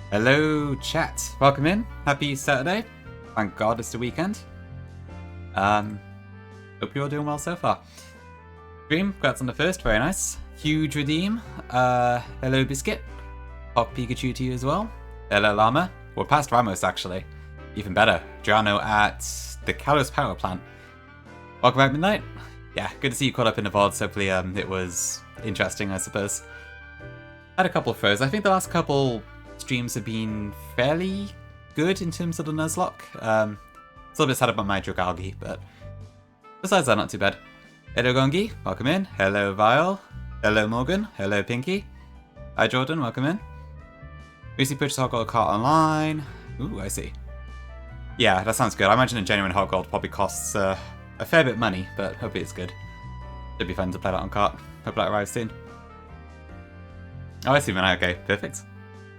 Hello, chat. Welcome in. Happy Saturday. Thank God it's the weekend. Hope you're all doing well so far. Dream, congrats on the first. Very nice. Huge redeem. Hello, Biscuit. Pop Pikachu to you as well. Hello, Llama. We're past Ramos, actually. Even better. Giano at the Kalos Power Plant. Welcome back, Midnight. Yeah, good to see you caught up in the VODs. Hopefully, it was interesting, I suppose. Had a couple of throws. I think the last couple streams have been fairly good in terms of the Nuzlocke. It's a little bit sad about my Drogalgi, but besides that, not too bad. Hello, Gongi. Welcome in. Hello, Vile. Hello, Morgan. Hello, Pinky. Hi, Jordan. Welcome in. Recently purchased Hot Gold cart online. Ooh, I see. Yeah, that sounds good. I imagine a genuine Hot Gold probably costs a fair bit of money, but hopefully it's good. Should be fun to play that on cart. Hope that arrives soon. Oh, I see, man. Okay, perfect.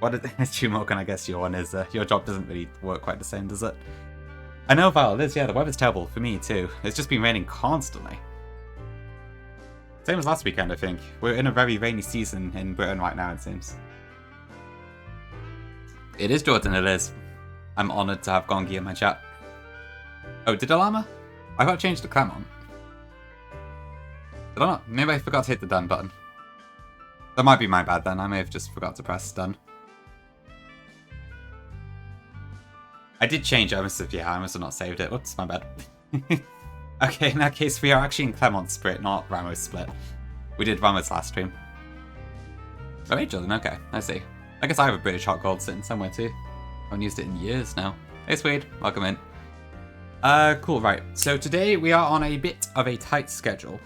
What is Morgan? I guess your one is your job doesn't really work quite the same, does it? I know, Val, it is. Yeah, the weather's terrible for me too. It's just been raining constantly. Same as last weekend, I think. We're in a very rainy season in Britain right now, it seems. It is, Jordan. It is. I'm honoured to have Gongi in my chat. Oh, did Alama? I got changed to Clemont. Did I not? Maybe I forgot to hit the done button. That might be my bad then. I may have just forgot to press done. I did change it. I must have not saved it. Whoops, my bad. Okay, in that case, we are actually in Clemont split, not Ramos split. We did Ramos last stream. Oh, hey, Jordan. Okay, I see. I guess I have a British Hot Gold sitting somewhere too. I haven't used it in years now. Hey, Swede. Welcome in. Cool, right. So today we are on a bit of a tight schedule.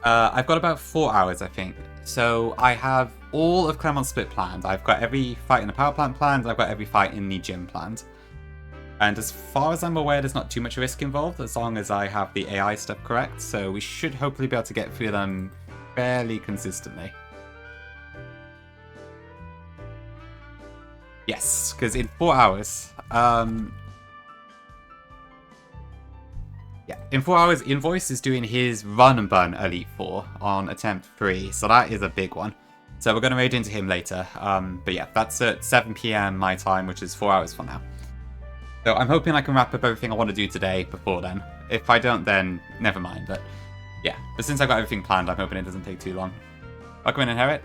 I've got about 4 hours, I think. So I have all of Clemont split planned. I've got every fight in the power plant planned. I've got every fight in the gym planned. And as far as I'm aware, there's not too much risk involved as long as I have the AI stuff correct. So we should hopefully be able to get through them fairly consistently. Yes, because in 4 hours, in 4 hours, Invoice is doing his Run and Burn Elite 4 on attempt 3, so that is a big one. So we're going to raid into him later, but yeah, that's at 7 PM my time, which is 4 hours from now. So I'm hoping I can wrap up everything I want to do today before then. If I don't, then never mind, but yeah. But since I've got everything planned, I'm hoping it doesn't take too long. Welcome in, Inherit.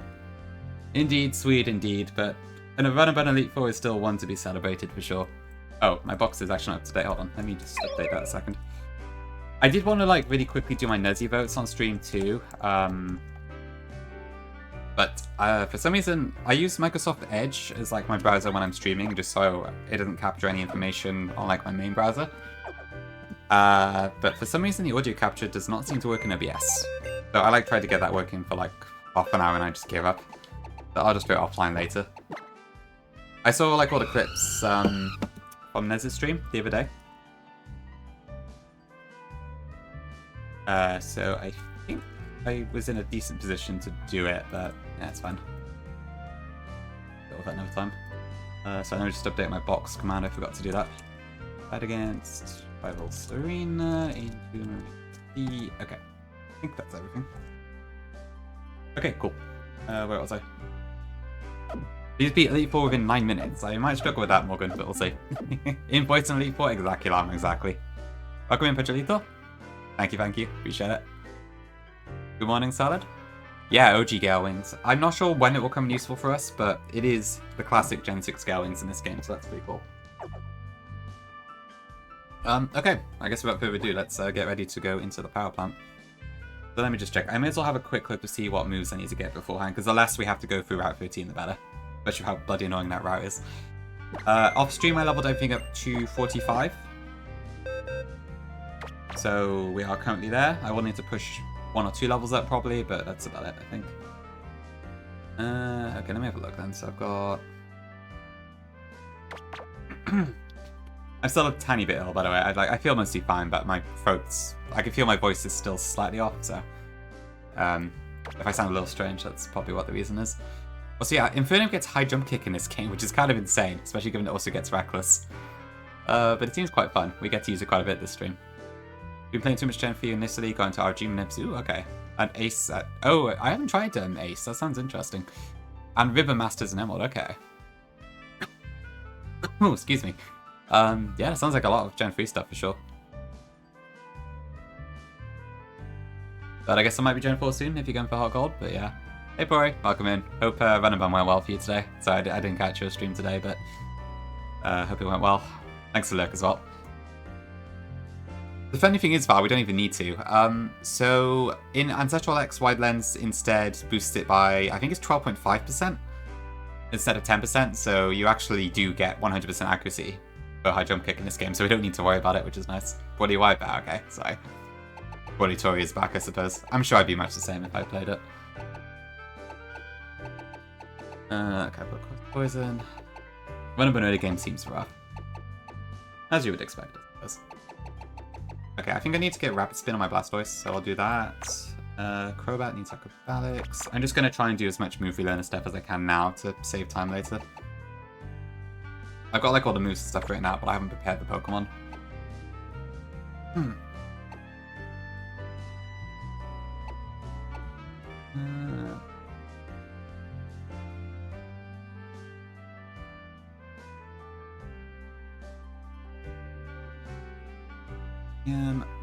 Indeed, sweet indeed, but a Run and Burn Elite 4 is still one to be celebrated for sure. Oh, my box is actually not up to date. Hold on, let me just update that a second. I did want to like really quickly do my Nuzzy votes on stream too, but for some reason I use Microsoft Edge as like my browser when I'm streaming, just so it doesn't capture any information on like my main browser. But for some reason the audio capture does not seem to work in OBS. So I like tried to get that working for like half an hour and I just gave up. So I'll just do it offline later. I saw like all the clips from Nez's stream the other day. So I think I was in a decent position to do it, but yeah, it's fine. Deal with that another time. So let me just update my box command. I forgot to do that. Fight against Rivals Arena into the. Okay, I think that's everything. Okay, cool. Where was I? Please beat Elite 4 within 9 minutes. I might struggle with that, Morgan, but we'll see. Invoice on Elite 4? Exactly, Lam, exactly. Welcome in, Pacholito. Thank you. Appreciate it. Good morning, Salad. Yeah, OG Gale Wings. I'm not sure when it will come useful for us, but it is the classic Gen 6 Gale Wings in this game, so that's pretty cool. Okay, I guess without further ado, let's get ready to go into the power plant. So let me just check. I may as well have a quick look to see what moves I need to get beforehand, because the less we have to go through Route 13, the better. Especially how bloody annoying that route is. Off stream, I leveled everything up to 45. So we are currently there. I will need to push 1 or 2 levels up probably, but that's about it, I think. Okay, let me have a look then. So I've got... I'm still a tiny bit ill, by the way. I feel mostly fine, but my throat's... I can feel my voice is still slightly off, so... if I sound a little strange, that's probably what the reason is. Well, so yeah, Inferno gets high jump kick in this game, which is kind of insane, especially given it also gets reckless. But it seems quite fun. We get to use it quite a bit this stream. Been playing too much Gen 3 initially, going to RG Nips. Ooh, okay. And Ace. Oh, I haven't tried Ace. That sounds interesting. And River Masters and Emerald. Okay. Oh, excuse me. Yeah, it sounds like a lot of Gen 3 stuff for sure. But I guess I might be Gen 4 soon if you're going for Hot Gold, but yeah. Hey Pori, welcome in. Hope Run and Bun went well for you today. So I didn't catch your stream today, but hope it went well. Thanks for the lurk as well. The funny thing is, Val, we don't even need to. So in Ancestral X, Wide Lens instead boosts it by, I think it's 12.5% instead of 10%, so you actually do get 100% accuracy for high jump kick in this game, so we don't need to worry about it, which is nice. Body wide back, okay, sorry. Body Tori is back, I suppose. I'm sure I'd be much the same if I played it. Okay, but Poison. Run and Bun early game seems rough. As you would expect, I suppose. Okay, I think I need to get Rapid Spin on my Blastoise, so I'll do that. Crobat needs Acrobatics. I'm just going to try and do as much move relearner stuff as I can now to save time later. I've got like all the moves and stuff written out, but I haven't prepared the Pokemon.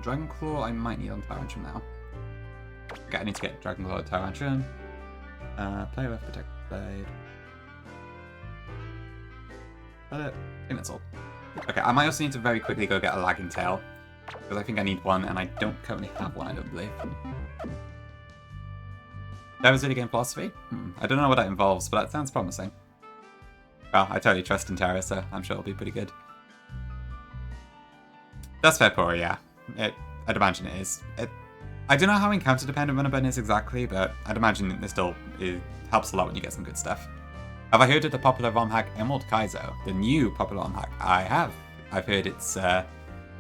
Dragon Claw, I might need on Tyrantrum now. Okay, I need to get Dragon Claw Tyrantrum. Play with Protect Blade. But I think that's all. Okay, I might also need to very quickly go get a Lagging Tail, because I think I need one, and I don't currently have one, I don't believe. That was Video Game Philosophy? I don't know what that involves, but that sounds promising. Well, I totally trust in Terra, so I'm sure it'll be pretty good. That's fair, Pori, yeah. I'd imagine it is. I don't know how encounter dependent Run and Bun is exactly, but I'd imagine it helps a lot when you get some good stuff. Have I heard of the popular ROM hack Emerald Kaizo? The new popular ROM hack? I have. I've heard it's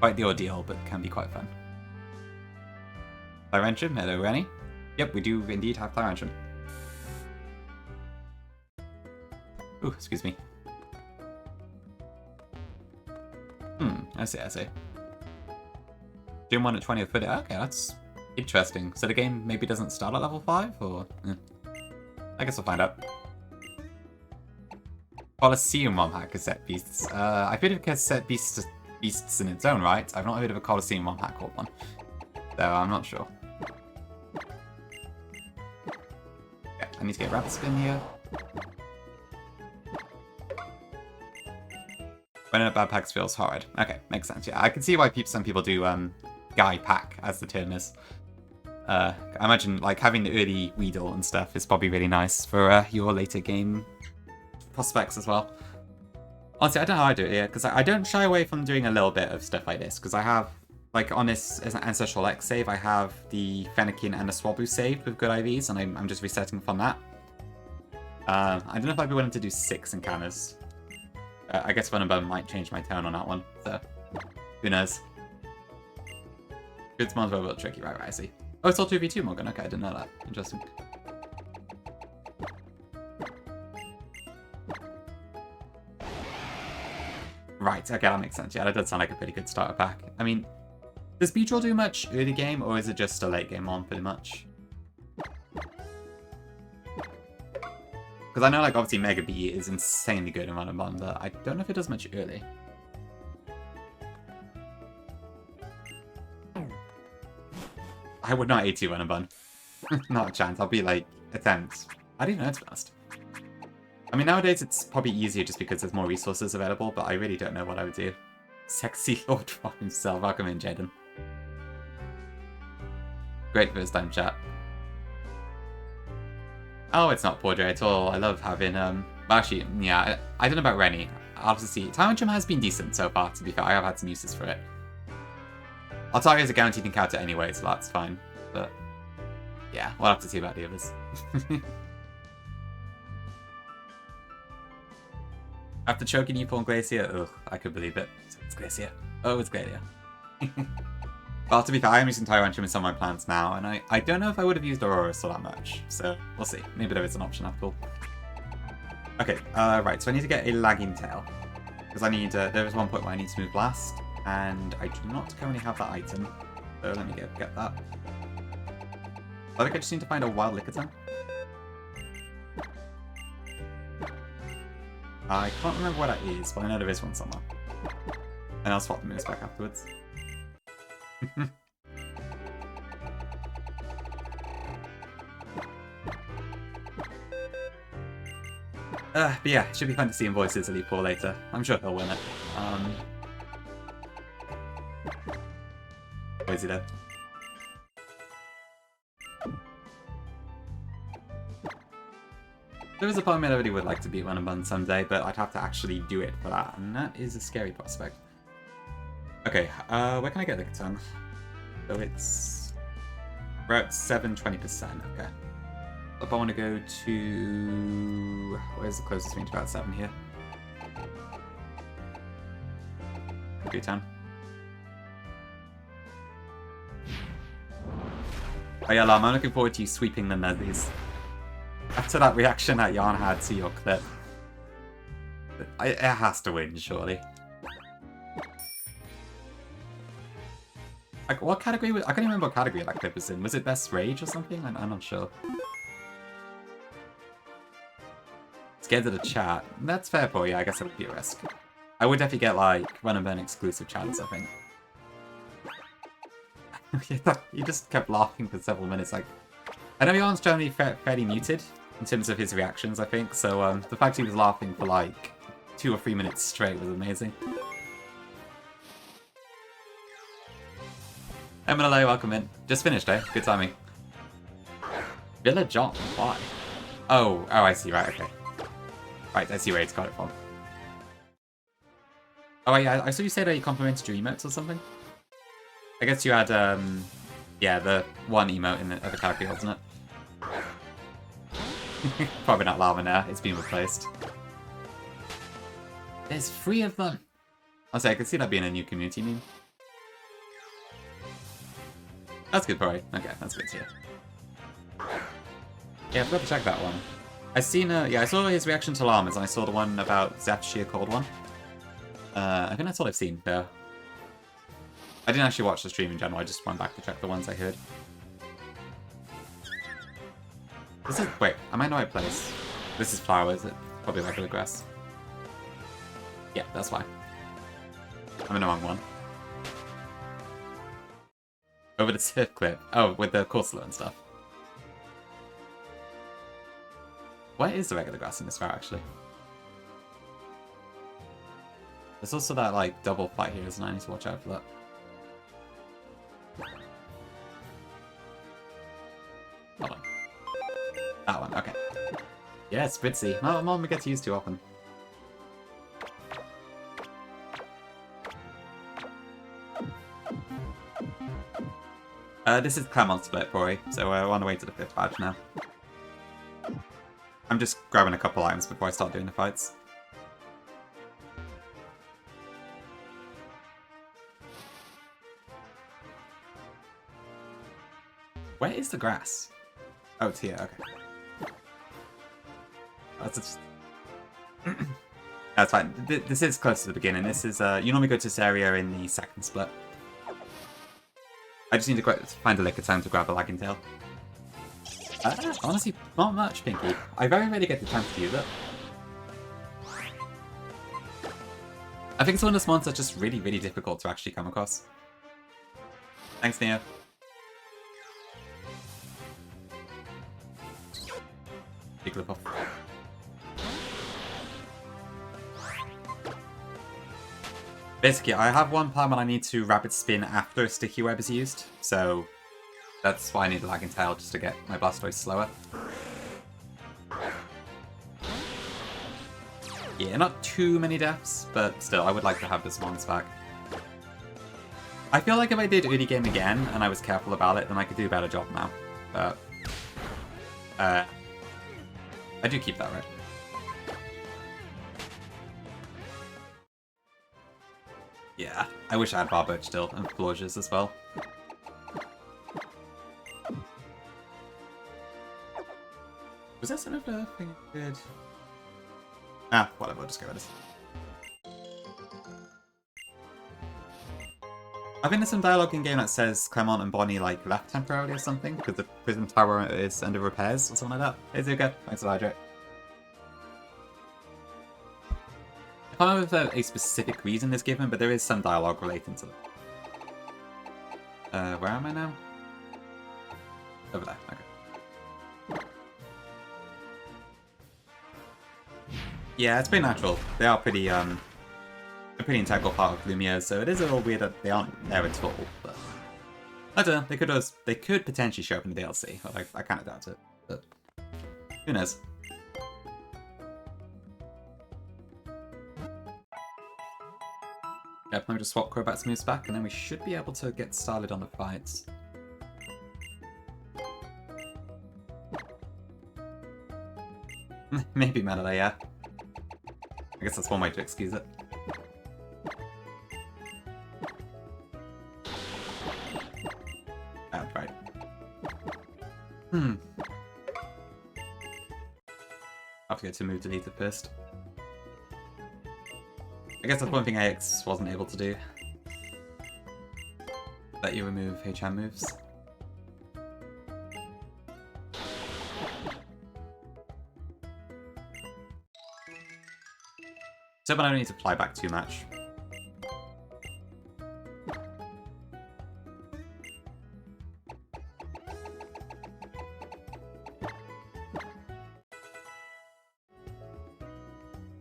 quite the ordeal, but can be quite fun. Tyrantrum, hello Rennie. Yep, we do indeed have Tyrantrum. Ooh, excuse me. I see. Gym 1 at 20th foot. Okay, that's interesting. So the game maybe doesn't start at level 5, or... I guess we'll find out. Colosseum ROM hack cassette beasts. I've heard of cassette beasts in its own right. I've not heard of a Colosseum ROM hack called one. So I'm not sure. Okay, I need to get Rapid Spin here. Running up bad packs feels horrid. Okay, makes sense. Yeah, I can see why some people do Guy Pack, as the term is. I imagine like having the early Weedle and stuff is probably really nice for your later game prospects as well. Honestly, I don't know how I do it here, because I don't shy away from doing a little bit of stuff like this, because I have, like on this as an Ancestral X save, I have the Fennekin and the Swablu saved with good IVs, and I'm just resetting from that. I don't know if I'd be willing to do 6 encounters. I guess Run and Bun might change my tone on that one, so who knows. Good spawns were a little tricky, right, I see. Oh, it's all 2v2 Morgan, okay, I didn't know that. Interesting. Right, okay, that makes sense. Yeah, that does sound like a pretty good starter pack. I mean, does Beedrill do much early game, or is it just a late game one, pretty much? Because I know, like, obviously Mega B is insanely good in Run and Bun, but I don't know if it does much early. I would not AT Run and Bun. Not a chance. I'll be, like, attempts. I don't know, to be honest. I mean, nowadays it's probably easier just because there's more resources available, but I really don't know what I would do. Sexy Lord for himself. Welcome in, Jaden. Great first time chat. Oh, it's not Pordre at all. I love having, actually, yeah, I don't know about Rennie. I'll have to see. Tyrantrum has been decent so far, to be fair. I have had some uses for it. Altaria is a guaranteed encounter anyway, so that's fine. But, yeah, we'll have to see about the others. After choking you on Glacier, ugh, I could believe it. So it's Glacier. Oh, it's Glacier. Well, to be fair, I am using Tyrantrum in some of my plans now, and I don't know if I would have used Aurora so that much, so we'll see. Maybe there is an option after all. Okay, right, so I need to get a Lagging Tail, because I need, there is one point where I need to move Blast, and I do not currently have that item, so let me get that. I think I just need to find a Wild Lickitung. I can't remember what that is, but I know there is one somewhere. And I'll swap the moves back afterwards. But yeah, it should be fun to see him voice Italy Poor later. I'm sure he'll win it. Where is he though? There is a part of me that really would like to beat Runabun someday, but I'd have to actually do it for that, and that is a scary prospect. Okay, where can I get Lickitung? So it's... we're at 20%, okay. If I want to go to... where's the closest range? About 7 here. Town. Oh yeah, Lam, I'm looking forward to you sweeping the Nuzzies. After that reaction that Jan had to your clip. It has to win, surely. Like, what category was... I can't even remember what category that clip was in. Was it Best Rage or something? I'm not sure. Scared of the chat. That's fair for you, I guess it would be a risk. I would definitely get, like, Run and Burn exclusive chats, I think. He just kept laughing for several minutes, like... I know Jan's generally fairly muted in terms of his reactions, I think, so the fact he was laughing for, like, 2 or 3 minutes straight was amazing. MLA, welcome in. Just finished, eh? Good timing. Villa John, why? Oh, I see, right, okay. Right, I see where it's got it from. Oh, yeah, I saw you say that you complimented your emotes or something? I guess you had, yeah, the one emote in the other category, wasn't it? Probably not Llama now, it's been replaced. There's 3 of them! I'll say, I could see that being a new community meme. That's good, probably. Okay, that's good to hear. Yeah, I forgot to check that one. I seen, yeah, I saw his reaction to llamas, and I saw the one about Zephyr Cold One. I think that's all I've seen, though. I didn't actually watch the stream in general, I just went back to check the ones I heard. This is... wait, am I in the right place? This is flower, is it? Probably regular grass. Yeah, that's fine. I'm in the wrong one. Over the surf clip. Oh, with the Corsola and stuff. Where is the regular grass in this route, actually? There's also that, like, double fight here, isn't it? I need to watch out for that. Hold on. That one, okay. Yeah, it's Spritzy. Not one we get to use too often. This is Clemont split, Rory, so we're on the way to the 5th badge now. I'm just grabbing a couple items before I start doing the fights. Where is the grass? Oh, it's here, okay. That's just... That's fine. This is close to the beginning. This is, you normally go to this area in the 2nd split. I just need to find a Lickitung to grab a Lagging Tail. Honestly, not much, Pinky. I very rarely get the chance to use it. I think it's one of those ones that's just really, really difficult to actually come across. Thanks, Neo. Jigglypuff. Basically, I have one plan when I need to rapid spin after a sticky web is used, so that's why I need the Lagging Tail, just to get my Blastoise slower. Yeah, not too many deaths, but still, I would like to have this once back. I feel like if I did early game again, and I was careful about it, then I could do a better job now. But, I do keep that right. Yeah, I wish I had Barboach still, and Florges as well. Was there some other thing I did? Ah, whatever, I'll just go with this. I think there's some dialogue in game that says Clemont and Bonnie like left temporarily or something, because the Prism Tower is under repairs or something like that. Hey Zuka, thanks for the hydrate. can't remember if a specific reason is given, but there is some dialogue relating to it. Where am I now? Over there, okay. Yeah, it's pretty natural. They are pretty, a pretty integral part of Lumiere, so it is a little weird that they aren't there at all, but... I don't know, they could potentially show up in the DLC, but I kind of doubt it, but... Who knows? Yep, let me just swap Crobat's moves back, and then we should be able to get started on the fights. Maybe Melee, yeah. I guess that's one way to excuse it. Oh, right. I have to go to move deleted first. I guess that's one thing AX wasn't able to do. Let you remove HM moves. So, but I don't need to fly back too much.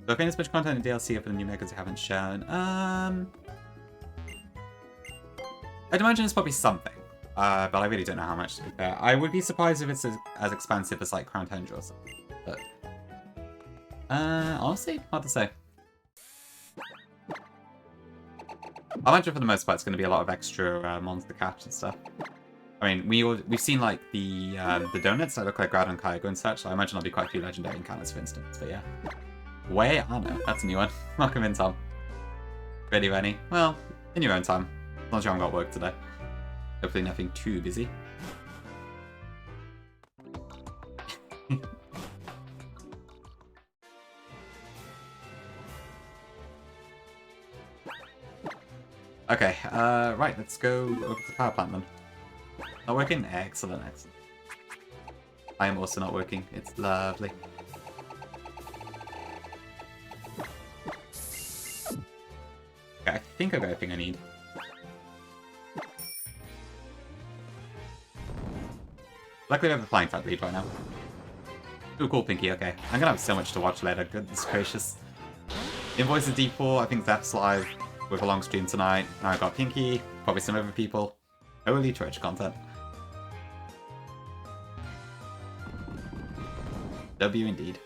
So I think there's much content in DLC for the new megas I haven't shown. I'd imagine it's probably something, but I really don't know how much to be fair. I would be surprised if it's as expansive as like Crown Tundra or something. But honestly, hard to say. I imagine for the most part it's going to be a lot of extra monster catch and stuff. I mean, we've seen like the donuts that look like Groudon, Kyogre and such, so I imagine there'll be quite a few legendary encounters for instance, but yeah. Way Anna, that's a new one. Welcome in, Tom. Ready, Rennie? Well, in your own time. As long as you haven't got work today. Hopefully nothing too busy. Okay, right, let's go over to the power plant then. Not working? Excellent, excellent. I am also not working. It's lovely. Okay, I think I've got everything I need. Luckily I have a flying type lead right now. Ooh, cool, Pinky, okay. I'm gonna have so much to watch later, goodness gracious. Invoice of D4, I think Zeph's live with a long stream tonight. Now I've got Pinky, probably some other people. Holy Twitch content. W indeed.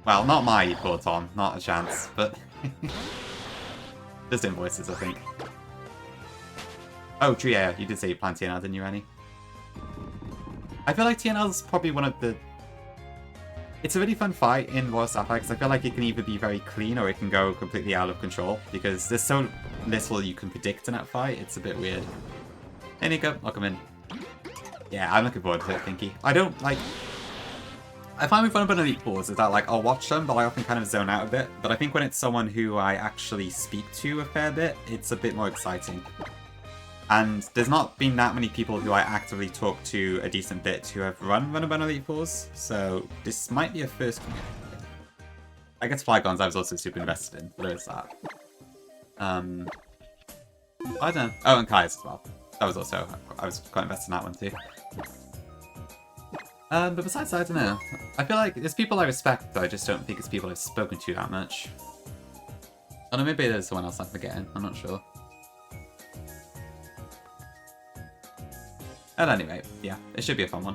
Well, not my E4, Tom, not a chance, but... just invoices, I think. Oh, true, yeah, you did say you planned TNL, didn't you, Annie? I feel like TNL's probably one of the... It's a really fun fight in Royal Sapphire, because I feel like it can either be very clean or it can go completely out of control, because there's so little you can predict in that fight, it's a bit weird. There you go, welcome in. Yeah, I'm looking forward to it, Pinky. I don't, like... I find with fun about Elite Fours is that, like, I'll watch them, but I often kind of zone out a bit. But I think when it's someone who I actually speak to a fair bit, it's a bit more exciting. And there's not been that many people who I actively talk to a decent bit who have run Runabout Elite Fours, so this might be a first for me. I guess Flygons I was also super invested in, but there is that. I don't know. Oh, and Kai's as well. That was also, I was quite invested in that one too. But besides that, I don't know. I feel like there's people I respect, but I just don't think it's people I've spoken to that much. Oh no, maybe there's someone else I'm forgetting. I'm not sure. At any rate, yeah, it should be a fun one.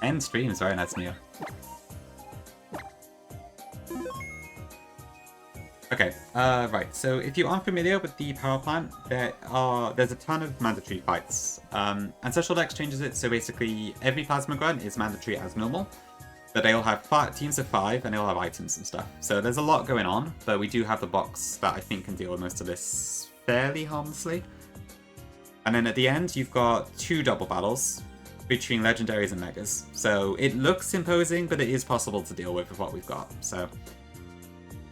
End streams, very nice, Neo. Okay, right, so if you aren't familiar with the power plant, there's a ton of mandatory fights. Ancestral Dex changes it, so basically every Plasma Grunt is mandatory as normal, but they all have teams of 5 and they all have items and stuff. So there's a lot going on, but we do have the box that I think can deal with most of this fairly harmlessly. And then at the end, you've got 2 double battles between Legendaries and Megas. So it looks imposing, but it is possible to deal with what we've got, so...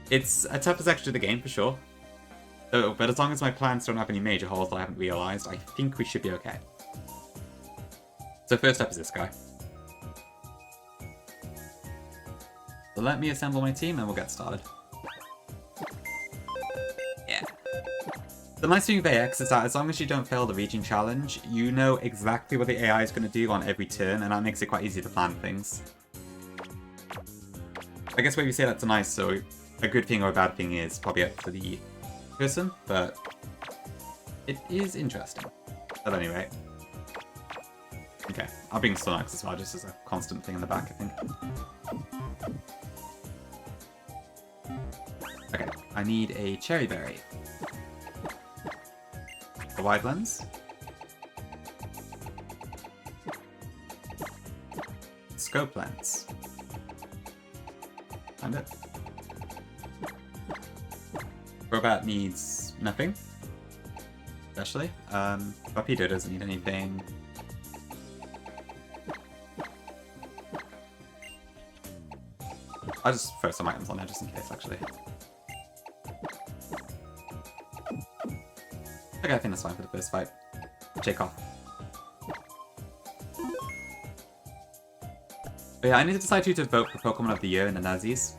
It's a tougher section of the game, for sure. But as long as my plans don't have any major holes that I haven't realised, I think we should be okay. So first up is this guy. So let me assemble my team and we'll get started. Yeah. The nice thing with AX is that as long as you don't fail the region challenge, you know exactly what the AI is going to do on every turn, and that makes it quite easy to plan things. I guess when you say that's nice, so a good thing or a bad thing is probably up to the person, but it is interesting. At any rate. Okay, I'll bring Stunux as well, just as a constant thing in the back, I think. Okay, I need a Cherry Berry. A wide lens. Scope lens. And it. Robot needs nothing. Especially. Rapido doesn't need anything. I'll just throw some items on there just in case, actually. Okay, I think that's fine for the first fight. Shake off. But yeah, I need to decide who to vote for Pokemon of the Year in the Nazis.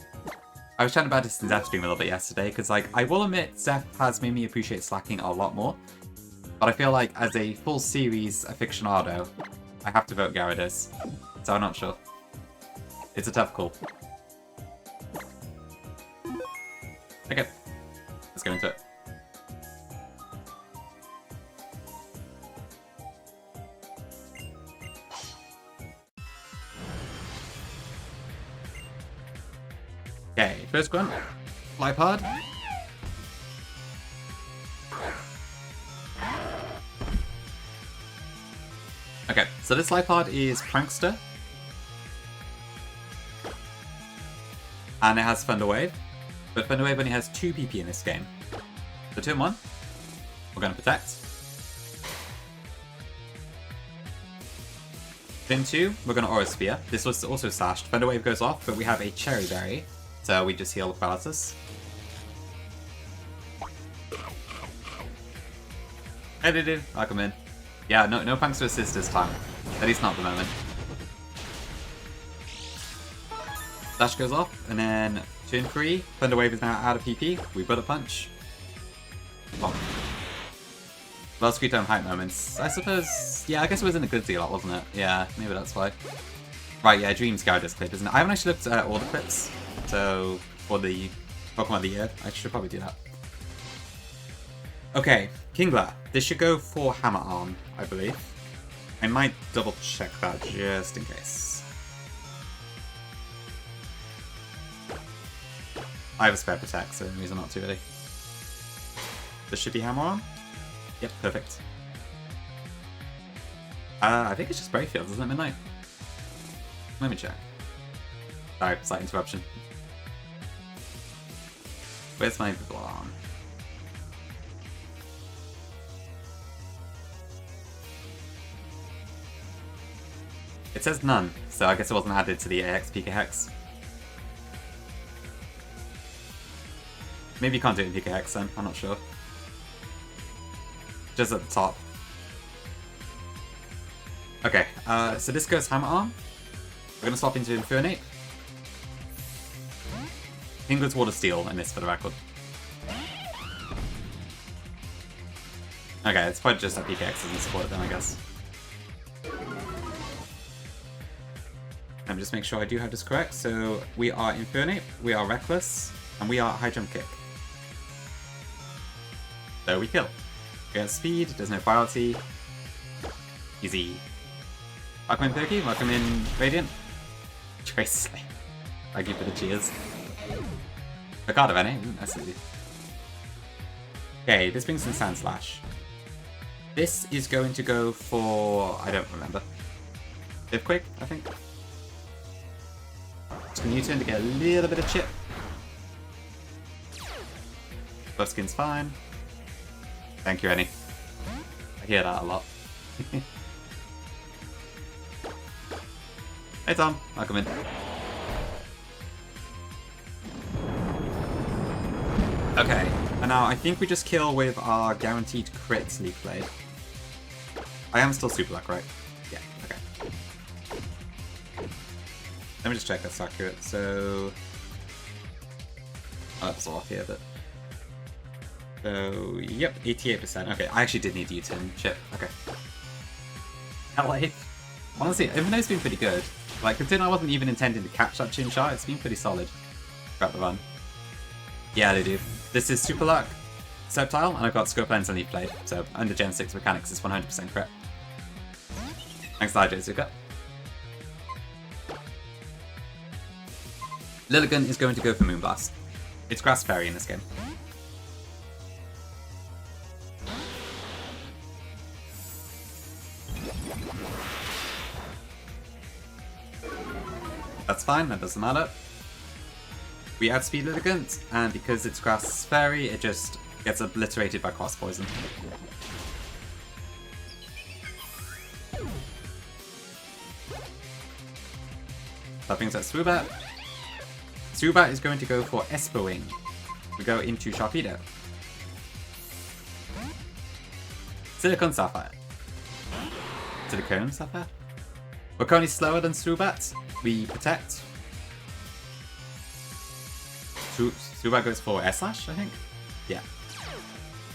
I was chatting about this in Zeph's stream a little bit yesterday, because, like, I will admit Zeph has made me appreciate slacking a lot more. But I feel like, as a full series aficionado, I have to vote Gyarados. So I'm not sure. It's a tough call. Okay, let's go into it. Okay, first one, Fly Pod. Okay, so this Lipod is Prankster. And it has Thunder Wave. But Thunder Wave only has 2 PP in this game. So turn 1, we're going to Protect. Turn 2, we're going to Aura Sphere. This was also slashed. Thunder Wave goes off, but we have a Cherry Berry. So we just heal the paralysis. Edited, I'll come in. Yeah, no Prankster assist this time. At least not at the moment. Dash goes off, and then turn 3, Thunder Wave is now out of PP. We Bullet Punch. Oh. Well, screen time hype moments. I suppose, yeah, I guess it was in a good deal, wasn't it? Yeah, maybe that's why. Right, yeah, Dreams Gyarados clip, isn't it? I haven't actually looked at all the clips, so for the Pokemon of the Year, I should probably do that. Okay, Kingler. This should go for Hammer Arm, I believe. I might double check that just in case. I have a spare Protect, so the reason not to really. This should be Hammer Arm? Yep, perfect. I think it's just Brayfield, isn't it, Midnight? Let me check. Sorry, slight interruption. Where's my alarm? It says none, so I guess it wasn't added to the AX PK Hex. Maybe you can't do it in PK Hex then, I'm not sure. Just at the top. Okay, so this goes Hammer Arm. We're gonna swap into Infernape. Kingler's Water Steel in this for the record. Okay, it's probably just that PKX doesn't support it then, I guess. Let me just make sure I do have this correct. So we are Infernape, we are Reckless, and we are High Jump Kick. So we kill. We have speed, there's no priority. Easy. Welcome in Perky, welcome in Radiant. Tracy. Thank you for the cheers. A card of any, that's easy. Okay, this brings in Sand Slash. This is going to go for, I don't remember. Earthquake, I think. Just gonna U-turn to get a little bit of chip. Buff Skin's fine. Thank you, Annie. I hear that a lot. Hey Tom, welcome in. Okay, and now I think we just kill with our guaranteed crit Leaf Blade. I am still Super Luck, right? Yeah, okay. Let me just check that's accurate. So... Oh, that's off here, but... So, yep, 88%. Okay, I actually did need the U-turn chip. Okay. Like, honestly, even though it's been pretty good, like, considering I wasn't even intending to catch that chin shot, it's been pretty solid throughout the run. Yeah, they do. This is Super Luck, Septile, and I've got Scope Lens and Leaf Blade, so under Gen 6 mechanics is 100% correct. Thanks, Zuka. Lilligant is going to go for Moonblast. It's Grass Fairy in this game. That's fine, that doesn't matter. We outspeed Lilligant, and because it's Grass Fairy, it just gets obliterated by Cross Poison. That brings us Swoobat. Swoobat is going to go for Esper Wing. We go into Sharpedo. Silicon Sapphire. Silicone Sapphire? We're currently slower than Swoobat. We protect. Swoobat goes for Air Slash, I think? Yeah.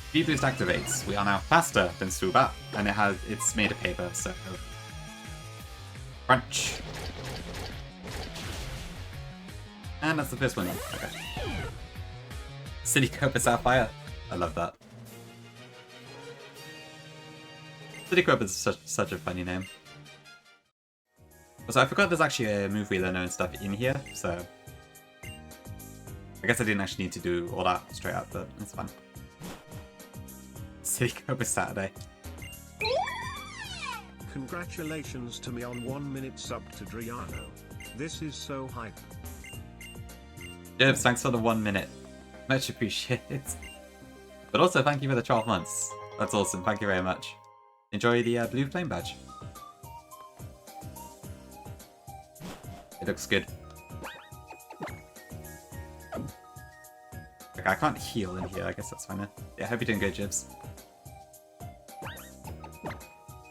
Speed Boost activates. We are now faster than Swoobat, and it's made of paper, so... Crunch. And that's the first one. Okay. City Copa Sapphire. I love that. City Copa is such a funny name. Also, I forgot there's actually a move wheeler and stuff in here, so... I guess I didn't actually need to do all that straight up, but it's fine. City Copa Saturday. Congratulations to me on 1 minute sub to Driano. This is so hype. Jibs, thanks for the 1 minute. Much appreciated. But also, thank you for the 12 months. That's awesome, thank you very much. Enjoy the blue flame badge. It looks good. Okay, I can't heal in here, I guess that's fine. Yeah, I hope you're doing good, Jibs.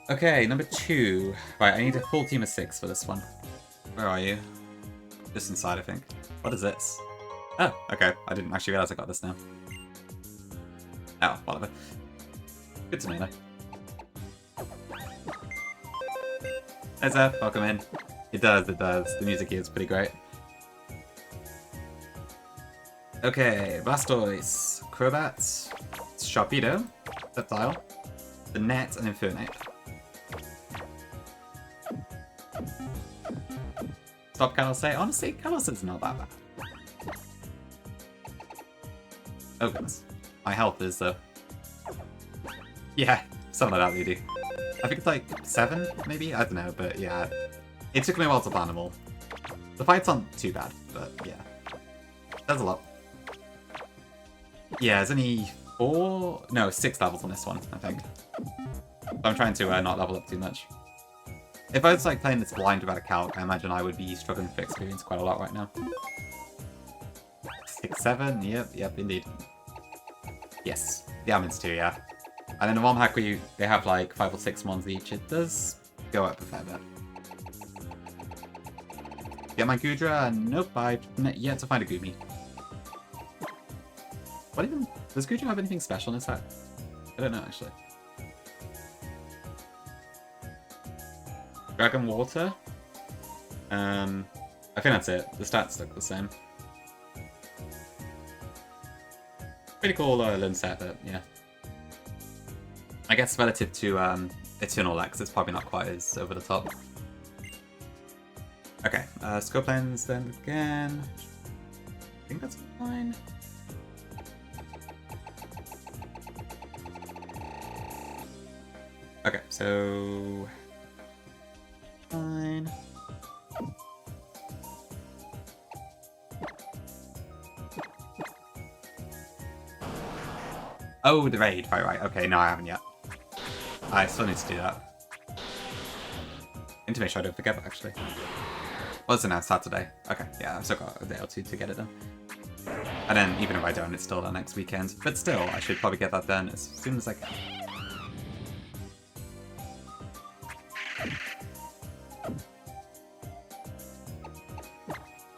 Okay, number 2. Right, I need a full team of 6 for this one. Where are you? Just inside, I think. What is this? Oh, okay. I didn't actually realize I got this now. Oh, whatever. Good to know, though. Hey, Zeph, welcome in. It does, it does. The music here is pretty great. Okay, Blastoise, Crobat, Sharpedo, Sceptile, the Net, and Infernape. Stop Kalos say. Honestly, Kalos is not that bad. Oh goodness. My health is yeah, something like that they do. I think it's like 7, maybe? I don't know, but yeah. It took me a while to plan them all. The fights aren't too bad, but yeah. There's a lot. Yeah, there's only 6 levels on this one, I think. So I'm trying to not level up too much. If I was like playing this blind without a calc, I imagine I would be struggling for experience quite a lot right now. 6, 7, yep, indeed. Yes, the almonds too, yeah. And then the ROM hack where they have like 5 or 6 mons each, it does go up a fair bit. Get my Goodra? Nope, I've yet to find a Goomy. What even... Does Goodra have anything special in his hat? I don't know, actually. Dragon Water? I think that's it. The stats look the same. Pretty cool learn set, but yeah. I guess relative to Eternal X, it's probably not quite as over the top. Okay, Scope Lens then again. I think that's fine. Okay, so... Fine. Oh, the raid. Right. Okay, no, I haven't yet. I still need to do that. I need to make sure I don't forget that, actually. Well, it's announced Saturday. Okay, yeah, I've still got a day or two to get it done. And then, even if I don't, it's still done next weekend. But still, I should probably get that done as soon as I can.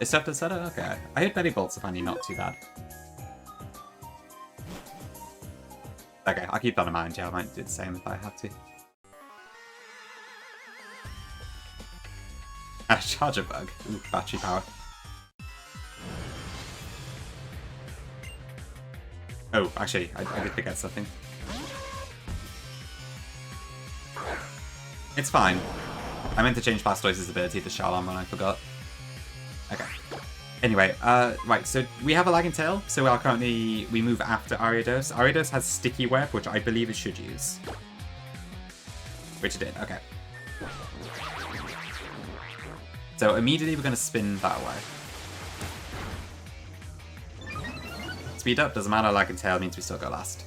Is stuff the setter? Okay. I heard Belly Bolts are finally not too bad. Okay, I'll keep that in mind. Yeah, I might do the same if I have to. Charger bug. Ooh, battery power. Oh, actually, I did forget something. It's fine. I meant to change Blastoise's ability to Shalom when I forgot. Okay. Anyway, right, so we have a lagging tail, so we move after Ariados. Ariados has Sticky Web, which I believe it should use. Which it did, okay. So immediately we're going to spin that way. Speed up, doesn't matter, lagging tail means we still go last.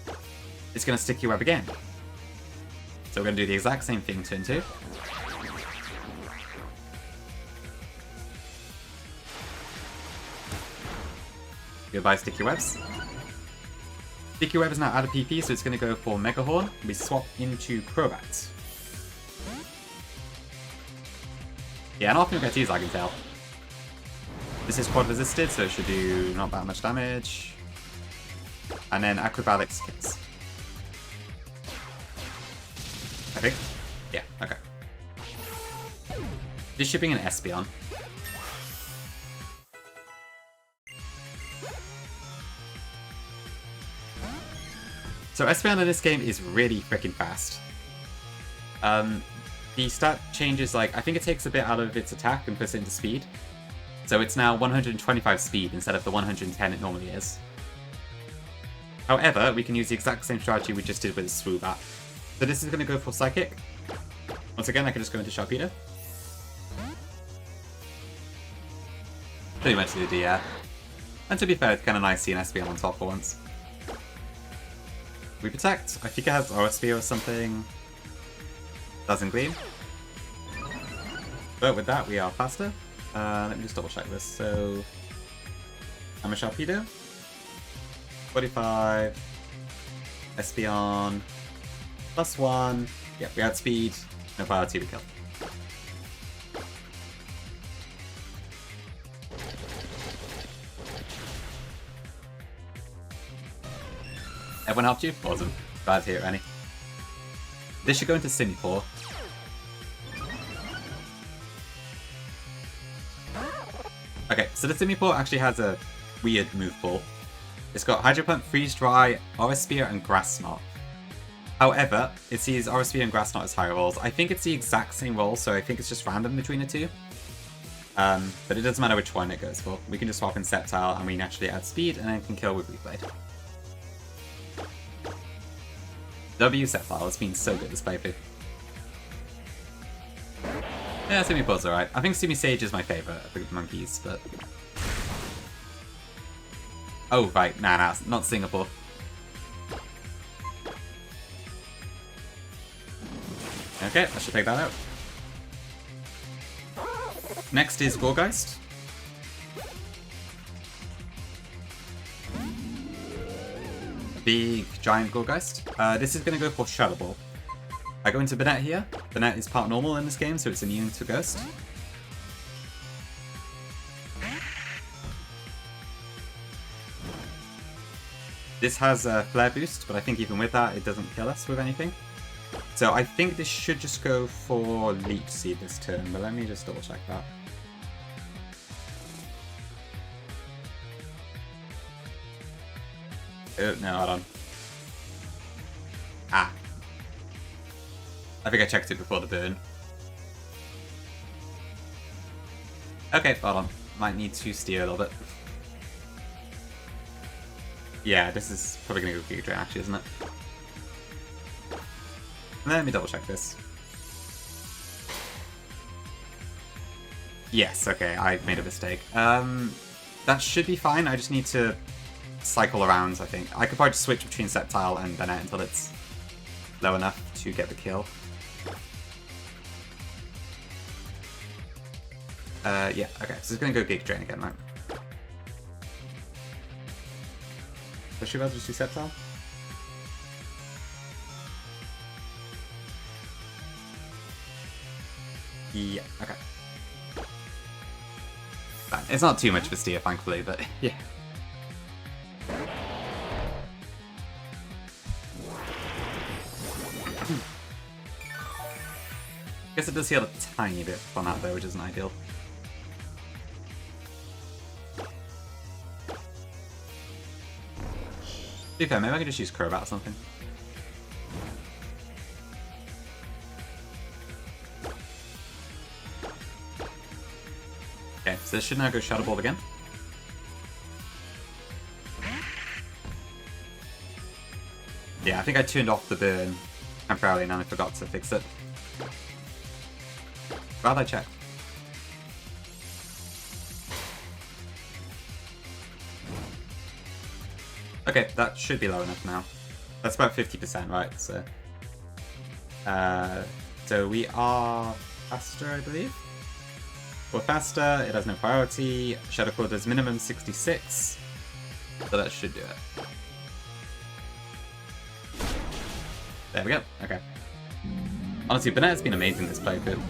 It's going to Sticky Web again. So we're going to do the exact same thing, turn 2. Goodbye, Sticky Webs. Sticky Web is now out of PP, so it's going to go for Mega Horn. We swap into Crobat. Yeah, and often we get to use Lagging Tail. This is quad resisted, so it should do not that much damage. And then Acrobatics kicks. I think. Yeah, okay. Just shipping an Espeon. So Espeon in this game is really freaking fast. The stat changes, like, I think it takes a bit out of its attack and puts it into speed. So it's now 125 speed instead of the 110 it normally is. However, we can use the exact same strategy we just did with Swoobat. So this is going to go for Psychic. Once again, I can just go into Sharpedo. Pretty much the yeah. And to be fair, it's kind of nice seeing Espeon on top for once. We protect. I think it has Aura Sphere or something. Doesn't gleam. But with that, we are faster. Let me just double check this. So, I'm a Sharpedo. 45. Espeon. +1. Yeah, we had speed. No priority to kill. Everyone helped you? Awesome. Glad to hear it, Annie. This should go into Simipour. Okay, so the Simipour actually has a weird move pool. It's got Hydro Pump, Freeze Dry, Aura Sphere, and Grass Knot. However, it sees Aura Sphere and Grass Knot as higher rolls. I think it's the exact same roll, so I think it's just random between the two. But it doesn't matter which one it goes for. We can just swap in Sceptile, and we naturally add speed, and then can kill with Reblade. W Sceptile has been so good this playthrough. Yeah, Simipour's alright. I think Simisage is my favourite of the monkeys, but... Oh, right. Nah, not Singapore. Okay, I should take that out. Next is Gourgeist. Big, giant Gourgeist. This is going to go for Shadow Ball. I go into Banette here. Banette is part normal in this game, so it's immune to Ghost. This has a Flare Boost, but I think even with that, it doesn't kill us with anything. So I think this should just go for Leech Seed this turn, but let me just double check that. Oh, no, hold on. Ah. I think I checked it before the burn. Okay, hold on. Might need to steer a little bit. Yeah, this is probably going to go Giga Drain actually, isn't it? Let me double check this. Yes, okay, I made a mistake. That should be fine, I just need to cycle around, I think. I could probably just switch between Sceptile and Banette until it's low enough to get the kill. Yeah, okay, so it's gonna go Giga Drain again, right? So should I just do Sceptile? Yeah, okay. Yeah, it's not too much of a steer, thankfully, but yeah. Guess it does heal a tiny bit on that though, which isn't ideal. To be fair, maybe I could just use Crobat or something. Okay, so this should now go Shadow Ball again. Yeah, I think I turned off the burn temporarily and then I forgot to fix it. Glad I checked. Okay, that should be low enough now. That's about 50%, right? So we are faster, I believe. We're faster, it has no priority. Shadow Claw does minimum 66. So that should do it. There we go, okay. Honestly, Banette's been amazing this playthrough.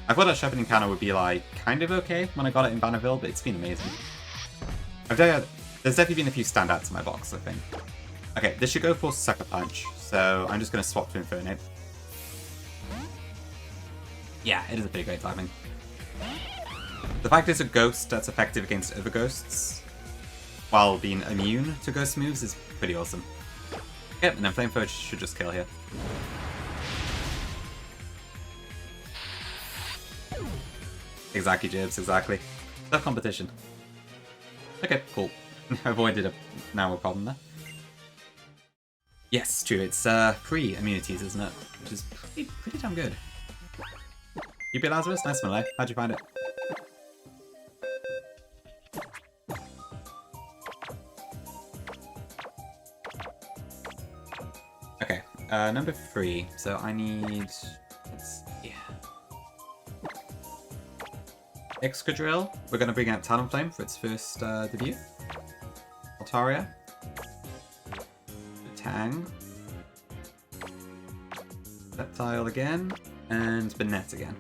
I thought that Shepherding Cannon would be like kind of okay when I got it in Bannerville, but it's been amazing. There's definitely been a few standouts in my box, I think. Okay, this should go for Sucker Punch, so I'm just going to swap to Inferno. Yeah, it is a pretty great timing. The fact it's a ghost that's effective against other ghosts, while being immune to ghost moves, is pretty awesome. Yep, and then Flamethrower should just kill here. Exactly, Jibs, exactly. Tough competition. Okay, cool. Avoided a problem there. Yes, true, it's pre-immunities, isn't it? Which is pretty damn good. You beat Lazarus? Nice, Malay. How'd you find it? Okay, number 3. So I need... Excadrill. We're going to bring out Talonflame for its first debut. Altaria. Tang. Reptile again. And Banette again.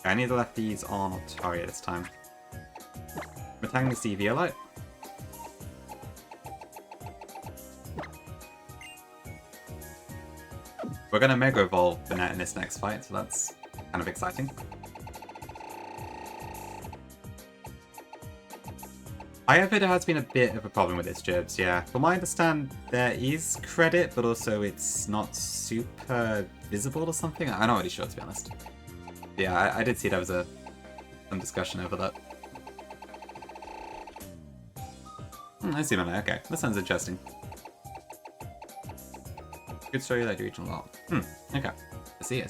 I need to left these on Altaria this time. Matang the Eviolite. We're going to Mega Evolve Banette in this next fight, so that's kind of exciting. I have heard it has been a bit of a problem with its Gerbs, yeah. From what I understand, there is credit, but also it's not super visible or something. I'm not really sure, to be honest. Yeah, I did see there was some discussion over that. I see, man. Okay, that sounds interesting. Good story that you reach a lot. Okay. I see.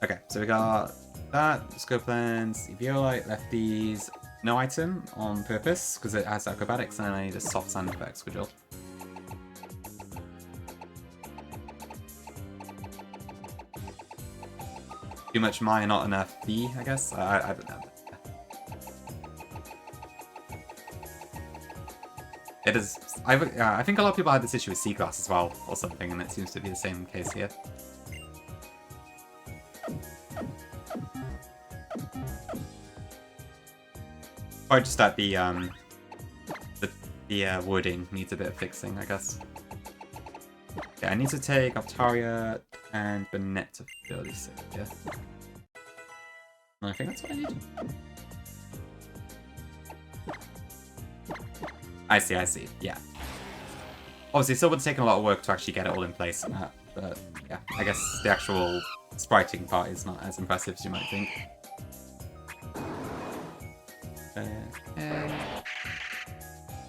Okay, so we got that, Scope Lens, Eviolite, lefties, no item on purpose, because it has acrobatics, and I need a soft sand for Excadrill. Too much Maya, not enough B, I guess? I don't know. It is. I think a lot of people had this issue with C-Class as well, or something, and it seems to be the same case here. Or just that the wording needs a bit of fixing, I guess. Yeah, I need to take Altaria and Banette to 36, yeah. I think that's what I need. I see, yeah. Obviously, it still would have taken a lot of work to actually get it all in place and that, but yeah, I guess the actual spriting part is not as impressive as you might think.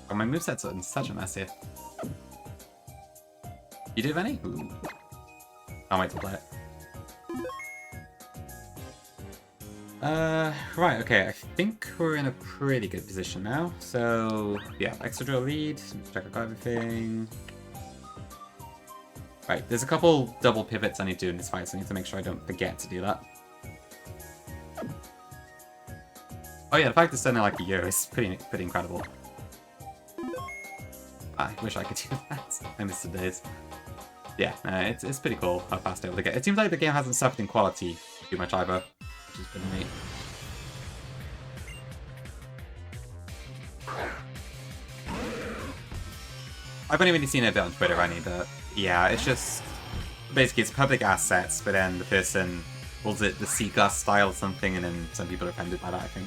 Oh, my moveset's in such a mess here. You do have any? Ooh. Can't wait to play it. Right, okay, I think we're in a pretty good position now. So, yeah, Excadrill lead, check out everything. Right, there's a couple double pivots I need to do in this fight, so I need to make sure I don't forget to do that. Oh yeah, the fact it's done in like a year is pretty incredible. I wish I could do that. I miss the days. Yeah, it's pretty cool how fast able to get. It seems like the game hasn't suffered in quality too much either, which has been neat. I've only really seen it a bit on Twitter, Annie, but yeah, it's just basically it's public assets, but then the person calls it the C-class style or something, and then some people are offended by that, I think.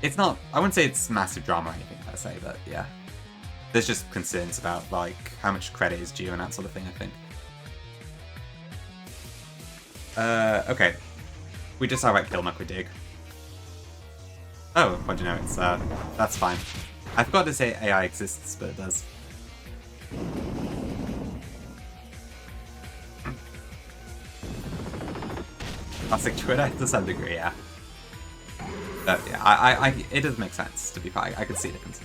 It's not, I wouldn't say it's massive drama or anything per se, but yeah. There's just concerns about, like, how much credit is due and that sort of thing, I think. Okay. We just outright kill Muck with Dig. Oh, what do you know, it's, that's fine. I forgot to say AI exists, but it does. Classic Twitter to some degree, yeah. But yeah, it does make sense, to be fair. I can see the difference.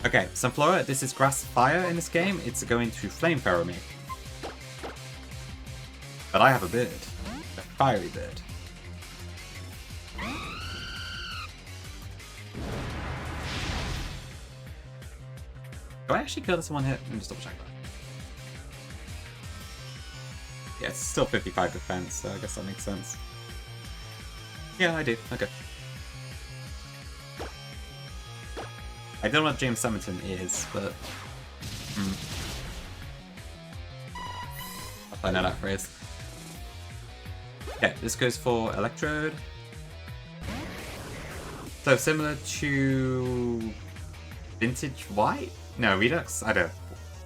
Okay, Sunflora, this is Grass Fire in this game. It's going to Flamethrower me. But I have a bird. A fiery bird. Do I actually kill this in one hit? Let me just double check that. Yeah, it's still 55 defense, so I guess that makes sense. Yeah, I do. Okay. I don't know what James Summerton is, but... I know that phrase. Okay, this goes for Electrode. So similar to... Vintage White? No, Redux? I don't know.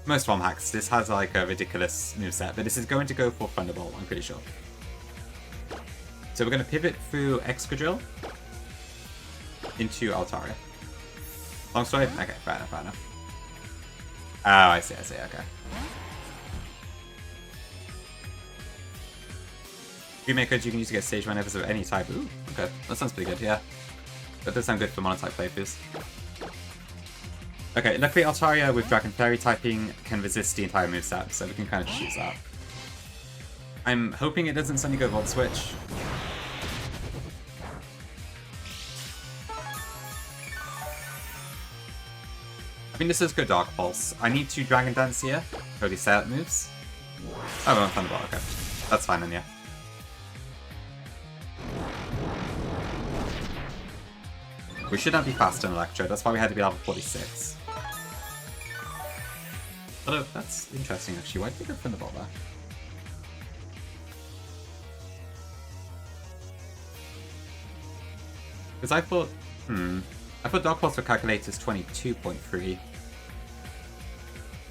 Most ROM hacks, this has like a ridiculous moveset, but this is going to go for Thunderbolt, I'm pretty sure. So we're going to pivot through Excadrill into Altaria. Long story? Okay, fair enough, fair enough. Oh, I see, okay. Maker you can use to get stage whenever of any type. Ooh, okay, that sounds pretty good, yeah. That does sound good for monotype playthroughs. Okay, luckily Altaria with Dragon Fairy typing can resist the entire moveset, so we can kind of choose that. I'm hoping it doesn't suddenly go Volt Switch. I mean, this is good Dark Pulse. I need to Dragon Dance here for the setup moves. Oh, I want Thunderbolt, okay. That's fine then, yeah. We should not be faster than Electro, that's why we had to be level 46. Although, that's interesting actually. Why did we go Thunderbolt there? Because I thought, I thought Dark Pulse for calculators 22.3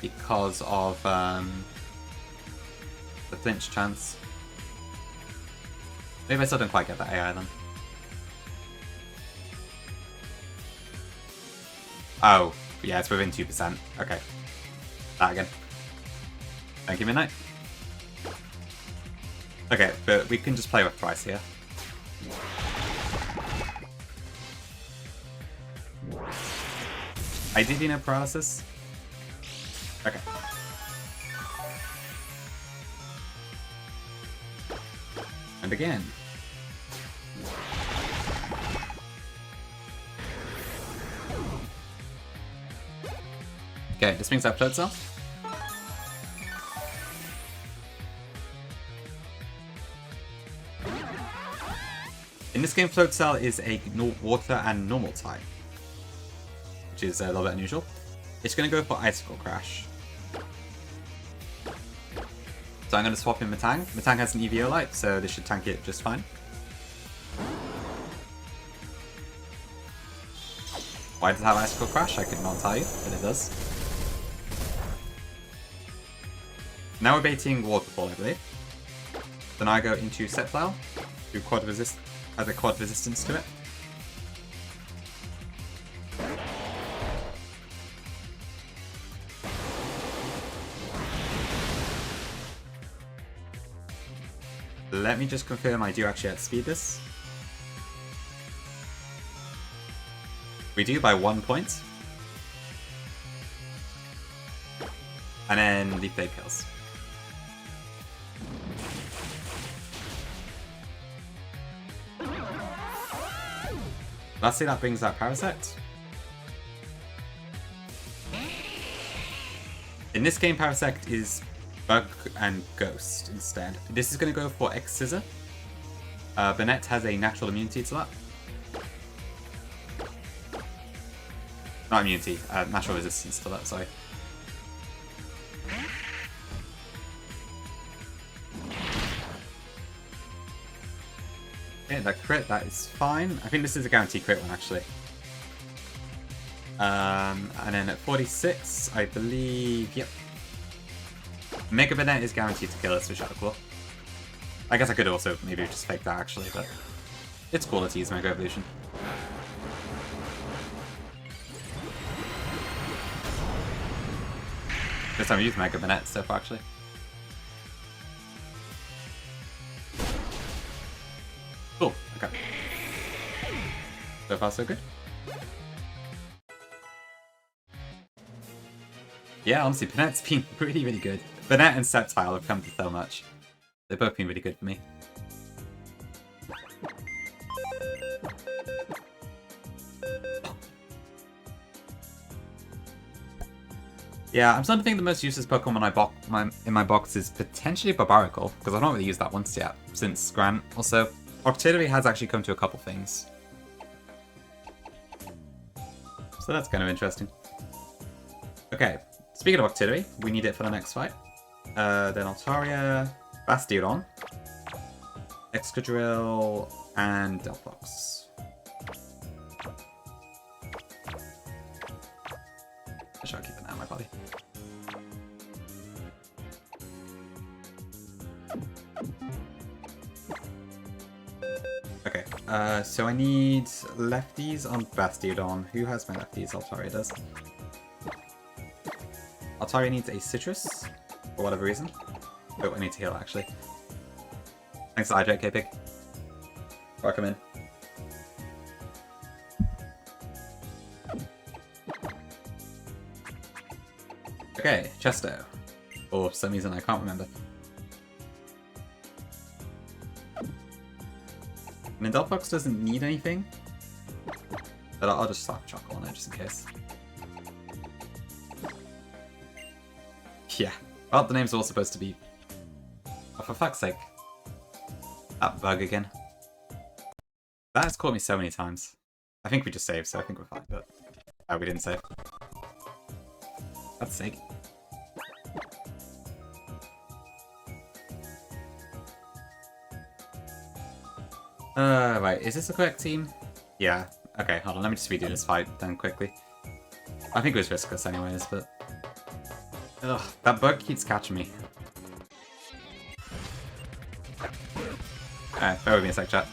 because of the flinch chance. Maybe I still don't quite get that AI then. Oh, yeah, it's within 2%. Okay. That again. Thank you, Midnight. Okay, but we can just play with price here. Ideally no paralysis. Okay. And again. Okay, this brings up Float Cell. In this game, Float Cell is a water and normal type, which is a little bit unusual. It's going to go for Icicle Crash. So I'm going to swap in Matang. Matang has an EVO light, so this should tank it just fine. Why does it have Icicle Crash? I could not tell you, but it does. Now we're baiting Waterfall, I believe. Then I go into Set Flower, do quad resist, has a quad resistance to it. Let me just confirm I do actually outspeed this. We do by 1 point. And then Leaf Blade kills. Lastly, that brings out Parasect. In this game, Parasect is Bug and Ghost instead. This is going to go for X-Scissor. Bennett has a natural immunity to that. Not immunity, natural resistance to that, sorry. Okay, that crit, that is fine. I think this is a guaranteed crit one, actually. And then at 46, I believe, yep. Mega Bennett is guaranteed to kill us with Shadow Claw. I guess I could also maybe just fake that, actually, but it's cool to use Mega Evolution. First time I used Mega Bennett so far, actually. Cool, okay. So far, so good. Yeah, honestly, Bennett's been really, really good. Bennett and Sceptile have come to so much. They've both been really good for me. Yeah, I'm starting to think the most useless Pokemon in my box is potentially Barbaracle, because I've not really used that once yet, since Grant. Also, Octillery has actually come to a couple things. So that's kind of interesting. Okay, speaking of Octillery, we need it for the next fight. Then Altaria, Bastiodon, Excadrill, and Delphox. I should keep it now in my body. Okay, so I need lefties on Bastiodon. Who has my lefties? Altaria does. Altaria needs a Citrus, for whatever reason. Oh, I need to heal actually. Thanks to IJK Pig. Welcome in. Okay, Chesto. For some reason I can't remember. And Delphox doesn't need anything, but I'll just slap Chocolate on it just in case. Yeah. Well, the name's all supposed to be... Oh, for fuck's sake. That bug again. That has caught me so many times. I think we just saved, so I think we're fine, but... Oh, we didn't save. That's sake. Right, is this the correct team? Yeah. Okay, hold on, let me just redo this fight then quickly. I think it was riskless anyways, but... Ugh, that bug keeps catching me. Alright, bear with me a sec, chat.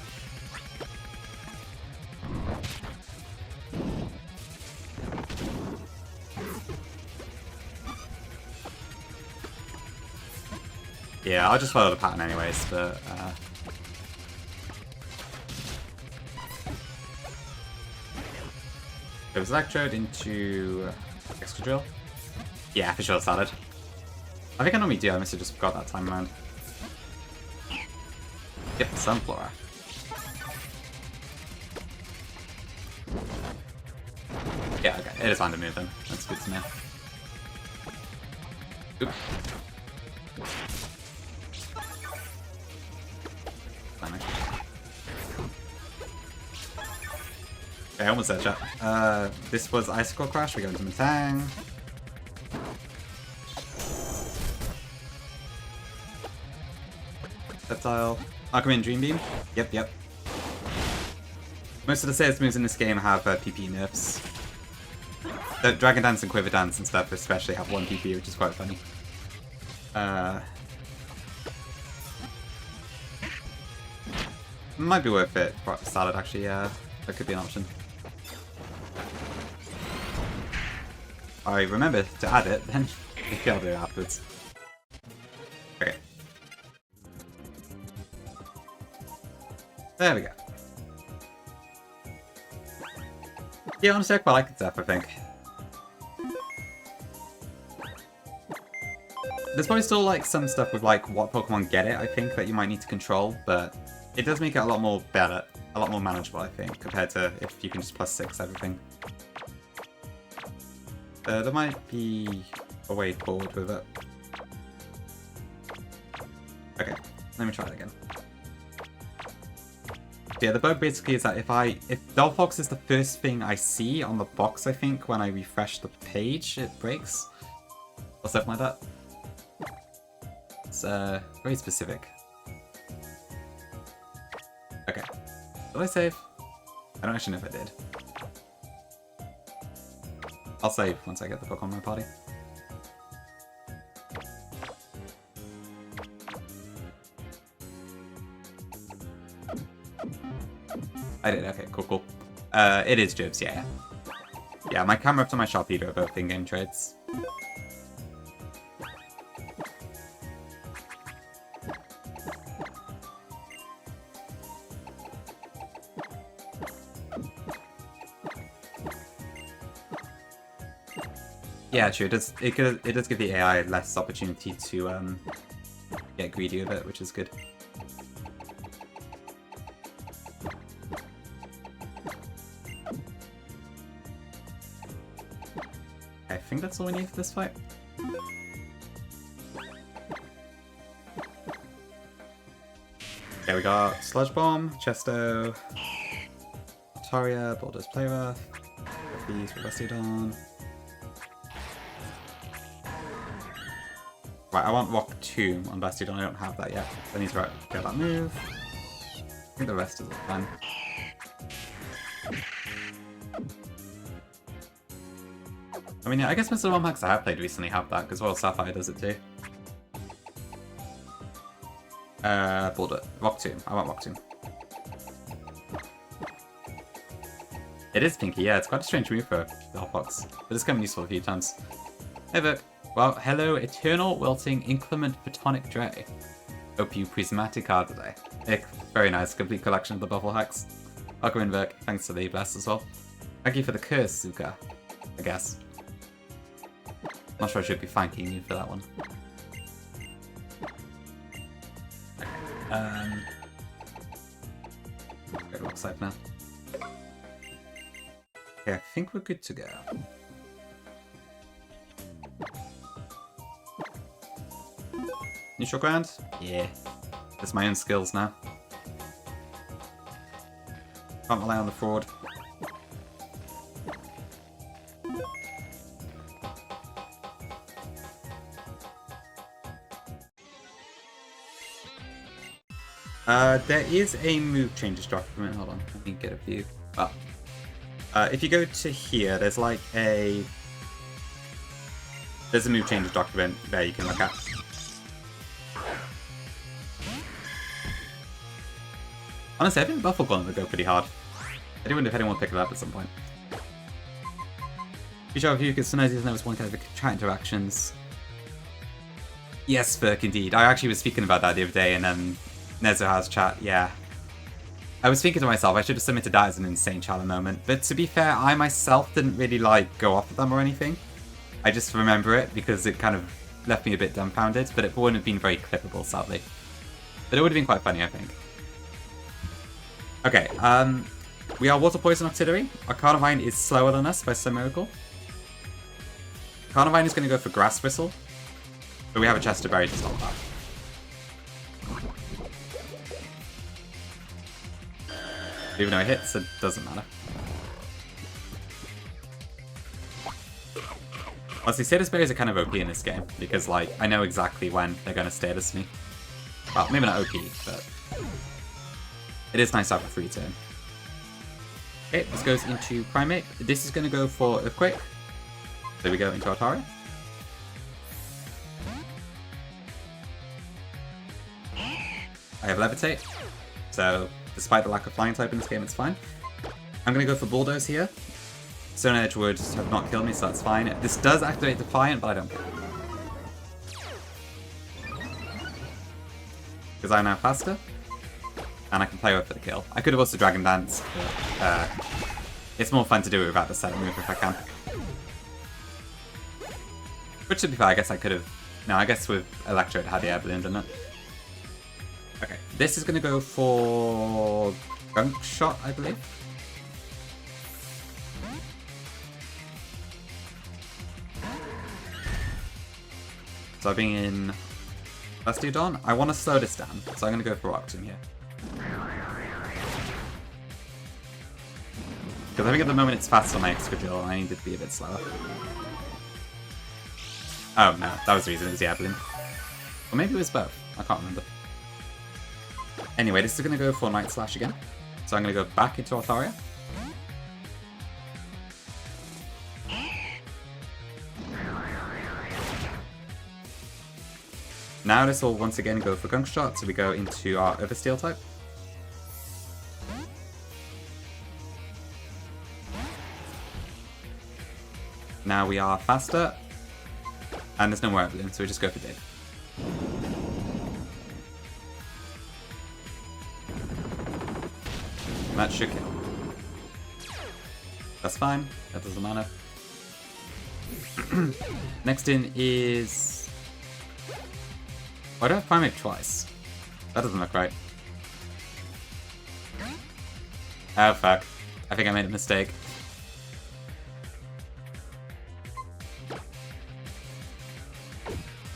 Yeah, I'll just follow the pattern anyways, but... It was Electrode into Excadrill. Yeah, for sure started. I think I normally do, I must have just forgot that time around. Yep, Sunflora. Yeah, okay, it is fine to move then. That's good to know. Oop. Okay, I almost said chat. This was Icicle Crash, we go into Matang. Reptile. Aquaman Dream Beam. Yep. Most of the safe moves in this game have PP nerfs. The Dragon Dance and Quiver Dance and stuff especially have 1 PP, which is quite funny. Might be worth it for Salad actually, yeah. That could be an option. I remember to add it, then maybe I'll do it afterwards. Okay. There we go. Yeah, honestly, I quite like it, Zeph, I think. There's probably still like some stuff with like what Pokemon get it, I think, that you might need to control, but it does make it a lot more better, a lot more manageable, I think, compared to if you can just +6 everything. There might be a way forward with it. Okay, let me try that again. Yeah, the bug basically is that if Delphox is the first thing I see on the box, I think, when I refresh the page, it breaks. Or something like that. It's very specific. Okay. Did I save? I don't actually know if I did. I'll save once I get the book on my party. I did, okay, cool. It is Jibs, yeah. Yeah, my camera up to my shop leader are both in-game trades. Yeah, true. It does give the AI less opportunity to get greedy with it, which is good. I think that's all we need for this fight. Okay, we got Sludge Bomb, Chesto, Taria, Baldur's Playrough, Bees for Bastiodon. Right, I want Rock Tomb on Bastiodon, I don't have that yet. I need to get that move. I think the rest is fine. I mean, yeah, I guess most of the ROM hacks I have played recently have that, because Royal Sapphire does it too. Boulder. Rock Tomb. I want Rock Tomb. It is pinky, yeah, it's quite a strange move for the Hotbox, but it's come useful a few times. Hey Vic. Well, hello, Eternal Wilting Inclement Photonic Dre. Hope you prismatic card today. Very nice, complete collection of the Buffle hacks. Welcome in, Vic. Thanks for the bless as well. Thank you for the curse, Suka. I guess. Not sure I should be thanking you for that one. Go to Oxide now. Okay, I think we're good to go. Neutral ground? Yeah. It's my own skills now. Can't rely on the fraud. There is a move changes document. Hold on, let me get a view. Oh. If you go to here, there's like a... There's a move changes document there you can look at. Honestly, I think Buffle Golem would go pretty hard. I do wonder if anyone will pick it up at some point. You show a view because sometimes there's never one kind of chat interactions. Yes, Ferk, indeed. I actually was speaking about that the other day, and then Nezo has chat, yeah. I was thinking to myself, I should have submitted that as an insane challenge moment. But to be fair, I myself didn't really, like, go off at them or anything. I just remember it because it kind of left me a bit dumbfounded, but it wouldn't have been very clippable, sadly. But it would have been quite funny, I think. Okay, we are Water Poison Octillery. Our Carnivine is slower than us by some miracle. Carnivine is going to go for Grass Whistle, but we have a Chester Berry to stop that. Even though it hits, it doesn't matter. Honestly, Status Berries are kind of OP in this game, because, like, I know exactly when they're going to status me. Well, maybe not OP, but it is nice to have a free turn. Okay, this goes into Primate. This is going to go for Earthquake. There we go, into Atari. I have Levitate, so despite the lack of flying type in this game, it's fine. I'm going to go for Bulldoze here. Stone Edge would have not killed me, so that's fine. This does activate Defiant, but I don't care. Because I'm now faster, and I can play with for the kill. I could have also Dragon Dance, but it's more fun to do it without the setup move if I can. Which, to be fair, I guess I could have... No, I guess with Electro it had the air balloon, didn't it? Okay, this is going to go for Gunk Shot, I believe. So I bring in Bastudon. I want to slow this down, so I'm going to go for Rock Tomb here. Because I think at the moment it's faster on my Excadrill, and I need it to be a bit slower. Oh no, that was the reason, it was the Evelyn. Or maybe it was both, I can't remember. Anyway, this is going to go for Night Slash again. So I'm going to go back into Altaria. Now this will once again go for Gunk Shot, so we go into our Oversteel type. Now we are faster, and there's no more Evelyn, so we just go for Dig. That should kill. That's fine, that doesn't matter. Next in is... Why do I have Primeape twice? That doesn't look right. Oh fuck. I think I made a mistake.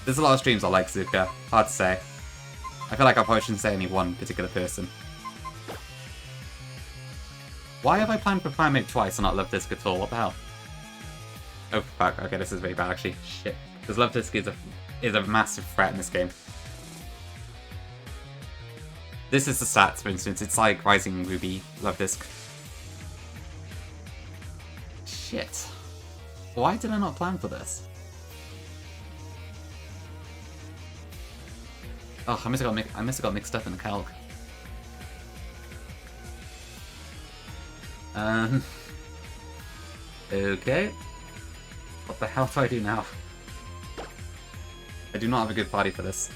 There's a lot of streams I like Zuka. Hard to say. I feel like I probably shouldn't say any one particular person. Why have I planned for Primeape twice and not Luvdisc at all? What the hell? Oh fuck, okay, this is very bad actually. Shit. Because Luvdisc is a massive threat in this game. This is the stats, for instance. It's like Rising Ruby, Luvdisc. Shit. Why did I not plan for this? Oh, I must have got mixed up in the calc. Okay. What the hell do I do now? I do not have a good party for this.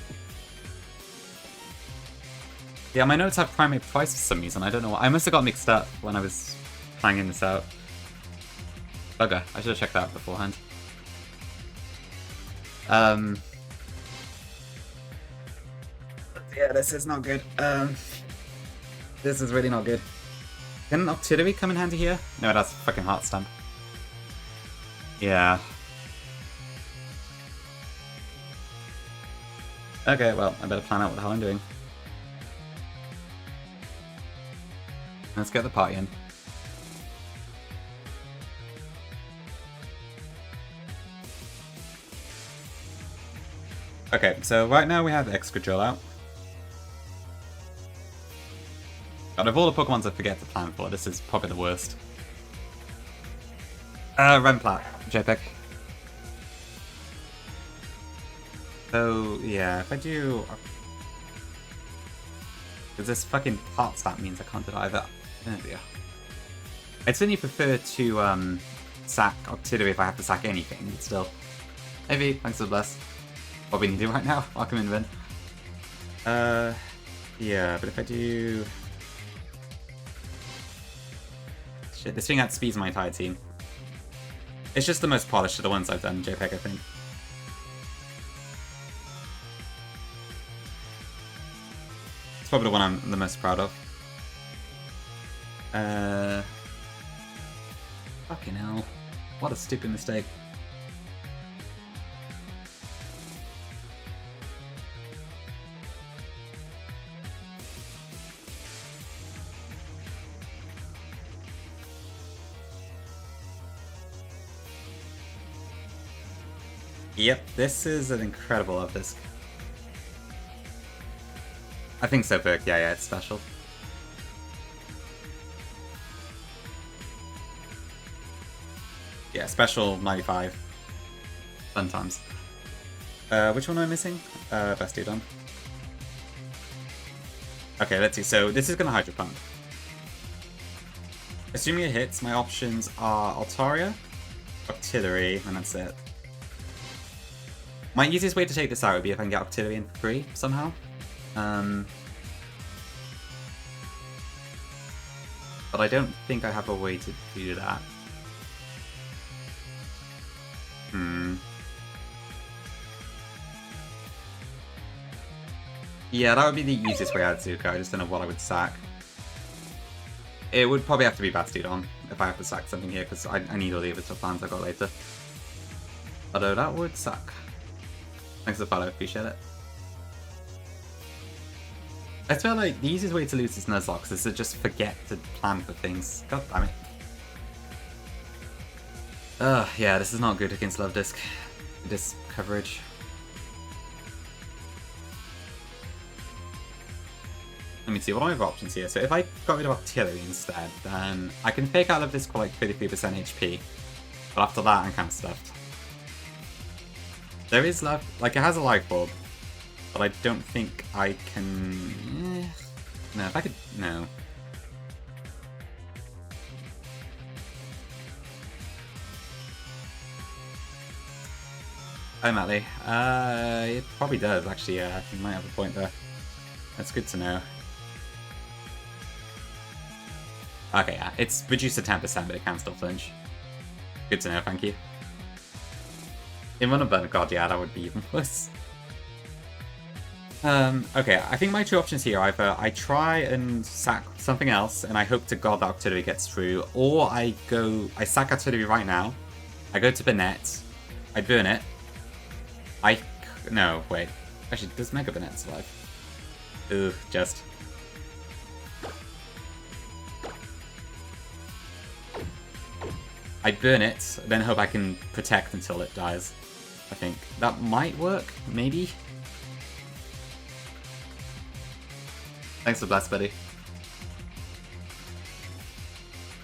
Yeah, my notes have Primeape twice for some reason. I don't know why. I must have got mixed up when I was planning this out. Bugger. I should have checked that out beforehand. Yeah, this is not good. This is really not good. Can an Octillery come in handy here? No, that's fucking Heart Stamp. Yeah. Okay, well, I better plan out what the hell I'm doing. Let's get the party in. Okay, so right now we have Excadrill out. God, of all the Pokemons I forget to plan for, this is probably the worst. Remplat, JPEG. So, yeah, if I do... Because this fucking Heart Stamp means I can't do either. Oh dear. I'd certainly prefer to sack Octillery if I have to sack anything, but still. Maybe, thanks for the bless. What we need to do right now? Welcome in, Vin. Yeah, but if I do... Shit, this thing outspeeds my entire team. It's just the most polished of the ones I've done, JPEG, I think. It's probably the one I'm the most proud of. Fucking hell. What a stupid mistake. Yep, this is an incredible Luvdisc. I think so, Burke. Yeah, it's special. Yeah, special 95. Fun times. Which one am I missing? Bastudon. Okay, let's see. So this is going to Hydro Pump. Assuming it hits, my options are Altaria, Octillery, and that's it. My easiest way to take this out would be if I can get Octillery in for free somehow. But I don't think I have a way to do that. Yeah, that would be the easiest way out, Zuka. I just don't know what I would sack. It would probably have to be Bastudon if I have to sack something here, because I need all the other stuff plans I got later. Although that would suck. Thanks for the follow, appreciate it. I feel like the easiest way to lose these Nuzlocke is to just forget to plan for things. God damn it. Ugh, yeah, this is not good against Love Disc. This coverage. Let me see, what do I have options here? So if I got rid of artillery instead, then I can fake out of this for like 33% HP. But after that, I'm kind of stuffed. There is love, like it has a life orb, but I don't think I can... No, if I could... No. Oh, Matty. It probably does, actually, yeah. I think you might have a point there. That's good to know. Okay, yeah. It's reduced to 10%, but it can still flinch. Good to know, thank you. In one of them, god, yeah, that would be even worse. Okay, I think my two options here are either I try and sack something else, and I hope to god that artillery gets through, or I sack artillery right now, I go to Bennett, I burn it, no, wait. Actually, does Mega Bennett survive? Ugh, just. I burn it, then hope I can protect until it dies. I think. That might work, maybe? Thanks for bless, buddy.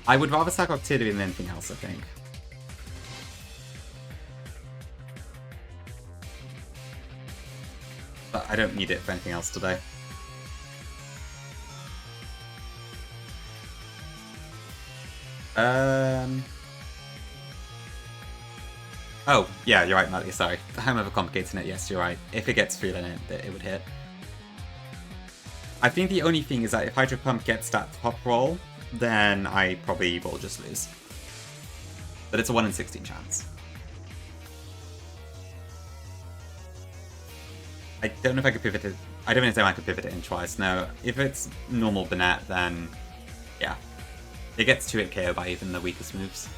I would rather sack artillery than anything else, I think. But I don't need it for anything else today. Oh, yeah, you're right, Matty, sorry. I'm overcomplicating it, yes, you're right. If it gets through, then it would hit. I think the only thing is that if Hydro Pump gets that top roll, then I probably will just lose. But it's a 1 in 16 chance. I don't know if I could pivot it. I don't understand if I could pivot it in twice. No, if it's normal Bennett, then yeah. It gets 2-hit KO by even the weakest moves.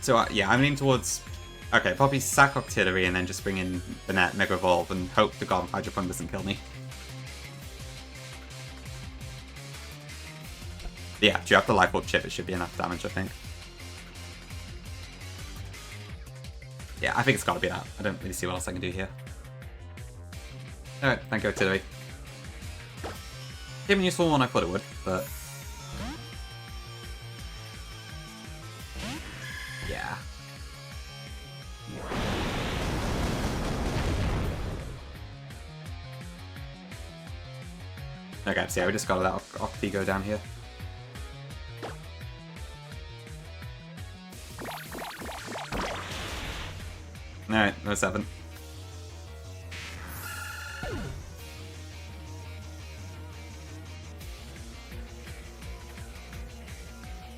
So yeah, I'm leaning towards... Okay, probably sack artillery and then just bring in Bennett, Mega Evolve, and hope the God Hydro Pump doesn't kill me. Yeah, do you have the Life Orb chip? It should be enough damage, I think. Yeah, I think it's gotta be that. I don't really see what else I can do here. Alright, thank you, artillery. Gave me a useful one, I thought it would, but... Yeah. Okay, so yeah, we just gotta let Octi go down here. Alright, no 7.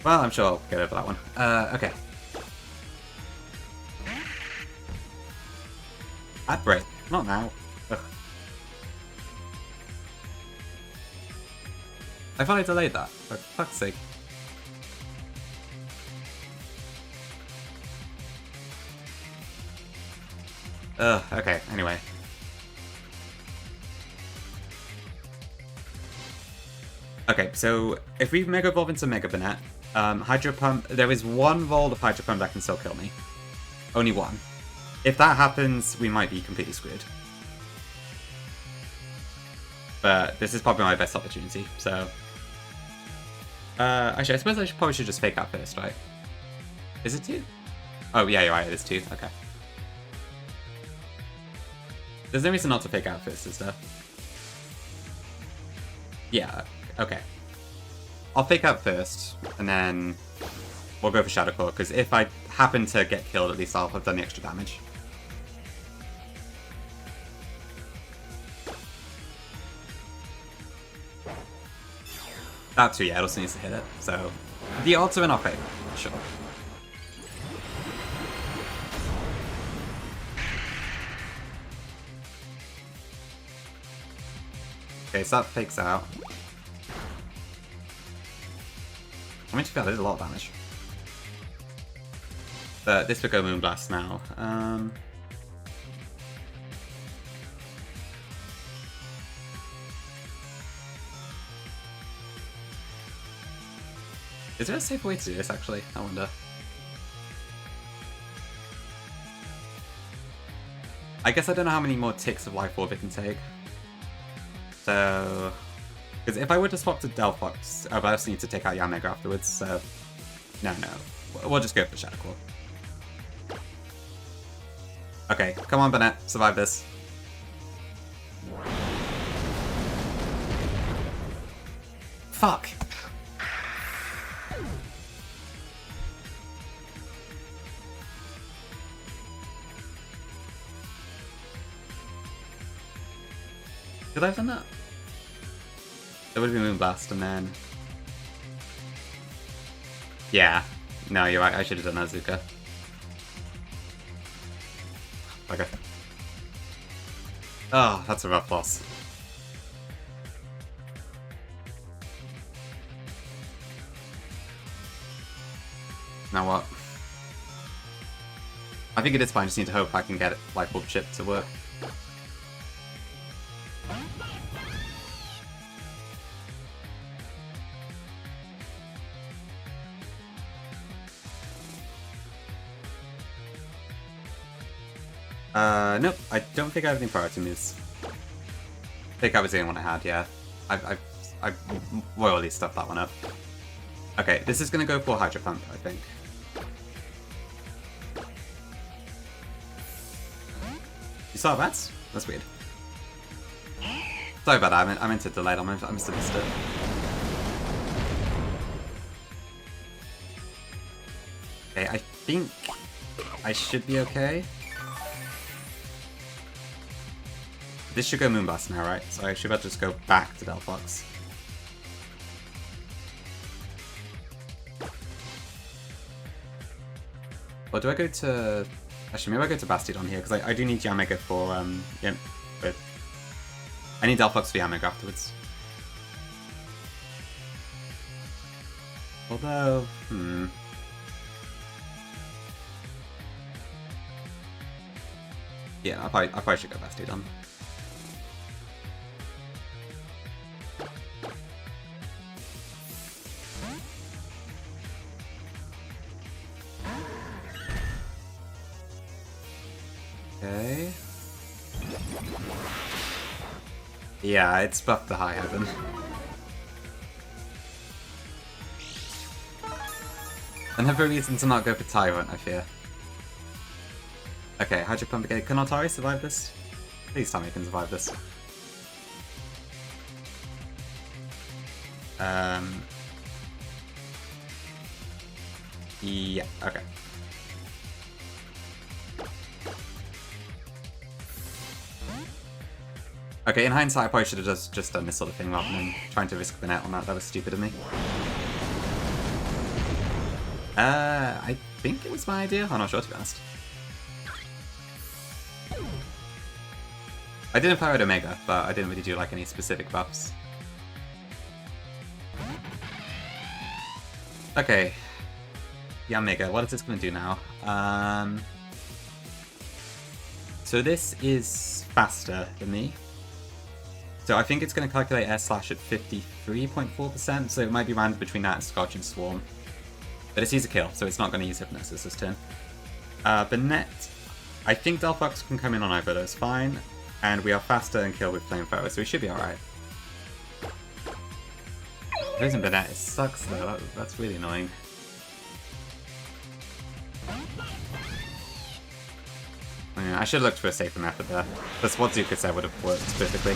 Well, I'm sure I'll get over that one. Okay. At break. Not now. Ugh. I thought I delayed that, for fuck's sake. Okay, anyway. Okay, so if we Mega Evolve into Mega Bennett, Hydro Pump, there is one roll of Hydro Pump that can still kill me. Only one. If that happens, we might be completely screwed. But this is probably my best opportunity, so... actually, I suppose I probably should just fake out first, right? Is it 2? Oh, yeah, you're right, it is 2, okay. There's no reason not to fake out first, is there? Yeah, okay. I'll fake out first, and then we'll go for Shadow Claw, because if I happen to get killed, at least I'll have done the extra damage. That too, yeah, it also needs to hit it, so... The odds are in our favor, sure. Okay, so that fakes out. I mean, to be fair, that is a lot of damage. But this would go Moonblast now. Is there a safer way to do this, actually? I wonder. I guess I don't know how many more ticks of Life Orb it can take. So... Because if I were to swap to Delphox, I would also need to take out Yanmega afterwards, so... No. We'll just go for Shadow Claw. Okay, come on, Bennett. Survive this. Fuck! Could I have done that? It would have been Moonblast and then... Yeah. No, you're right. I should have done Azuka. Okay. Oh, that's a rough loss. Now what? I think it is fine. I just need to hope I can get Life Orb chip to work. Nope, I don't think I have any priority moves. I think I was the only one I had, yeah. I've royally stuffed that one up. Okay, this is gonna go for Hydro Pump, I think. You saw that? That's weird. Sorry about that, I meant to delay it, I must have missed it. Okay, I think I should be okay. This should go Moonblast now, right? So I should have to just go back to Delphox. Or do I go to... Actually, maybe I go to Bastiodon here, because I do need Yanmega for, yeah, but... I need Delphox for Yanmega afterwards. Although, yeah, I probably should go Bastiodon. Okay. Yeah, it's buffed the High Heaven. Another reason to not go for Tyrant, I fear. Okay, Hydro Pump again. Can Altari survive this? Please tell me you can survive this. Yeah, okay. Okay, in hindsight, I probably should have just done this sort of thing rather than trying to risk the net on that. That was stupid of me. I think it was my idea. I'm not sure, to be honest. I did Empowered Omega, but I didn't really do like any specific buffs. Okay. Yanmega, what is this going to do now? So this is faster than me. So I think it's going to calculate Air Slash at 53.4%, so it might be random between that and Scorching Swarm. But it sees a kill, so it's not going to use Hypnosis this turn. Bennett, I think Delphox can come in on either of those fine, and we are faster than kill with Flamethrower, so we should be alright. Losing Bennett, it sucks though, that's really annoying. Yeah, I should have looked for a safer method there. That's what Zuka said would have worked perfectly.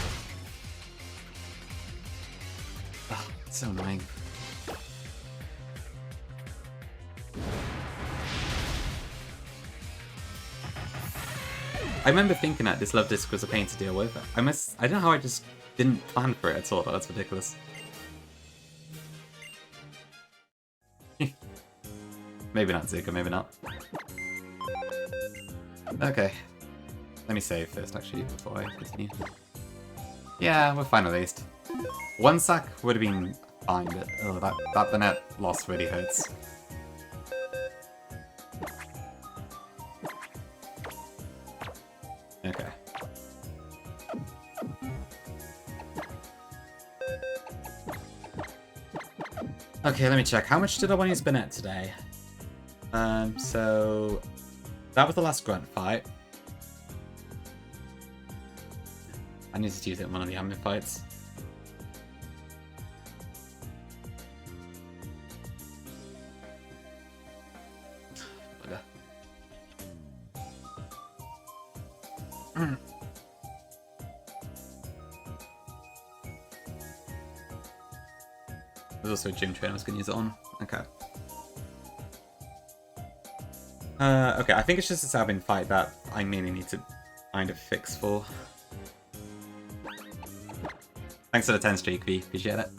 Oh, it's so annoying. I remember thinking that this Love Disc was a pain to deal with. I don't know how I just didn't plan for it at all, that's ridiculous. Maybe not Zuka, maybe not. Okay. Let me save first, actually, before I continue. Yeah, we're fine at least. One sack would have been fine, but oh, that Bennett loss really hurts. Okay. Okay, let me check. How much did I want to use Bennett today? So that was the last grunt fight. I need to use it in one of the admin fights. There's also a gym trainer I was going to use it on. Okay. Okay, I think it's just a Sabin fight that I mainly need to find a fix for. Thanks for the 10 streak, V. Appreciate it.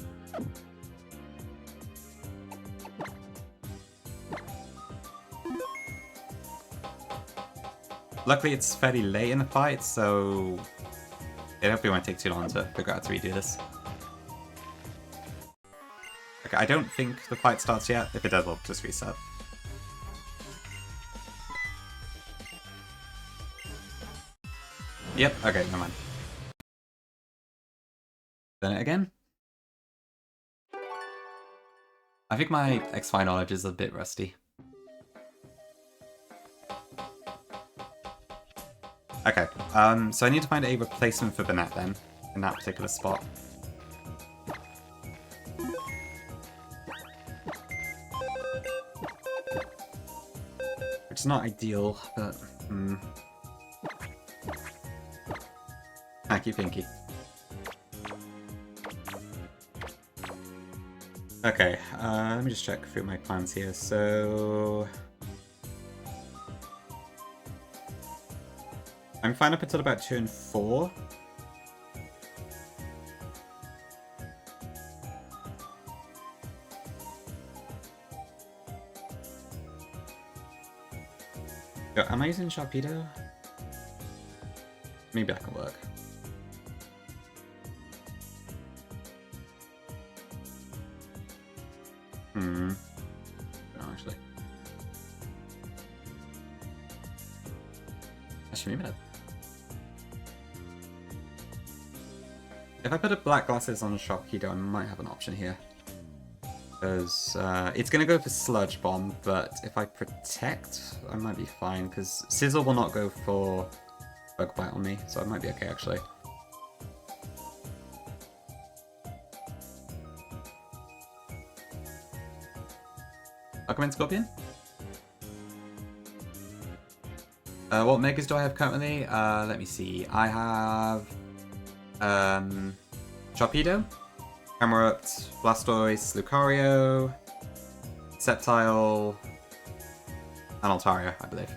Luckily, it's fairly late in the fight, so it hopefully won't take too long to figure out how to redo this. Okay, I don't think the fight starts yet. If it does, we'll just reset. Yep, okay, never mind. Done it again? I think my X-Fi knowledge is a bit rusty. Okay, so I need to find a replacement for Bennett then, in that particular spot. Which is not ideal, but... Thank you, Pinky. Okay, let me just check through my plans here. So... I'm fine up until about turn 4. Yo, am I using Sharpedo? Maybe that can work. No, actually. Actually, maybe not. If I put a black glasses on Sharpedo, I might have an option here. Because it's going to go for Sludge Bomb, but if I Protect, I might be fine, because Sizzle will not go for Bug Bite on me, so I might be okay, actually. I'll come in, Scorpion. What Megas do I have currently? Let me see. I have Sharpedo, Camerupt, Blastoise, Lucario, Sceptile, and Altaria, I believe.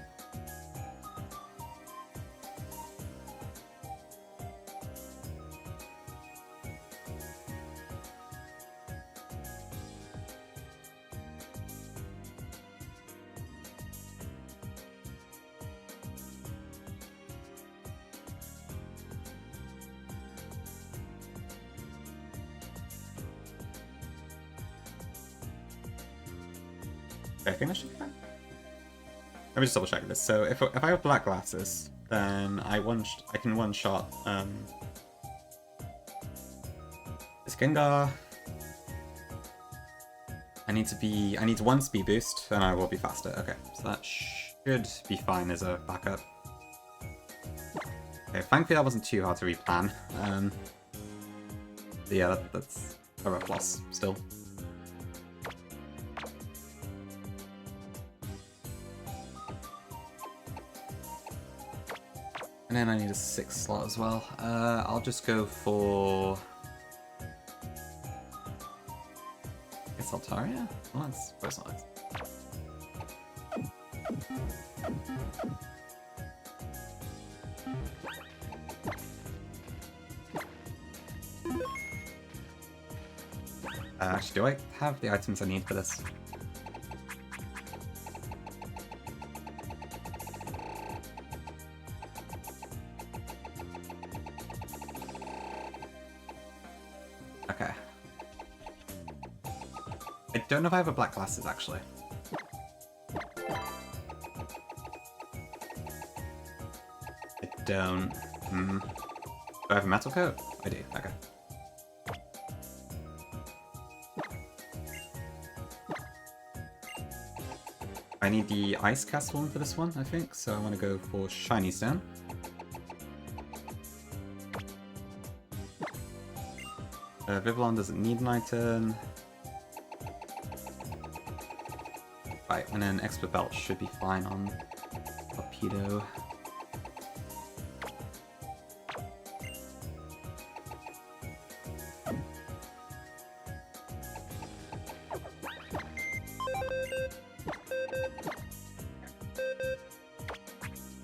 I think that should be fine. Let me just double check this. So if I have black glasses, then I can one shot this Gengar. I need one speed boost, and I will be faster. Okay, so that should be fine as a backup. Okay, thankfully that wasn't too hard to replan. But yeah, that's a rough loss still. And then I need a 6th slot as well. I'll just go for... I guess Altaria? Well, that's personalized. Actually, do I have the items I need for this? Okay. I don't know if I have a black glasses, actually. I don't. Do I have a metal coat? I do. Okay. I need the ice cast one for this one, I think, so I want to go for shiny stone. Vivillon doesn't need an item. Right, and then Expert Belt should be fine on Torpedo.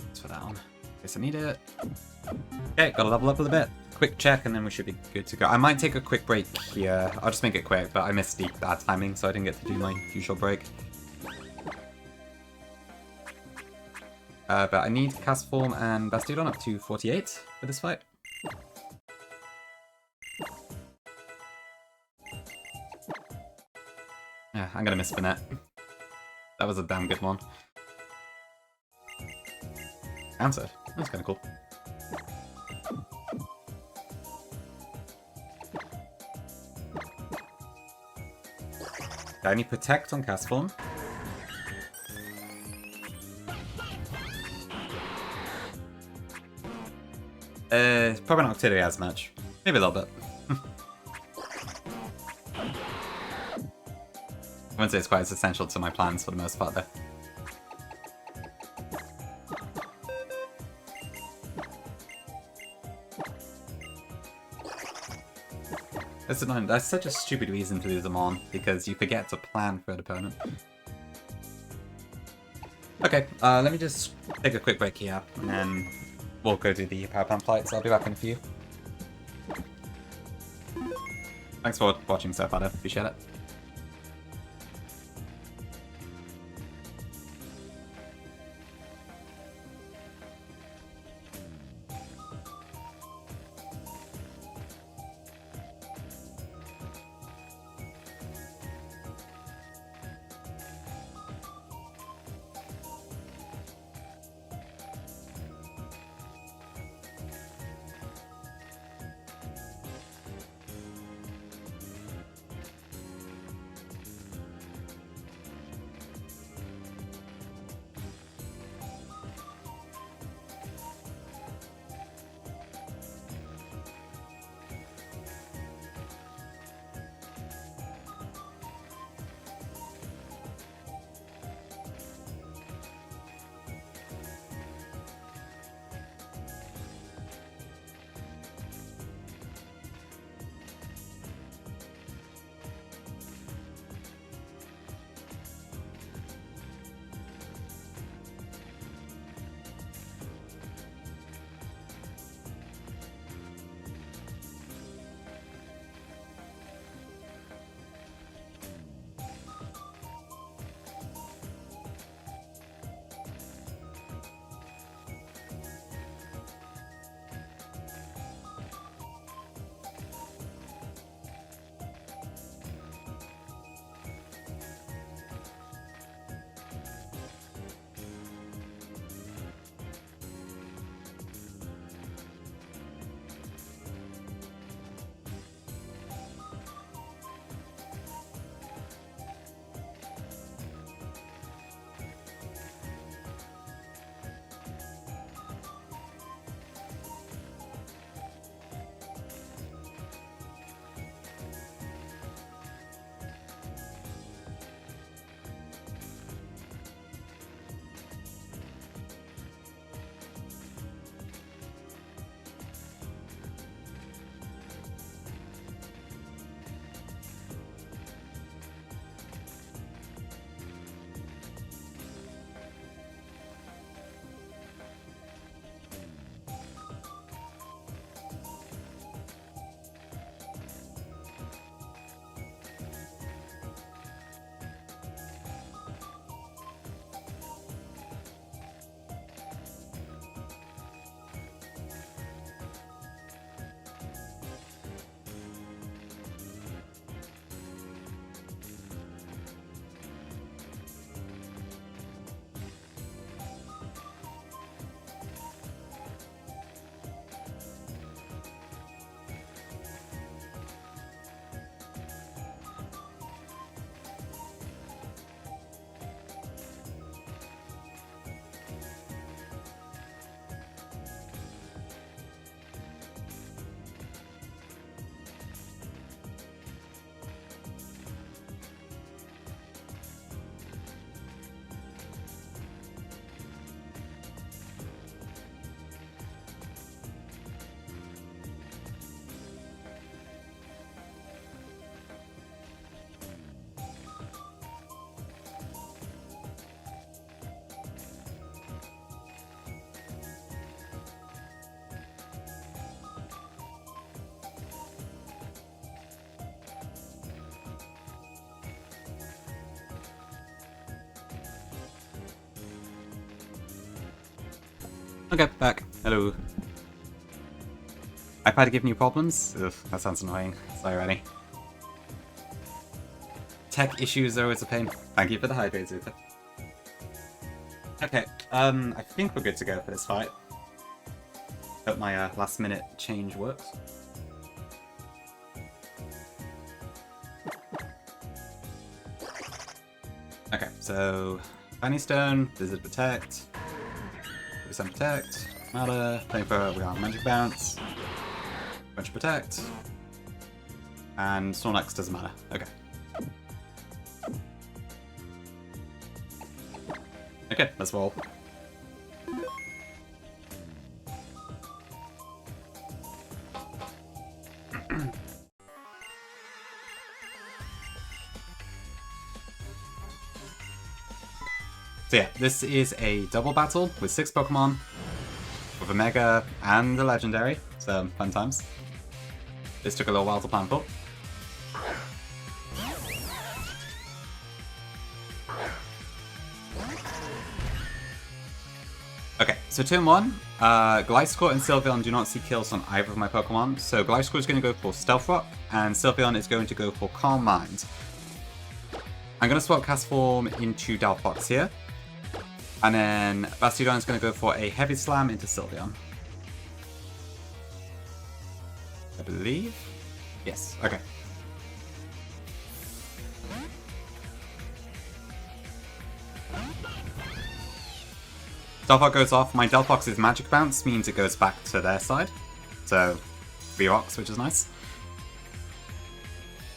That's for that one. Guess I need it. Okay, gotta level up a little bit. Quick check and then we should be good to go. I might take a quick break here. I'll just make it quick, but I missed the bad timing, so I didn't get to do my usual break. But I need Cast Form and Bastiodon up to 48 for this fight. Yeah, I'm gonna miss Spinette. That was a damn good one. Answered. That's kinda cool. I need Protect on Cast Form. Probably not activity as much. Maybe a little bit. I wouldn't say it's quite as essential to my plans for the most part, though. That's annoying. That's such a stupid reason to lose them on, because you forget to plan for an opponent. Okay, let me just take a quick break here, and then we'll go do the power plant fights. I'll be back in a few. Thanks for watching so far, appreciate it. Okay, back. Hello. iPad giving you problems? Ugh, that sounds annoying. Sorry, Rennie. Tech issues are always a pain. Thank you for the hydrate, Zuka. Okay, I think we're good to go for this fight. Hope my last minute change works. Okay, so Tiny Stone, Blizzard Protect, Percent Protect, Matter, Flamethrower, we are Magic Bounce, Bunch Protect, and Snorlax doesn't matter. Okay. Okay, let's roll. So yeah, this is a double battle with 6 Pokemon, with a Mega and a Legendary, so fun times. This took a little while to plan for. Okay, so turn 1, Gliscor and Sylveon do not see kills on either of my Pokemon, so Gliscor is going to go for Stealth Rock, and Sylveon is going to go for Calm Mind. I'm going to swap Castform into Delphox here. And then Bastiodon is going to go for a Heavy Slam into Sylveon. I believe? Yes, okay. Delphox goes off. My Delphox's Magic Bounce means it goes back to their side. So, 3 rocks, which is nice.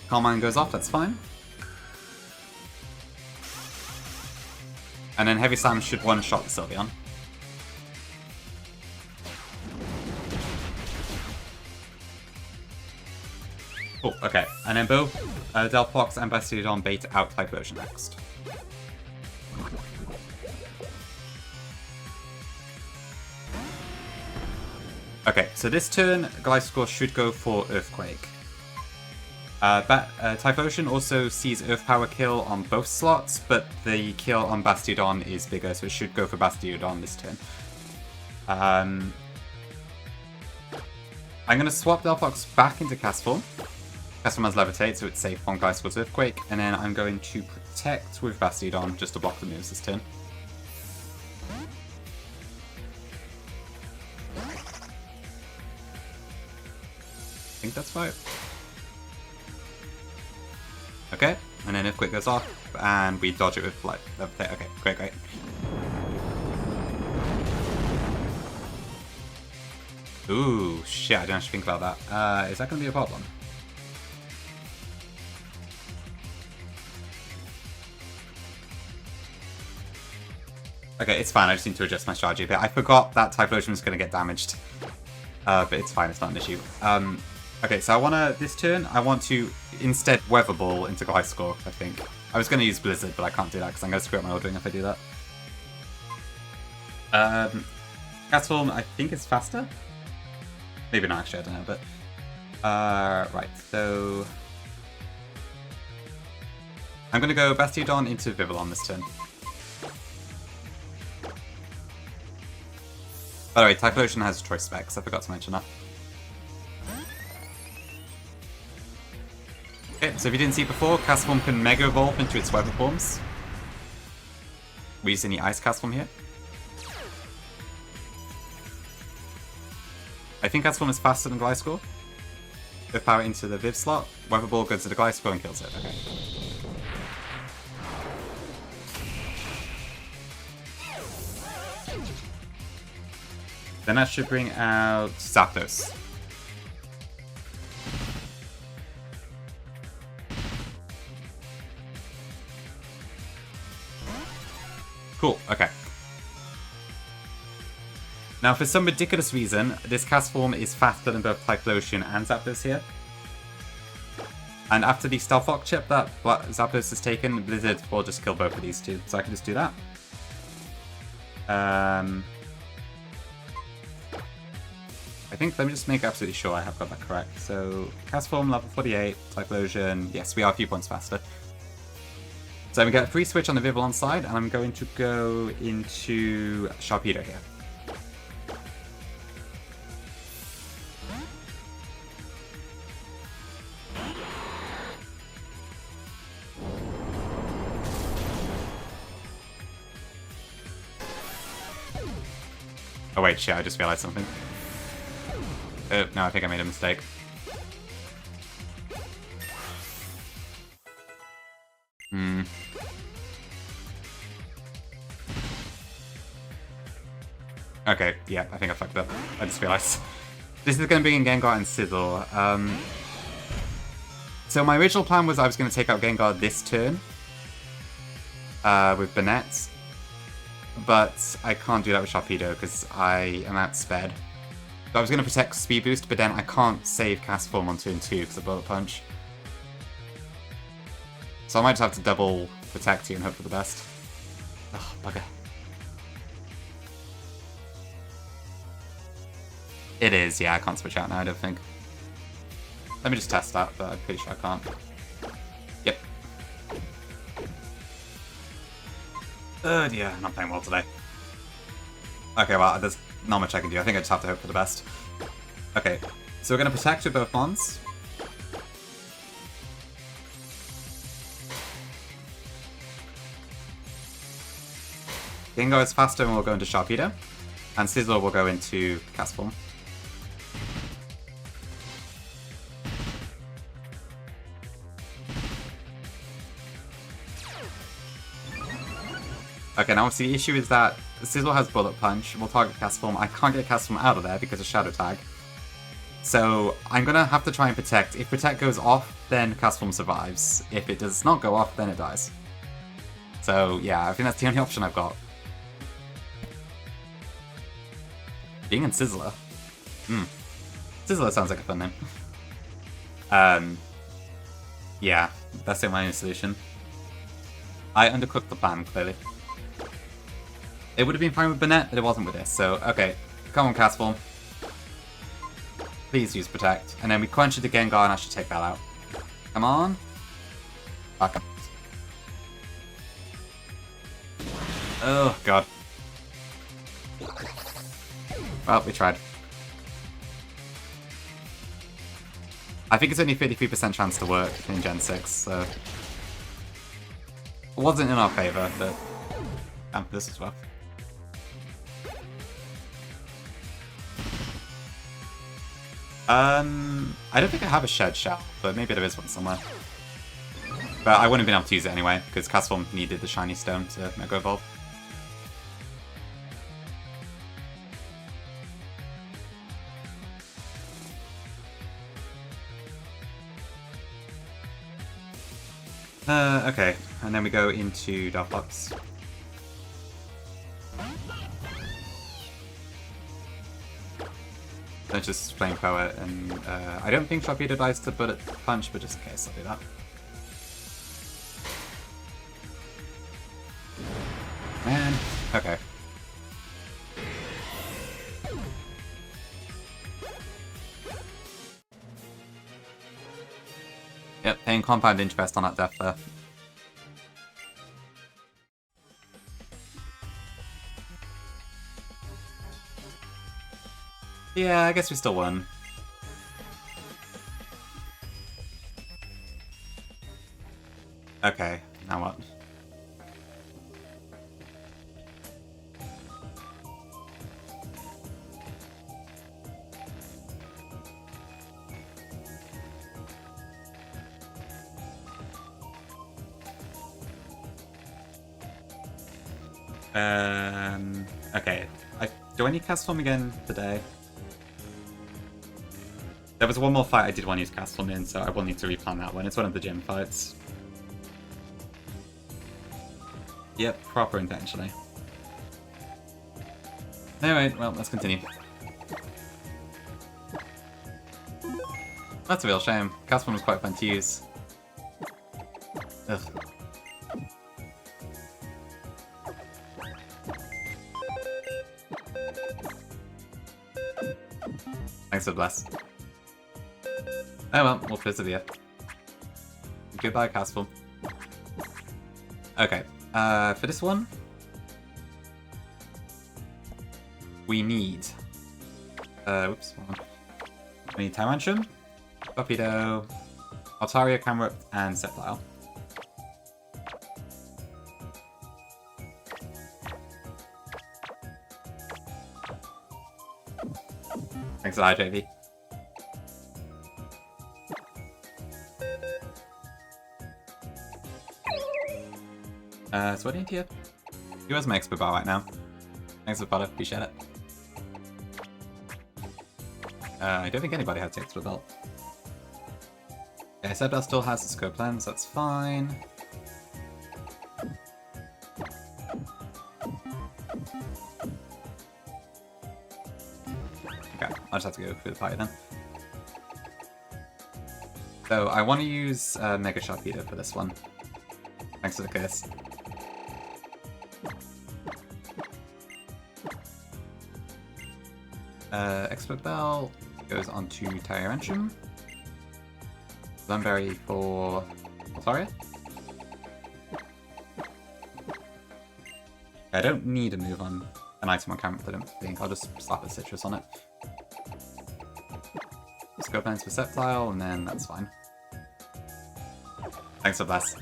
Calm Mind goes off, that's fine. And then Heavy Slam should one-shot the Sylveon. Cool, okay. And then both Delphox and Bastiodon bait out Typhlosion next. Okay, so this turn, Gliscor should go for Earthquake. Typhlosion also sees Earth Power kill on both slots, but the kill on Bastiodon is bigger, so it should go for Bastiodon this turn. I'm going to swap Delphox back into Castform. Castform has Levitate, so it's safe on Gliscor's Earthquake, and then I'm going to Protect with Bastiodon just to block the moves this turn. I think that's right. Okay, and then Earthquake goes off, and we dodge it with Levitate. Okay, great, great. Ooh, shit, I didn't actually think about that. Is that going to be a problem? Okay, it's fine, I just need to adjust my strategy a bit. I forgot that Typhlosion was going to get damaged. But it's fine, it's not an issue. Okay, so this turn, I want to instead Weather Ball into Gliscor, I think. I was going to use Blizzard, but I can't do that because I'm going to screw up my ordering if I do that. Castform, I think is faster? Maybe not, actually, I don't know, but... right, so... I'm going to go Bastiodon into Vivillon this turn. By the way, Typhlosion has choice specs, I forgot to mention that. Okay, so if you didn't see before, Castform can Mega Evolve into its Weather forms. We're using the Ice Castform here. I think Castform is faster than Gliscor. Earth Power into the Viv slot. Weather Ball goes to the Gliscor and kills it. Okay. Then that should bring out Zapdos. Cool, okay. Now, for some ridiculous reason, this Castform is faster than both Typhlosion and Zapdos here. And after the Stealth Rock chip that Zapdos has taken, Blizzard will just kill both of these two. So I can just do that. I think, let me just make absolutely sure I have got that correct. So, Castform, level 48, Typhlosion, yes, we are a few points faster. So we get a free switch on the Vivillon side, and I'm going to go into Sharpedo here. Oh wait, shit, I just realized something. Oh, no, I think I made a mistake. Okay, yeah, I think I fucked up. I just realized. This is going to be in Gengar and Sizzle. So my original plan was I was going to take out Gengar this turn. With Banette. But I can't do that with Sharpedo because I am outsped. So I was going to protect Speed Boost, but then I can't save Cast Form on turn 2 because of Bullet Punch. So I might just have to double protect you and hope for the best. Oh, bugger. It is, yeah, I can't switch out now, I don't think. Let me just test that, but I'm pretty sure I can't. Yep. Oh dear, I'm not playing well today. Okay, well, there's not much I can do. I think I just have to hope for the best. Okay, so we're going to protect with both Mons. Gengar is faster and we'll go into Sharpedo. And Sizzler will go into Cast Form. Okay, now obviously the issue is that Sizzle has Bullet Punch, we'll target Cast Form. I can't get Cast Form out of there because of Shadow Tag. So I'm gonna have to try and Protect. If Protect goes off, then Cast Form survives. If it does not go off, then it dies. So yeah, I think that's the only option I've got. Being in Sizzler. Sizzler sounds like a fun name. Yeah, that's my only solution. I undercooked the plan, clearly. It would have been fine with Banette, but it wasn't with this, so okay. Come on, Cast Form. Please use Protect. And then we crunch it to Gengar and I should take that out. Come on. Back up. Oh, God. Well, we tried. I think it's only 53% chance to work in Gen 6, so... It wasn't in our favour, but... Damn, this is rough. I don't think I have a Shed Shell, but maybe there is one somewhere. But I wouldn't have been able to use it anyway, because Cast Form needed the Shiny Stone to Mega Evolve. Okay, and then we go into Dark Box. Let's just Flame Poet, and I don't think Sharpedo dies to Bullet Punch, but just in case, I'll do that. Man, okay. Yep, paying compound interest on that death there. Yeah, I guess we still won. Okay, now what? Okay. Do I need Cast Form again today? There was one more fight I did want to use Cast Form in, so I will need to replan that one. It's one of the gym fights. Yep, proper intentionally. Alright, well, let's continue. That's a real shame. Cast Form was quite fun to use. Ugh. Thanks for the bless. Oh well, we'll persevere. Goodbye, Cast Form. Okay, for this one, we need... whoops, hold on. We need Tyrantrum, Sharpedo, Altaria, Camerupt, and Sceptile. Thanks a lot, JV. So what do you need here? He was my expert bar right now. Thanks for the product, appreciate it. I don't think anybody has the extra belt. Yeah, Sebdar still has the scope lens, that's fine. Okay, I'll just have to go through the party then. So I want to use Mega Sharpedo for this one. Thanks for the curse. Expert Bell goes on to Tyrantrum. Sunberry for Altaria. I don't need a move on an item on camera, I don't think. I'll just slap a citrus on it. Scope lens for Sceptile, and then that's fine. Thanks for bless.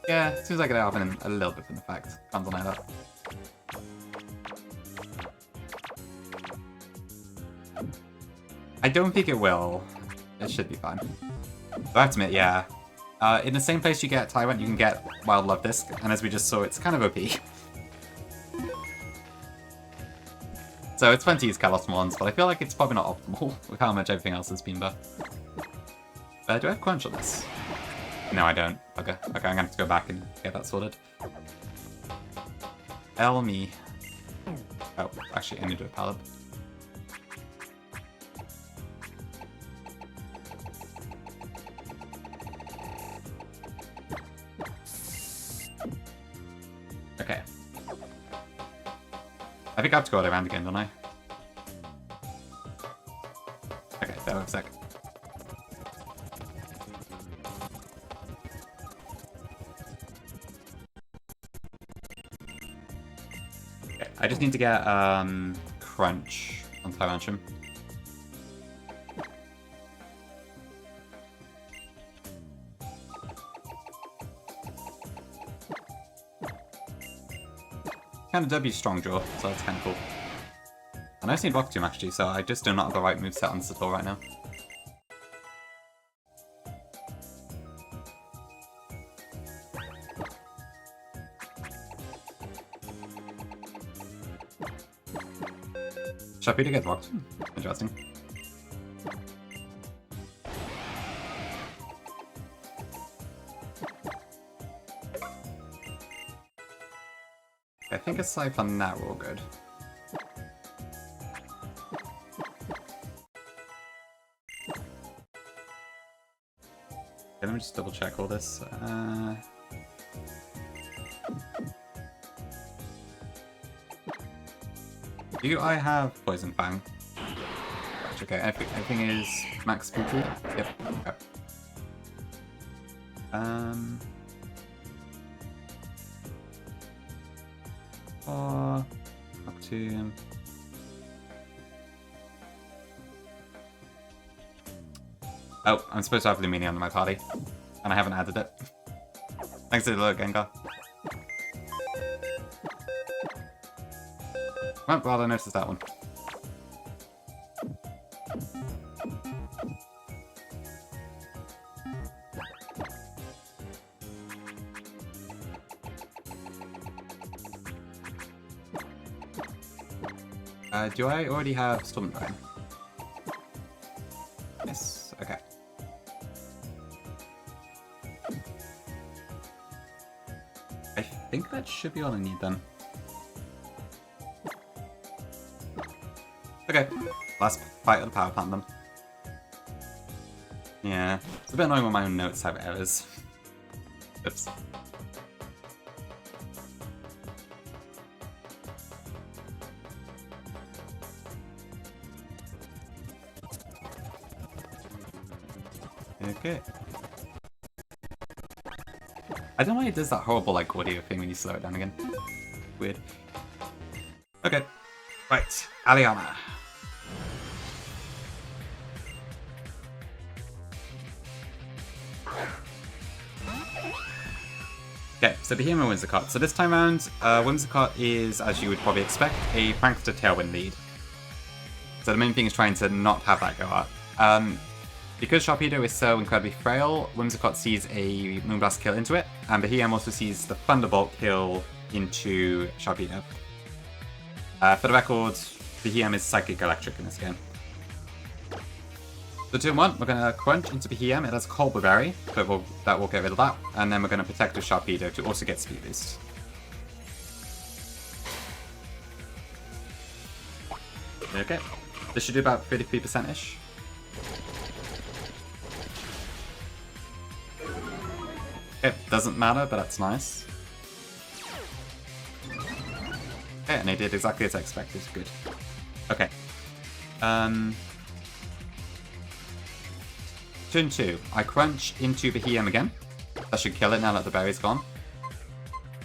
Yeah, it seems like it happened a little bit from the fact. Can't deny that. I don't think it will. It should be fine. But I have to admit, yeah. In the same place you get Tyrant, you can get Wild Love Disc, and as we just saw, it's kind of OP. So it's fun to use Kalos Mons, but I feel like it's probably not optimal with how much everything else has been buffed. Do I have Quench on this? No, I don't. Okay, I'm gonna have to go back and get that sorted. Elmi. Oh, actually, I need to do a Palab. Okay. I think I have to go around again, don't I? Okay, that was a sec. Okay, I just need to get Crunch on Tyrantrum. Kind of W strong draw, so that's kind of cool. And I just need Rock Tomb actually, so I just do not have the right moveset on Sator right now. Sharpedo gets Rock Tomb? Interesting. I think aside from that, we're all good. Okay, let me just double check all this. Do I have Poison Fang? Okay, everything is max Putri? Yep, okay. Up to... Oh, I'm supposed to have Lumini on my party, and I haven't added it. Thanks to the look, Gengar. Oh, well, I noticed that one. Do I already have Storm Dragon? Yes, okay. I think that should be all I need then. Okay, last fight of the Power Plant then. Yeah, it's a bit annoying when my own notes have errors. Oops. Okay. I don't know why it does that horrible like audio thing when you slow it down again. Weird. Okay. Right, Aliana. Okay, so Behemoth Whimsicott. So this time around, Whimsicott is, as you would probably expect, a Prankster Tailwind lead. So the main thing is trying to not have that go up. Because Sharpedo is so incredibly frail, Whimsicott sees a Moonblast kill into it, and Behemoth also sees the Thunderbolt kill into Sharpedo. For the record, Behemoth is Psychic Electric in this game. So turn 1, we're going to Crunch into Behemoth. It has Colbur Berry, but that will get rid of that. And then we're going to Protect with Sharpedo to also get Speed Boost. Okay, this should do about 33%-ish. Okay, doesn't matter, but that's nice. Okay, and it did exactly as I expected. Good. Okay. Turn 2. I Crunch into Behemoth again. That should kill it now that the berry's gone.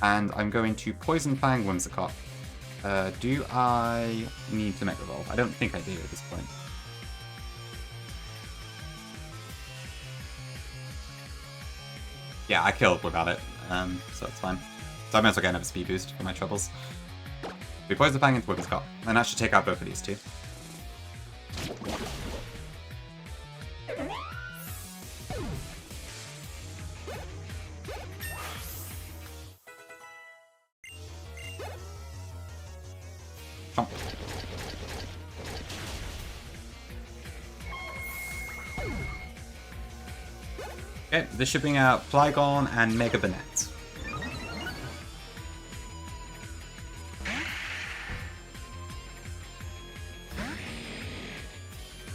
And I'm going to Poison Fang Whimsicott. Do I need to Mega Evolve? I don't think I do at this point. Yeah, I killed without it, so that's fine. So I might as well get another speed boost for my troubles. We Poison Fang into Whimsicott, and that should take out both of these two. Chomp. Okay, this should bring out Flygon and Mega Banette.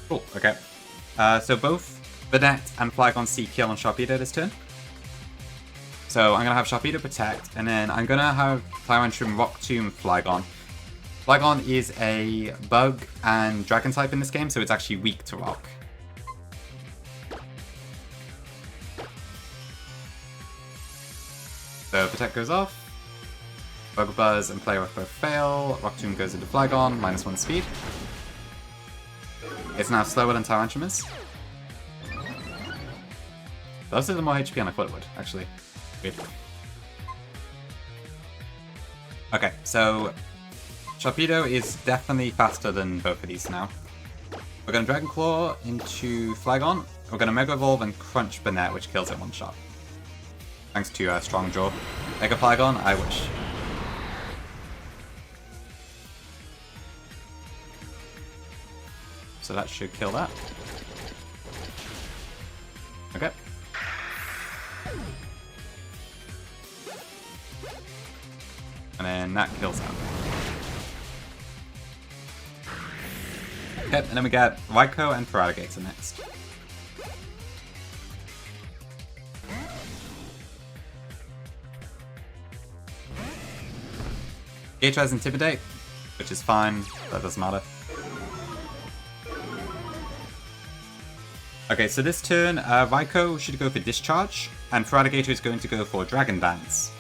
Cool, okay. So both Banette and Flygon see kill on Sharpedo this turn. So I'm going to have Sharpedo Protect, and then I'm going to have Tyrantrum Rock Tomb Flygon. Flygon is a Bug and Dragon type in this game, so it's actually weak to Rock. So Protect goes off, Bug Buzz and Play Rough both fail, Rock Tomb goes into Flygon, -1 speed. It's now slower than Tyrantrum is. Those are the more HP than I thought it would, actually. Good. Okay, so Sharpedo is definitely faster than both of these now. We're going to Dragon Claw into Flygon. We're going to Mega Evolve and Crunch Banette, which kills it one shot. Thanks to Strong Jaw. Mega Flygon, I wish. So that should kill that. Okay. And then that kills that. Okay, and then we get Raikou and Feraligatr next. Gator has Intimidate, which is fine, that doesn't matter. Okay, so this turn, Raikou should go for Discharge, and Feraligatr is going to go for Dragon Dance.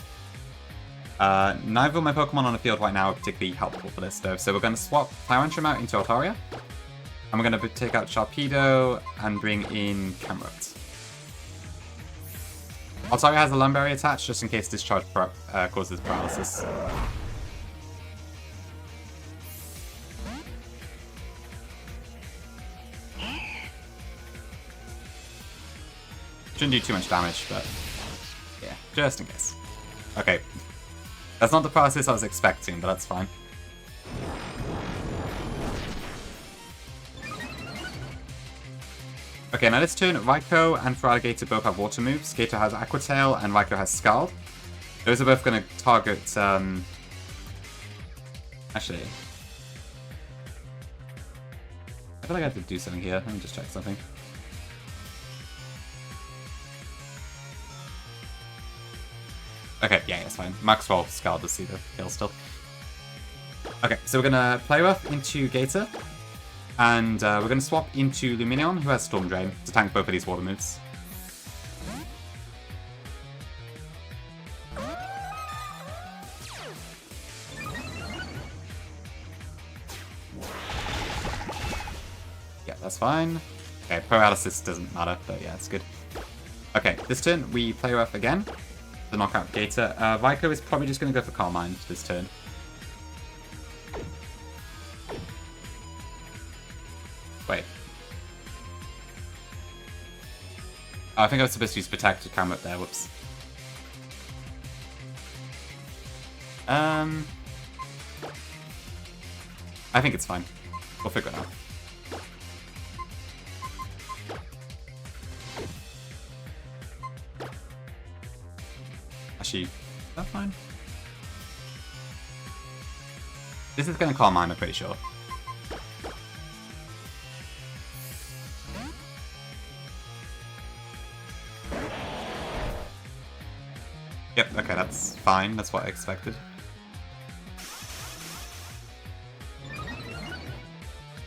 Neither of my Pokemon on the field right now are particularly helpful for this though, so we're going to swap Tyrantrum out into Altaria, and we're going to take out Sharpedo and bring in Camerupt. Altaria has a Lumberry attached just in case Discharge causes paralysis. Shouldn't do too much damage, but yeah, just in case. Okay. That's not the paralysis I was expecting, but that's fine. Okay, now this turn, Raikou and Feraligatr both have water moves. Gator has Aqua Tail and Raikou has Scald. Those are both going to target, actually, I feel like I have to do something here. Let me just check something. Okay, yeah, it's fine. Max roll Scald to see the kill still. Okay, so we're gonna Play Rough into Gator, and we're gonna swap into Lumineon, who has Storm Drain, to tank both of these water moves. Yeah, that's fine. Okay, paralysis doesn't matter, but yeah, it's good. Okay, this turn we Play Rough again. to knock out Gator. Vico is probably just going to go for Calm Mind this turn. Wait. Oh, I think I was supposed to use Protect to come up there. Whoops. I think it's fine. We'll figure it out. Actually, is that fine? This is going to Calm Mind, I'm pretty sure. Yep, okay, that's fine. That's what I expected.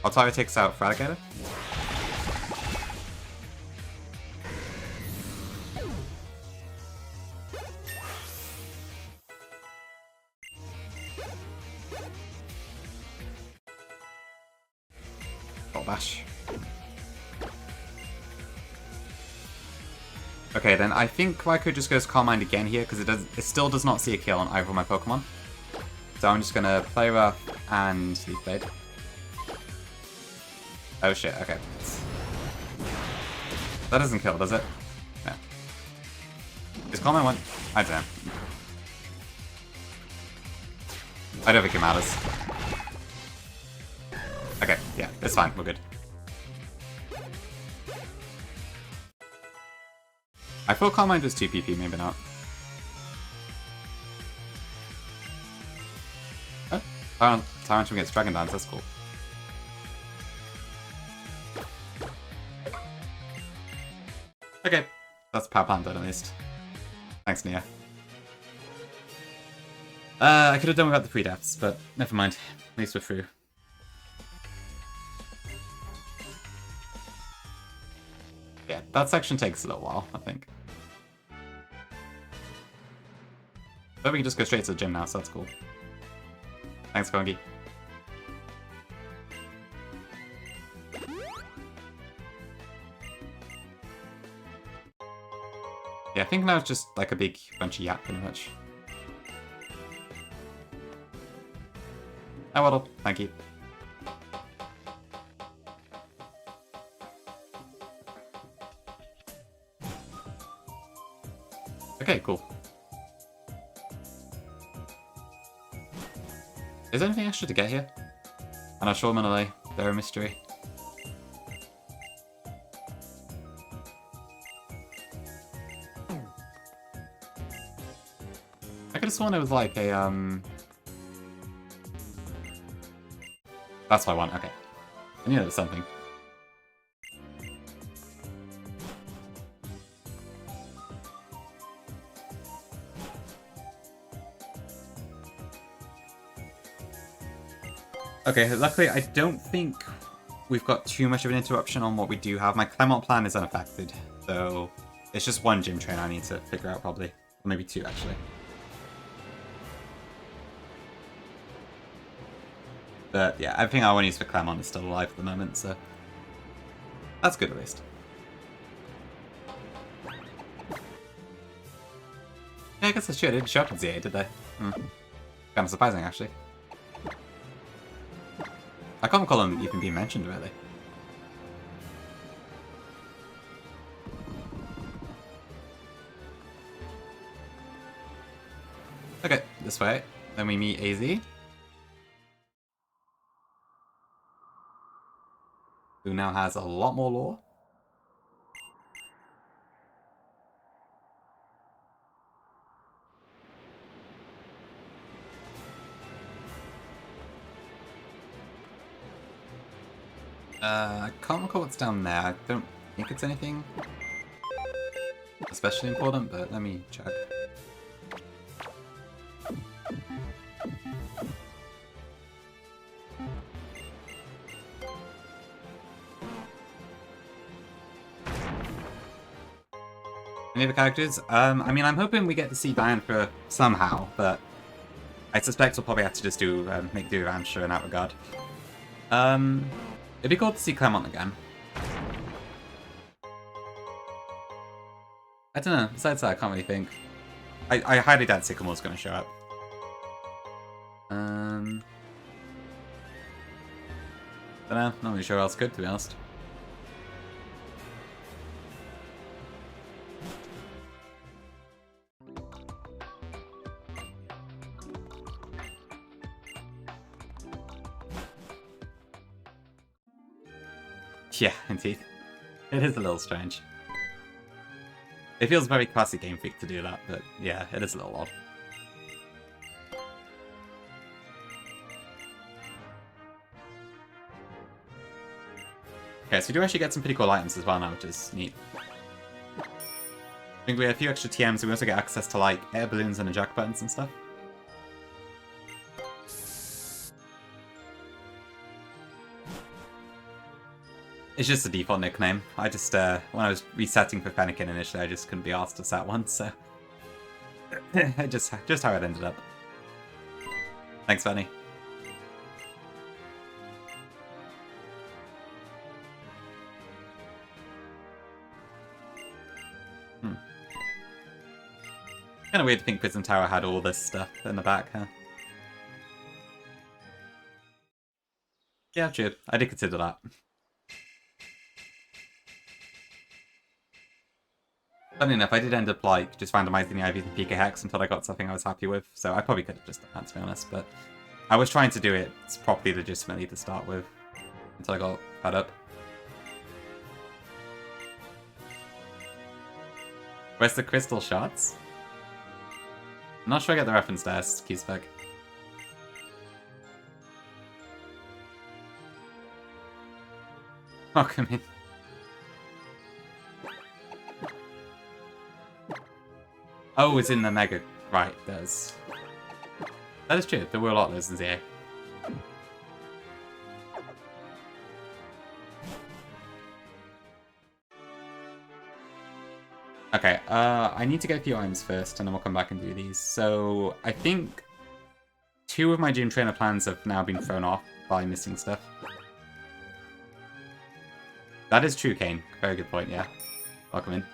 Altara takes out Fratigator. Oh, bash. Okay, then I think Raikou just goes Calm Mind again here, because it still does not see a kill on either of my Pokemon. So I'm just gonna play Rough and Leaf Blade. Oh shit, okay. That doesn't kill, does it? Yeah. Is Calm Mind one? I don't know. I don't think it matters. Okay, yeah, it's fine, we're good. I thought Calm Mind was 2 PP, maybe not. Oh, Tyrantrum gets Dragon Dance, that's cool. Okay, that's Power Plant done at least. Thanks, Nia. I could have done without the pre-deaths, but never mind. At least we're through. Yeah, that section takes a little while, I think. But we can just go straight to the gym now, so that's cool. Thanks, Kongi. Yeah, I think now it's just like a big bunch of yap, pretty much. Oh, well, thank you. Okay, cool. Is there anything extra to get here? And I'm sure Manole, they're a mystery. I could have sworn it was like a, That's what I want, okay. I knew there was something. Okay, luckily I don't think we've got too much of an interruption on what we do have. My Clemont plan is unaffected, so it's just one gym train I need to figure out probably. Or maybe two, actually. But yeah, everything I want to use for Clemont is still alive at the moment, so that's good at least. Yeah, I guess that's true. I didn't show up in ZA, did they? Kind of surprising, actually. I can't recall them even being mentioned, really. Okay, this way. Then we meet AZ. Who now has a lot more lore. I can't recall what's down there. I don't think it's anything especially important, but let me check. Any other characters? I mean, I'm hoping we get to see Dianthra somehow, but I suspect we'll probably have to just do make do with Amsha in that regard. It'd be cool to see Clemont again. I don't know, besides that I can't really think. I highly doubt Sycamore's going to show up. Dunno, not really sure who else could, to be honest. Yeah, indeed. It is a little strange. It feels very classic Game Freak to do that, but yeah, it is a little odd. Okay, so we do actually get some pretty cool items as well now, which is neat. I think we have a few extra TMs, we also get access to like air balloons and eject buttons and stuff. It's just a default nickname. I just, when I was resetting for Fennekin initially, I just couldn't be asked to set one, so... just how it ended up. Thanks, Fanny. Kinda weird to think Prison Tower had all this stuff in the back, huh? Yeah, true. I did consider that. Funny enough, I did end up like just randomizing the IVs and PK Hex until I got something I was happy with, so I probably could have just done that, to be honest, but I was trying to do it properly legitimately to start with until I got fed up. Where's the crystal shots? I'm not sure I get the reference there, Keyspec. Oh, come in. Oh, it's in the Mega. Right, there's... That is true, there were a lot of those in ZA. Okay, I need to get a few items first, and then we'll come back and do these. So, I think 2 of my Gym Trainer plans have now been thrown off by missing stuff. That is true, Kane. Very good point, yeah. Welcome in.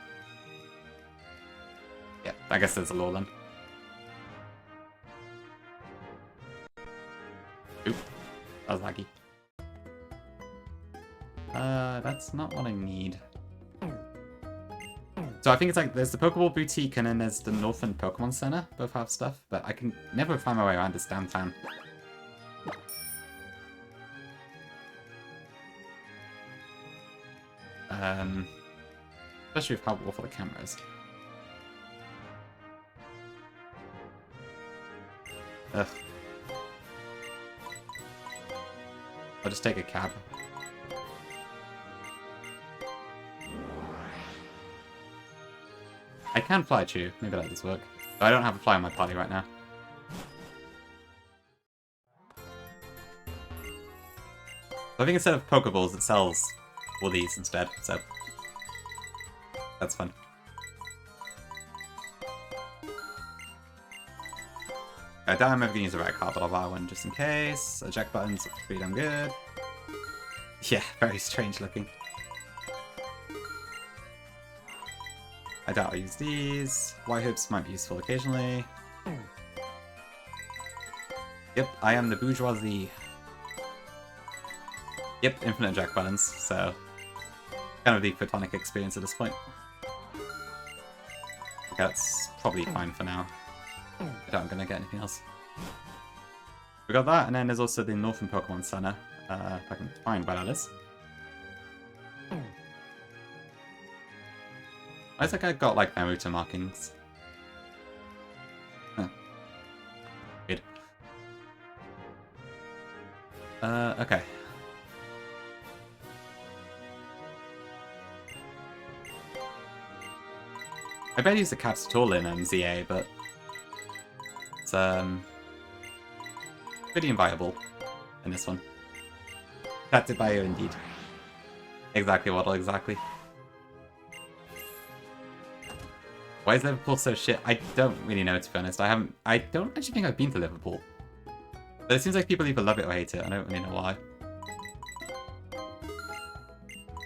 Yeah, I guess there's a law then. Oop. That was laggy. That's not what I need. So I think it's like, there's the Pokeball Boutique and then there's the Northland Pokemon Center. Both have stuff, but I can never find my way around this downtown. Especially with how awful the camera is. Ugh. I'll just take a cab. I can fly Chew. Maybe that does work. But I don't have a fly on my party right now. So I think instead of Pokeballs, it sells all these instead. So that's fun. I doubt I'm ever going to use a red card, but I'll buy one just in case. Eject buttons are pretty damn good. Yeah, very strange looking. I doubt I'll use these. White hoops might be useful occasionally. Yep, I am the bourgeoisie. Yep, infinite eject buttons, so kind of the photonic experience at this point. Okay, that's probably fine for now. I doubt I'm going to get anything else. We got that, and then there's also the Northern Pokemon Center, if I can find where that is. I think I got like Naruto markings. Huh. Good. Okay. I bet use the caps at all in ZA, but it's pretty inviolable in this one. Captured by you indeed. Exactly, Waddle, exactly. Why is Liverpool so shit? I don't really know, to be honest. I don't actually think I've been to Liverpool. But it seems like people either love it or hate it. I don't really know why.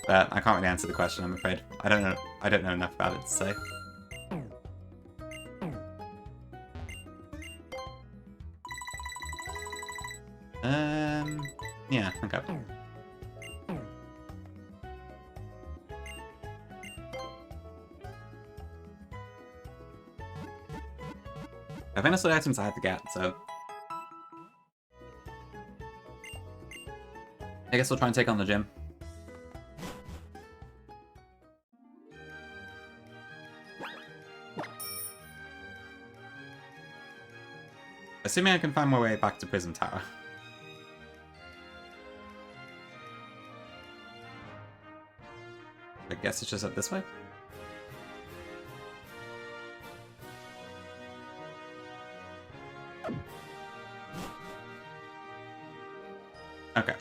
But I can't really answer the question, I'm afraid. I don't know enough about it to say. Yeah, okay. I think that's what items I had to get, so... I guess we'll try and take on the gym. Assuming I can find my way back to Prison Tower. I guess it's just up this way? Okay.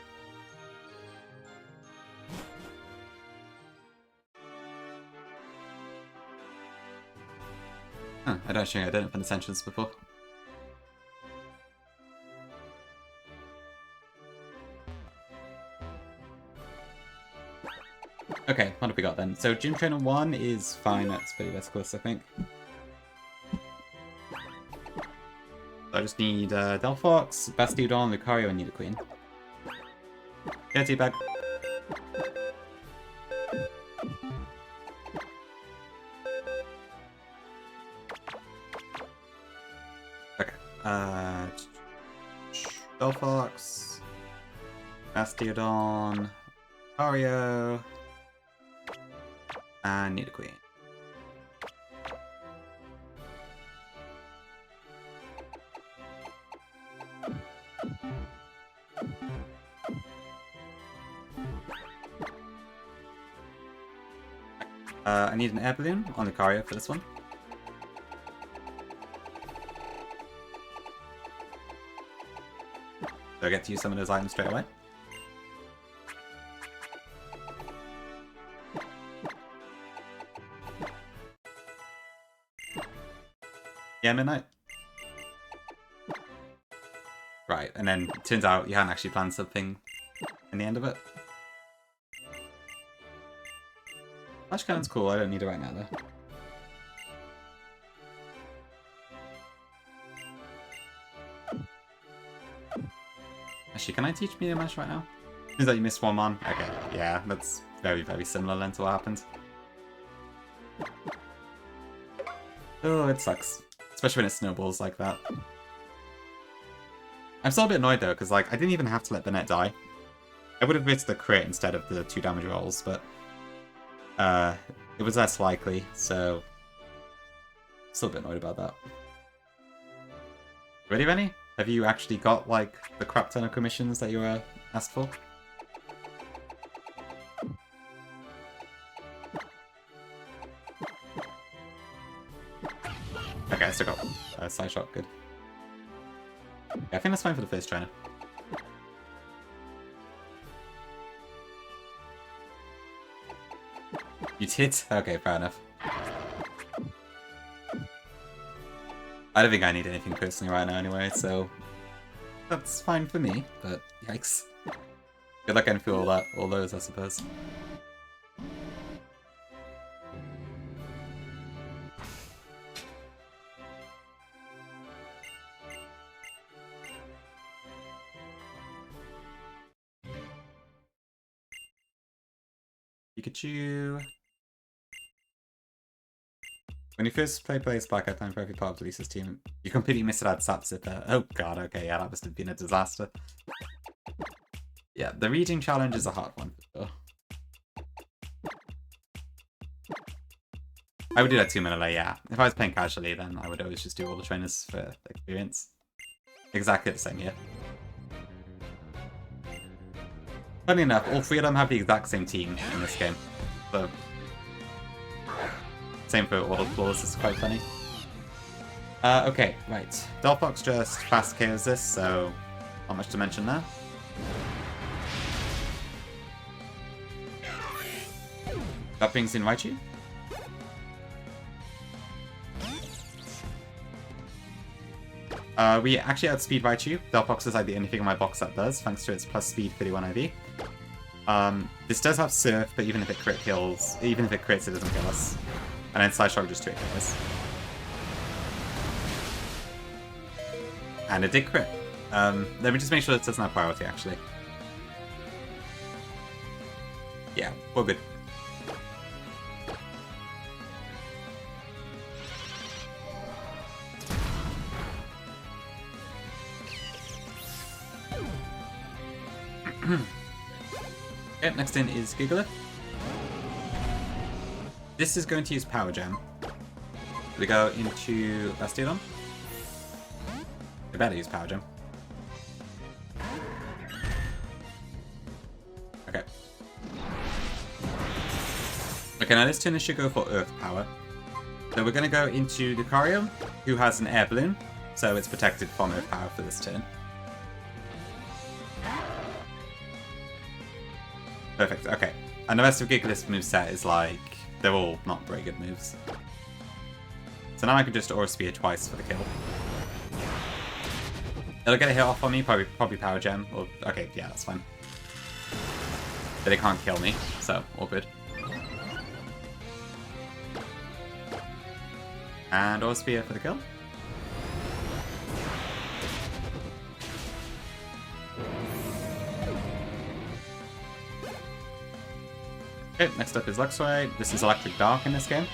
Huh, I don't think I didn't find this entrance before. Okay, what have we got then? So Gym Trainer 1 is fine, that's pretty vesicless, I think. So I just need Delphox, Bastiodon, Lucario, and Nidoqueen. Yeah, teabag. Okay. Delphox, Bastiodon, Lucario, and Nidoqueen. I need an air balloon on Lucario for this one. So I get to use some of those items straight away. Yeah, midnight. Right, and then it turns out you hadn't actually planned something in the end of it. Flash Cannon's cool, I don't need it right now though. Actually, can I teach Meteor Mash right now? Seems like you missed one man. Okay, yeah, that's very, very similar then to what happened. Oh, it sucks. Especially when it snowballs like that. I'm still a bit annoyed though, because like, I didn't even have to let the net die. I would have risked the crit instead of the 2 damage rolls, but it was less likely, so still a bit annoyed about that. Ready, Rennie? Have you actually got like the crap ton of commissions that you were asked for? Okay, I still got a side shot, good. Yeah, I think that's fine for the first trainer. You did? Okay, fair enough. I don't think I need anything personally right now anyway, so that's fine for me, but yikes. Good luck getting through all those, I suppose. Pikachu. When you first play Blaze Black, I time for every part of Lisa's team. You completely missed it out Sap Zipper. Oh god, okay, yeah, that must have been a disaster. Yeah, the reading challenge is a hard one for sure. I would do that 2 minute late, yeah. If I was playing casually, then I would always just do all the trainers for experience. Exactly the same here. Funny enough, all 3 of them have the exact same team in this game. So same for all the floors, it's quite funny. Okay, right. Delphox just fast KOs this, so not much to mention there. That brings in Raichu. We actually outspeed Raichu. Delphox is like the only thing in my box that does, thanks to its plus speed 31 IV. This does have Surf, but even if it crits, it doesn't kill us. And then Side Shock just 2 kills. And it did crit. Let me just make sure it doesn't have priority, actually. Yeah, we're good. Okay, next in is Gigalith. This is going to use Power Gem. We go into Bastiodon. We better use Power Gem. Okay. Okay, now this turn should go for Earth Power. So we're going to go into Lucario, who has an Air Balloon, so it's protected from Earth Power for this turn. Perfect, okay. And the rest of Gigalith's moveset is like, they're all not very good moves. So now I can just Aura Sphere twice for the kill. It'll get a hit off on me, probably Power Gem, or, okay, yeah, that's fine. But it can't kill me, so all good. And Aura Sphere for the kill. Okay, next up is Luxray. This is Electric Dark in this game.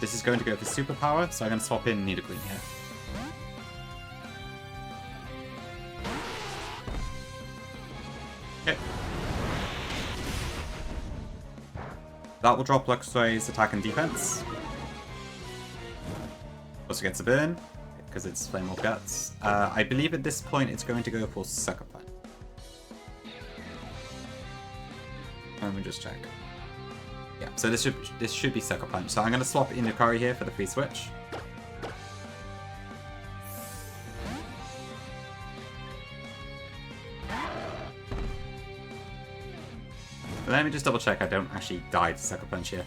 This is going to go for Superpower, so I'm going to swap in Nidoqueen here. Okay. That will drop Luxray's attack and defense. Also gets a burn, because it's Flame of Guts. I believe at this point it's going to go for Sucker Punch. Let me just check. Yeah, so this should be Sucker Punch. So I'm going to swap in Lucario here for the free switch. But let me just double check I don't actually die to Sucker Punch here.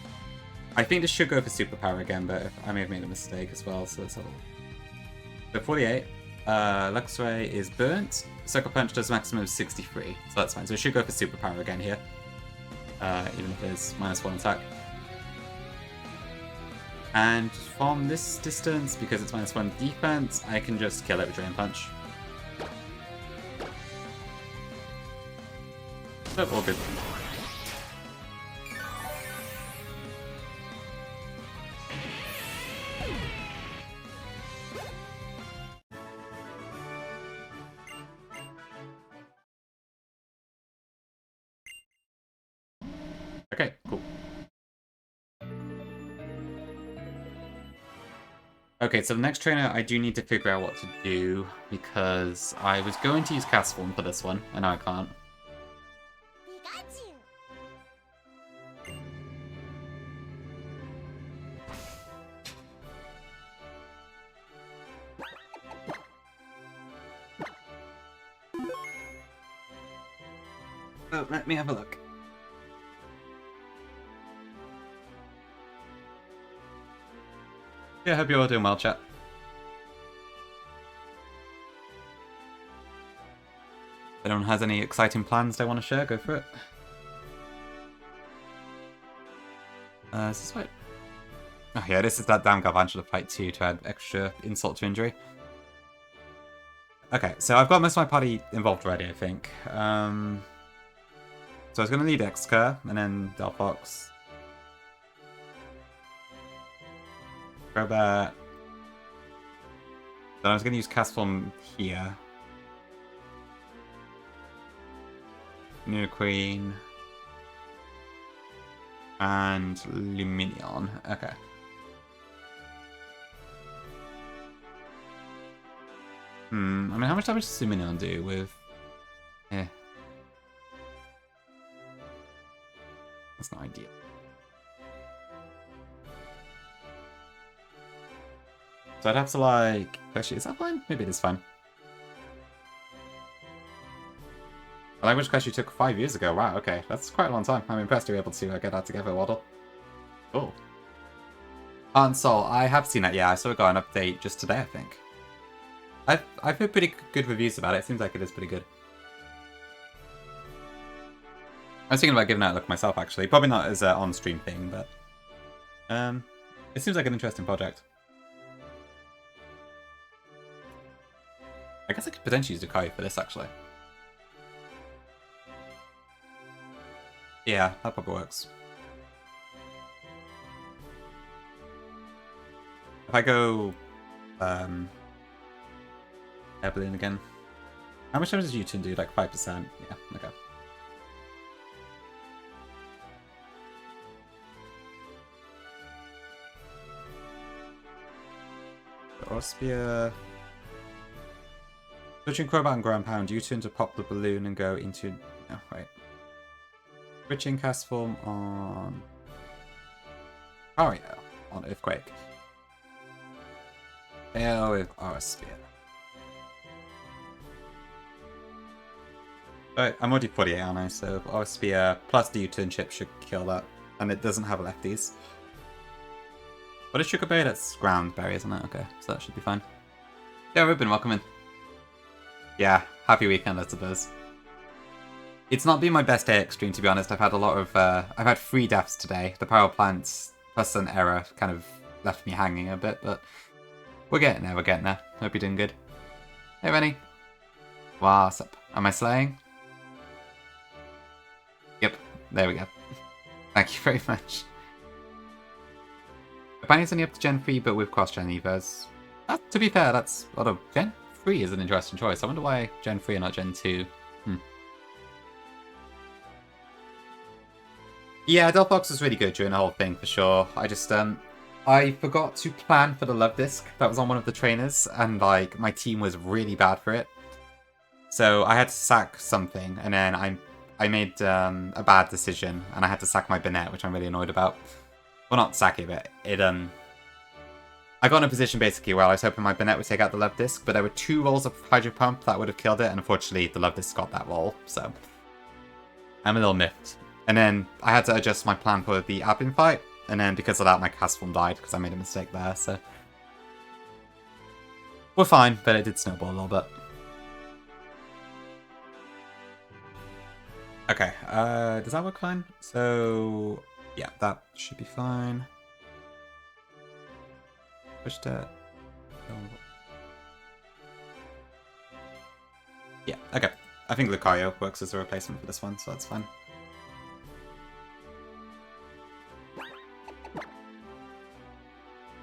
I think this should go for Superpower again, but I may have made a mistake as well, so let's have a look. So 48. Luxray is burnt. Sucker Punch does maximum of 63, so that's fine. So it should go for Superpower again here. Even if it's -1 attack. And from this distance, because it's -1 defense, I can just kill it with Drain Punch. So all good. Okay, cool. Okay, so the next trainer I do need to figure out what to do, because I was going to use Castform for this one, and now I can't. Oh, let me have a look. Yeah, I hope you're all doing well, chat. If anyone has any exciting plans they want to share, go for it. Is this right? Oh yeah, this is that damn Garvantula fight too, to add extra insult to injury. Okay, so I've got most of my party involved already, I think. So I was going to lead Excur, and then Delphox. Crobat. Then I was going to use Castform here. Nidoqueen. And Lumineon. Okay. I mean, how much damage does Lumineon do with... Eh. That's not ideal. So I'd have to like... Actually, is that fine? Maybe it is fine. A language class you took 5 years ago. Wow, okay. That's quite a long time. I'm impressed you were able to get that together, Waddle. Cool. Heart and Soul. I have seen that, yeah. I saw it got an update just today, I think. I've heard pretty good reviews about it. It seems like it is pretty good. I was thinking about giving that a look myself, actually. Probably not as an on-stream thing, but... it seems like an interesting project. I guess I could potentially use Lucario for this, actually. Yeah, that probably works. If I go air balloon again. How much damage does U-turn do? Like 5%? Yeah, okay. Or spear. Switching crowbar and ground pound, U-turn to pop the balloon and go into. No, wait. Switching cast form on. Oh yeah, on Earthquake. Fail with our spear. Right, I'm already 48, aren't I? So our spear plus the U-turn chip should kill that. And it doesn't have lefties. What is sugar berry? That's ground berry, isn't it? Okay, so that should be fine. Yeah, Ruben, welcome in. Yeah, happy weekend, I suppose. It's not been my best day at Extreme, to be honest. I've had a lot of, I've had 3 deaths today. The power plants plus an error kind of left me hanging a bit, but we're getting there, Hope you're doing good. Hey, Rennie. What's up? Am I slaying? Yep, there we go. Thank you very much. Apparently it's only up to Gen 3, but with cross-gen evos. To be fair, that's... Although, Gen 3 is an interesting choice. I wonder why Gen 3 and not Gen 2. Yeah, Delphox was really good during the whole thing, for sure. I just, I forgot to plan for the love disc. That was on one of the trainers, and, like, my team was really bad for it. So I had to sack something, and then I made a bad decision, and I had to sack my Bennett, which I'm really annoyed about. Well, not sack it, but it, I got in a position, basically, where I was hoping my Bennett would take out the love disc, but there were 2 rolls of Hydro Pump that would have killed it, and unfortunately, the love disc got that roll, so... I'm a little miffed. And then I had to adjust my plan for the admin fight, and then because of that, my cast form died, because I made a mistake there, so... We're fine, but it did snowball a little bit. Okay, does that work fine? So, yeah, that should be fine. Push that. Yeah, okay. I think Lucario works as a replacement for this one, so that's fine.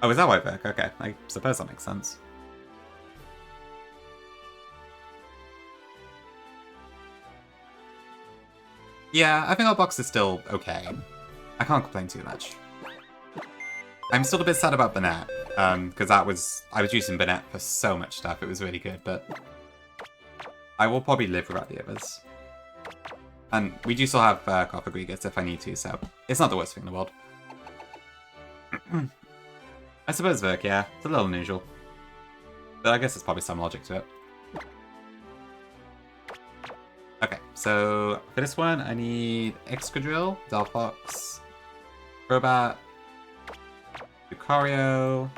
Oh, is that White Berk? Okay, I suppose that makes sense. Yeah, I think our box is still okay. I can't complain too much. I'm still a bit sad about Bennett, because I was using Bennett for so much stuff. It was really good, but I will probably live without the others. And we do still have Copper Grigas if I need to, so it's not the worst thing in the world. I suppose Verk, yeah. It's a little unusual. But I guess there's probably some logic to it. Okay, so for this one, I need Excadrill, Delphox, Crobat, Lucario,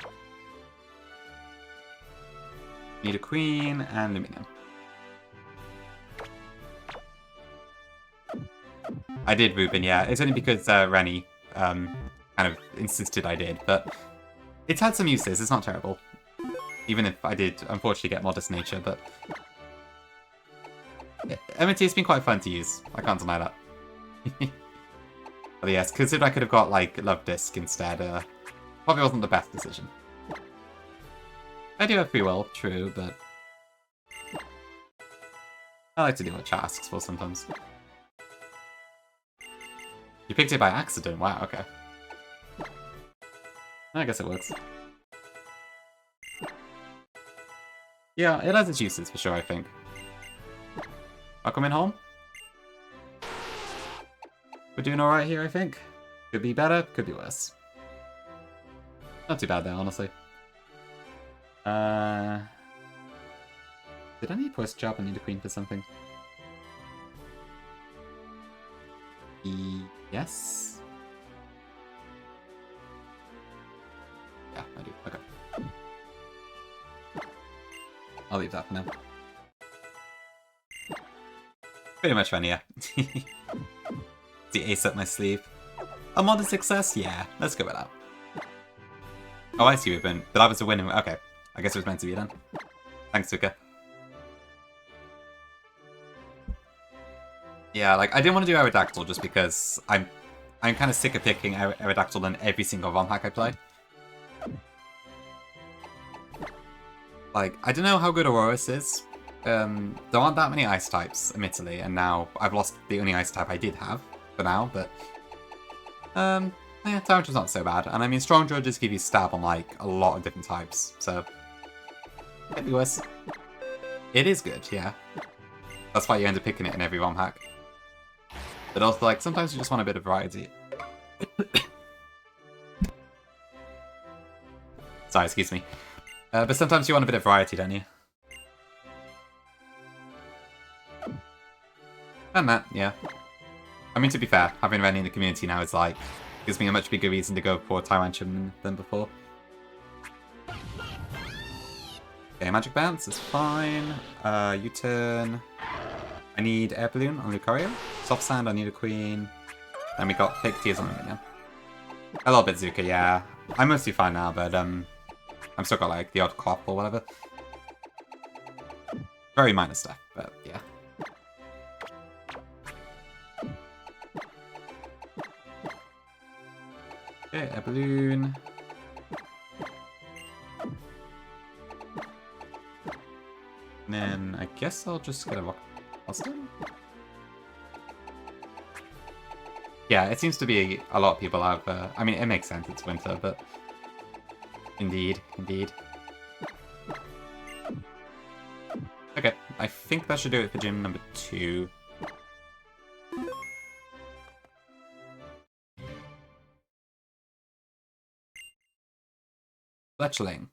need a Queen, and Lumina. I did Ruben, yeah. It's only because Rennie kind of insisted I did, but it's had some uses. It's not terrible. Even if I did, unfortunately, get Modest Nature, but... MNT has been quite fun to use. I can't deny that. But yes, considering I could have got, like, Love Disc instead, probably wasn't the best decision. I do have free will, true, but... I like to do what chat asks for sometimes. You picked it by accident, wow, okay. I guess it works. Yeah, it has its uses for sure, I think. Welcome in home. We're doing alright here, I think. Could be better, could be worse. Not too bad there, honestly. Did I need Post Job? I need a Queen for something. Yes? Yeah, I do. Okay. I'll leave that for now. Pretty much fun, yeah. The ace up my sleeve. A modest success? Yeah, let's go with that. Oh, I see, Ruben. But that was a win. Okay. I guess it was meant to be then. Thanks, Zuka. Yeah, like, I didn't want to do Aerodactyl just because I'm kind of sick of picking Aerodactyl in every single ROM hack I play. Like, I don't know how good Aurorus is. There aren't that many ice types, admittedly, and now I've lost the only ice type I did have for now, but yeah, Tyrantru's not so bad. And I mean, Strong Jaw just give you stab on, like, a lot of different types, so could be worse. It is good, yeah. That's why you end up picking it in every ROM hack. But also, like, sometimes you just want a bit of variety. Sorry, excuse me. But sometimes you want a bit of variety, don't you? And that, yeah. I mean, to be fair, having Rennie in the community now is like, gives me a much bigger reason to go for Tyrantrum than before. Okay, Magic Bounce is fine. U-turn. I need Air Balloon on Lucario. Soft Sand, I need a Queen. And we got Fake Tears on him again. A little bit Zuka, yeah. I'm mostly fine now, but I'm still got like the odd clop or whatever. Very minor stuff, but yeah. Okay, a balloon. And then I guess I'll just get a rock Austin. Yeah, it seems to be a lot of people have. I mean, it makes sense. It's winter, but indeed, indeed. Okay, I think that should do it for gym number 2. Fletchling.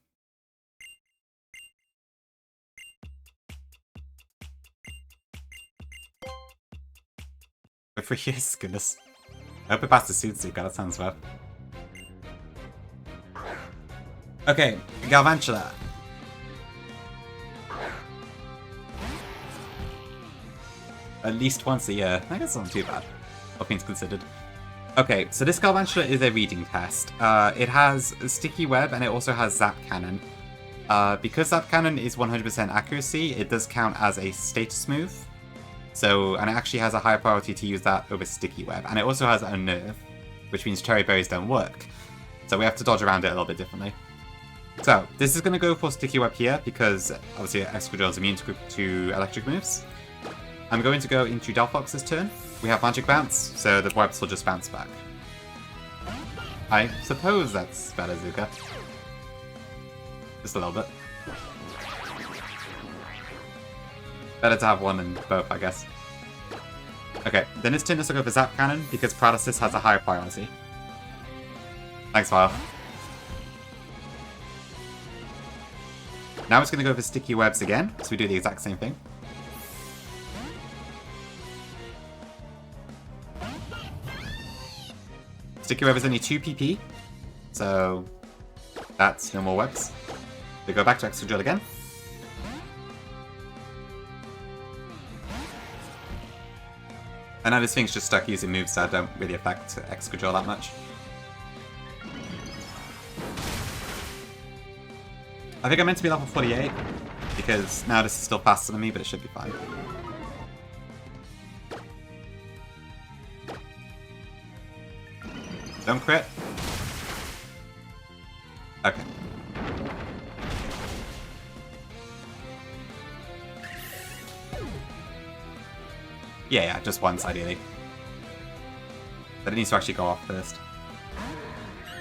For 3 years, goodness. I hope it passed the Suitsuka, that sounds bad. Okay, Galvantula. At least once a year. I guess it's not too bad, all things considered. Okay, so this Galvantula is a reading test. It has Sticky Web and it also has Zap Cannon. Because Zap Cannon is 100% accuracy, it does count as a status move. So, and it actually has a higher priority to use that over Sticky Web. And it also has a nerve, which means Cherry Berries don't work. So we have to dodge around it a little bit differently. So, this is going to go for Sticky Web here, because obviously Excadrill is immune to electric moves. I'm going to go into Delphox's turn. We have Magic Bounce, so the webs will just bounce back. I suppose that's better, Zuka. Just a little bit. Better to have one than both, I guess. Okay, then it's turn to go for Zap Cannon, because Paralysis has a higher priority. Thanks, File. Now it's going to go for Sticky Webs again, so we do the exact same thing. Sticky Web is only 2 PP, so that's no more webs. We go back to Excadrill again. And now this thing's just stuck using moves that don't really affect Excadrill that much. I think I'm meant to be level 48, because now this is still faster than me, but it should be fine. Don't crit. Okay. Yeah, just once, ideally. But it needs to actually go off first.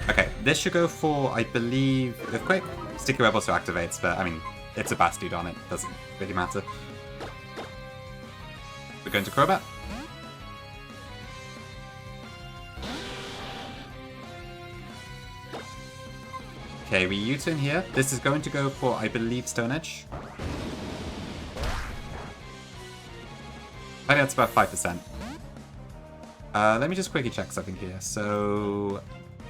Okay, this should go for, I believe, Earthquake. Sticky Web also activates, but, I mean, it's a Bastard on it. Doesn't really matter. We're going to Crobat. Okay, we U-turn here. This is going to go for, I believe, Stone Edge. I think that's about 5%. Let me just quickly check something here. So,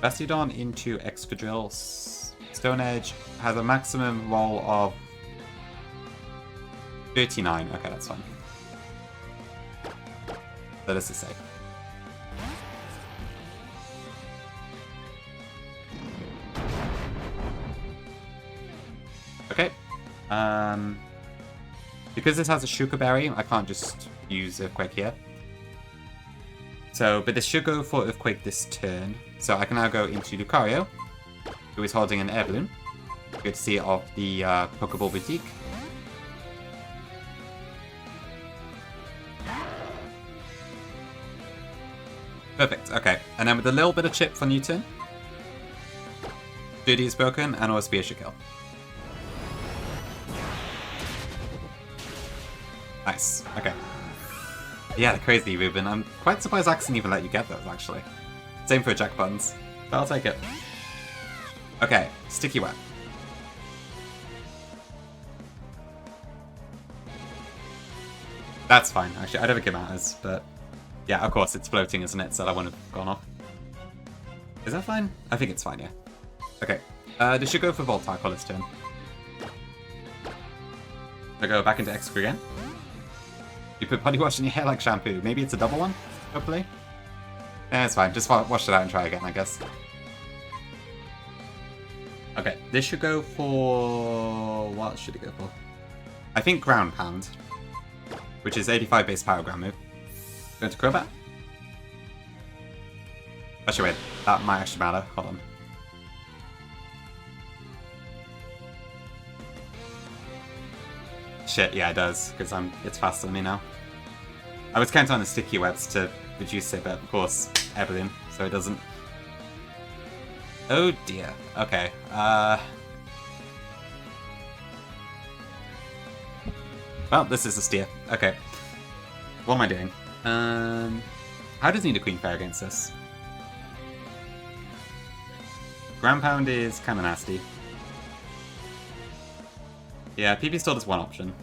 Bastiodon into Excadrill. Stone Edge has a maximum roll of 39. Okay, that's fine. So this is safe. Okay. Because this has a Shuka Berry, I can't just use Earthquake here. But this should go for Earthquake this turn. So I can now go into Lucario, who is holding an air balloon. Good to see it off the Pokeball Boutique. Perfect, okay. And then with a little bit of chip for Newton, Duty is broken, and our Spear should kill. Nice, okay. Yeah, crazy, Ruben. I'm quite surprised Axe didn't even let you get those, actually. Same for Jack Buttons, but I'll take it. Okay, Sticky Web. That's fine, actually. I don't think it matters, but... Yeah, of course, it's floating, isn't it? So that wouldn't have gone off. Is that fine? I think it's fine, yeah. Okay. This should go for Volt Tackle this turn. I go back into Extra again. You put body wash in your hair like shampoo. Maybe it's a double one, hopefully. Yeah, it's fine. Just wash it out and try again, I guess. Okay, this should go for... What should it go for? I think Ground Pound, which is 85 base power ground move. Going to Crobat? Actually, wait. That might actually matter. Hold on. Shit, yeah, it does, because it's faster than me now. I was counting on the Sticky Webs to reduce it, but of course, air balloon, so it doesn't. Oh dear. Okay. Well, this is a steer. Okay. What am I doing? How does need a Queen Fair against this? Ground Pound is kind of nasty. Yeah, PP Stall is one option.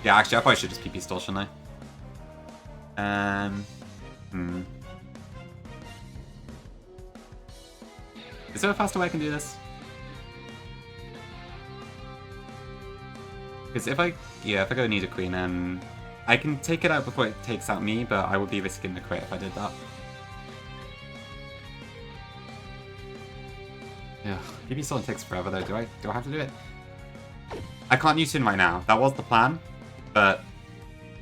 Yeah, actually, I probably should just PP Stall, shouldn't I? Is there a faster way I can do this? Because if I go need a Queen, then I can take it out before it takes out me, but I would be risking the crit if I did that. Yeah, PP Stall takes forever though. Do I have to do it? I can't use him right now. That was the plan, but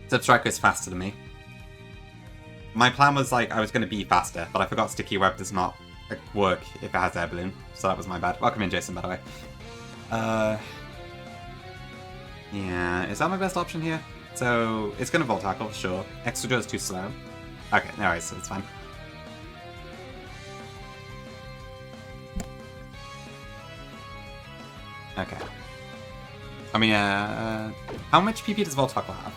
Substriker is faster than me. My plan was like I was going to be faster, but I forgot Sticky Web does not work if it has Air Balloon, so that was my bad. Welcome in, Jason, by the way. Yeah, is that my best option here? So it's going to Volt Tackle, sure. Extra Jaw is too slow. Okay, no worries, so it's fine. Okay. I mean, how much PP does Volt Tackle have?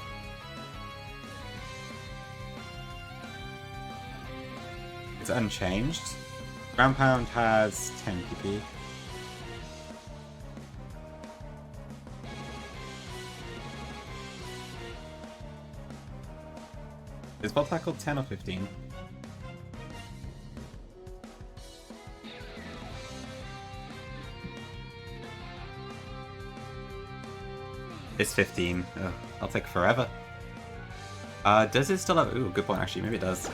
It's unchanged. Ground Pound has 10 PP. Is Volt Tackle 10 or 15? It's 15. Ugh, I'll take forever. Does it still have... Ooh, good point actually. Maybe it does.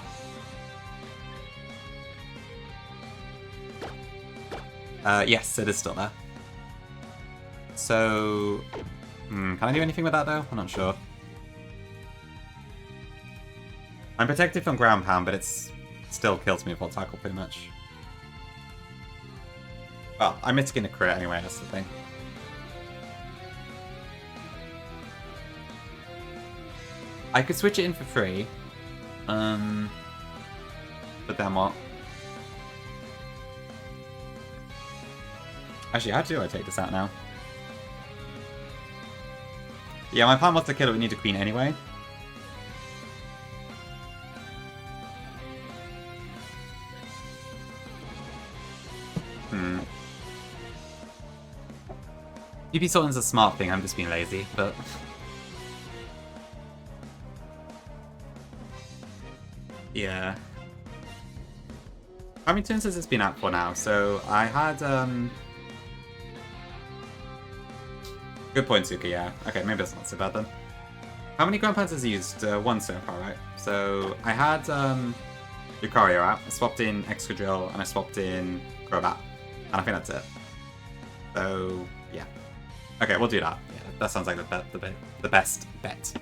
Yes, it is still there. So... can I do anything with that though? I'm not sure. I'm protected from Ground Pound, but it still kills me with Volt Tackle pretty much. Well, I'm mitigating a crit anyway, that's the thing. I could switch it in for free. But then what? Actually, how do I take this out now? Yeah, my plan was to kill it with Need a Queen anyway. PP Sultan's a smart thing, I'm just being lazy, but... Yeah. How many turns has this been out for now? So, I had, Good point, Suka, yeah. Okay, maybe that's not so bad then. How many Ground Pounds has he used? One so far, right? So, I had, Lucario out, I swapped in Excadrill, and I swapped in Crobat. And I think that's it. So, yeah. Okay, we'll do that. Yeah, that sounds like the best bet.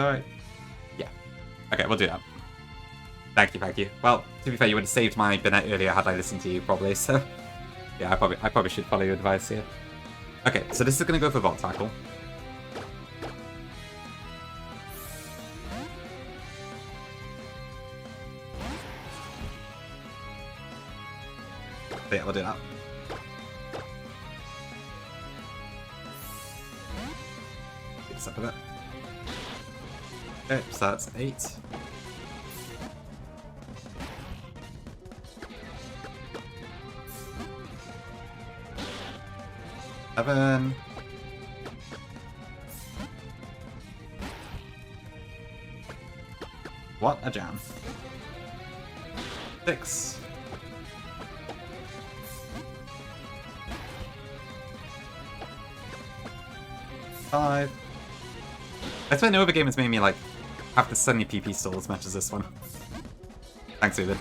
Alright. Yeah. Okay, we'll do that. Thank you, thank you. Well, to be fair, you would have saved my Bennett earlier had I listened to you, probably, so... Yeah, I probably should follow your advice here. Okay, so this is going to go for Volt Tackle. So yeah, we'll do that. Keep this up a bit. Okay, so that's 8. Seven. What a jam. 6. 5. I swear no other game has made me like have to suddenly PP stall as much as this one. Thanks, Uvid.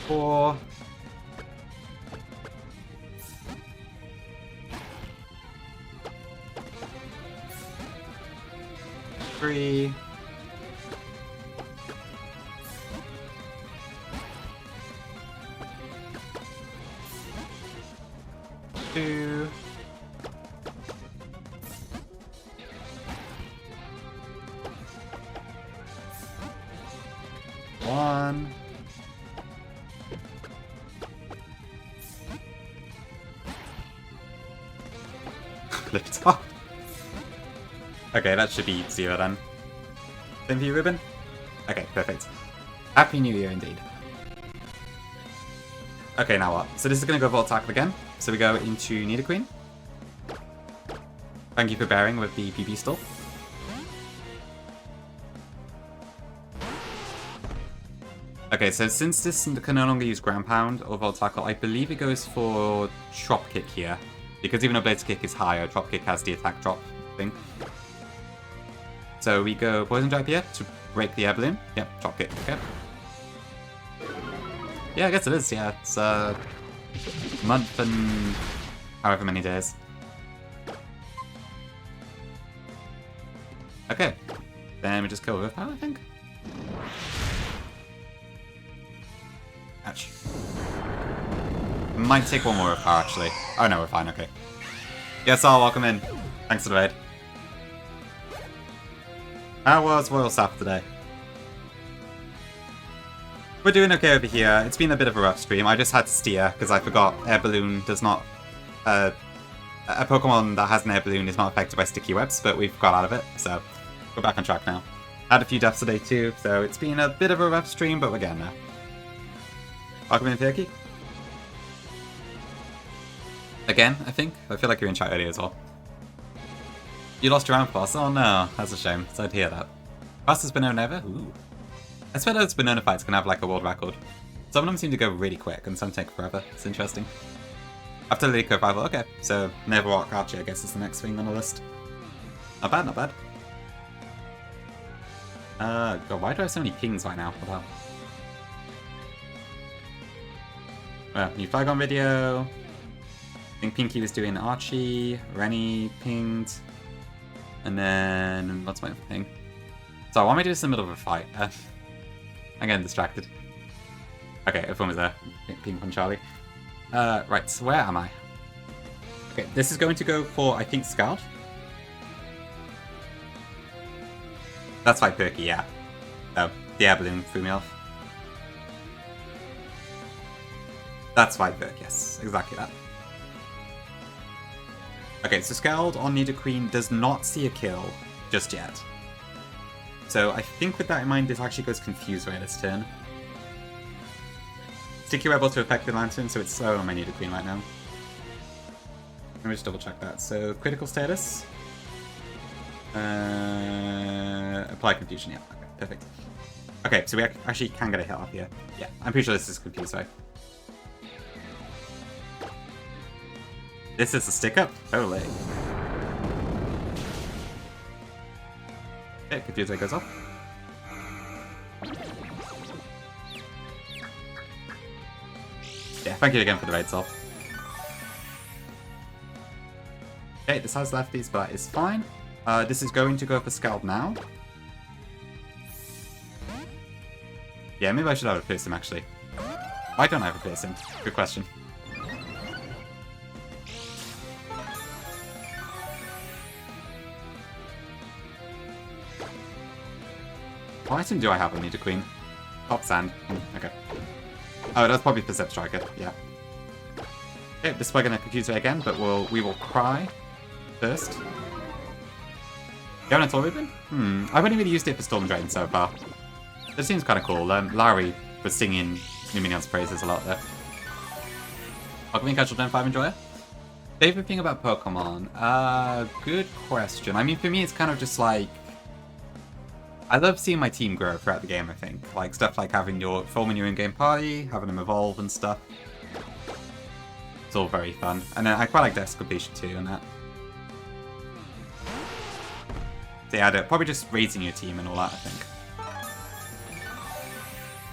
4. 3. 2. 1. Lift up. Okay, that should be 0 then. Same for you, Ruben? Okay, perfect. Happy New Year indeed. Okay, now what? So this is going to go Volt Tackle again. So we go into Nidoqueen. Thank you for bearing with the PP stall. Okay, so since this can no longer use Ground Pound or Volt Tackle, I believe it goes for Drop Kick here. Because even though Blade's Kick is higher, Drop Kick has the attack drop thing. So we go Poison Jab here to break the air balloon. Yep, Drop Kick, okay. Yeah, I guess it is, yeah. It's a month and however many days. Okay. Then we just kill with power, I think. Ouch. Might take one more of power, actually. Oh no, we're fine, okay. Yes, I'll welcome in. Thanks for the raid. How was Royal Staff today? We're doing okay over here. It's been a bit of a rough stream. I just had to steer because I forgot Air Balloon does not... a Pokemon that has an Air Balloon is not affected by sticky webs, but we've got out of it, so we're back on track now. Had a few deaths today too, so it's been a bit of a rough stream, but we're getting there. Welcome in, Fierky. Again, I think? I feel like you're in chat earlier as well. You lost your Ampharos? Oh no, that's a shame. Sorry to hear that. Fastest Banana ever? Ooh. I swear those Banana fights can have like a world record. Some of them seem to go really quick and some take forever. It's interesting. After the Lico rival, okay. So, Neverwalk Archer, I guess is the next thing on the list. Not bad, not bad. God, why do I have so many pings right now? What the hell? Well, new Flygon video. I think Pinky was doing Archie, Rennie pinged. And then, what's my other thing? So, why am I doing this in the middle of a fight? I'm getting distracted. Okay, everyone was there. Ping from Charlie. Right, so where am I? Okay, this is going to go for, I think, Scald. That's like Perky, yeah. Oh, the air balloon threw me off. That's White Perk, yes, exactly that. Okay, so Scald on Nidoqueen does not see a kill just yet. So I think with that in mind, this actually goes Confuse Ray this turn. Sticky Web to affect the Lantern, so it's slow on my Nidoqueen right now. Let me just double check that. So, critical status. Apply Confusion, yeah. Okay, perfect. Okay, so we actually can get a hit off here. Yeah, I'm pretty sure this is Confuse Ray. This is a stick up? Holy. Okay, Confuse Ray goes off. Yeah, thank you again for the raid, Sol. Okay, this has lefties, but that is fine. This is going to go for Scald now. Yeah, maybe I should have a pierce him, actually. Why don't I have a pierce him? Good question. What item do I have on Nido Queen? Top Sand. Okay. Oh, that's probably Percept Striker, yeah. Okay, this is probably going to confuse me again, but we will cry first. You haven't told Ribbon? I've only really used it for Storm Drain so far. It seems kind of cool. Larry was singing Luminion's praises a lot there. Pokemon Casual Gen 5 Enjoyer? Favorite thing about Pokemon? Good question. I mean, for me, it's kind of just like... I love seeing my team grow throughout the game, I think. Like, stuff like forming your in-game party, having them evolve and stuff. It's all very fun. And then I quite like dex completion too and that. So yeah, probably just raising your team and all that, I think.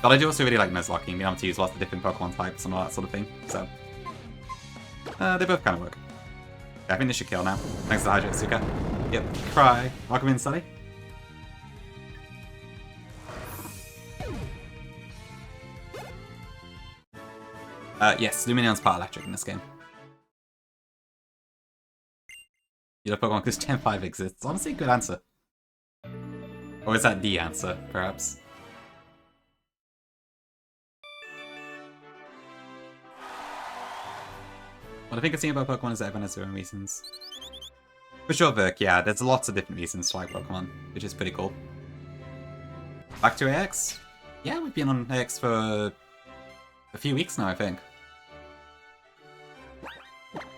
But I do also really like Nuzlocke, being able to use lots of different Pokemon types and all that sort of thing, so... they both kind of work. Yeah, I think this should kill now. Thanks to Hydro Suka. Yep, cry. Welcome in, Sully. Yes, Luminion's part electric in this game. You love Pokemon because Gen 5 exists. Honestly, good answer. Or is that the answer, perhaps? What I think I've seen about Pokemon is that everyone has their own reasons. For sure, Virk, yeah, there's lots of different reasons to like Pokemon, which is pretty cool. Back to AX? Yeah, we've been on AX for a few weeks now, I think.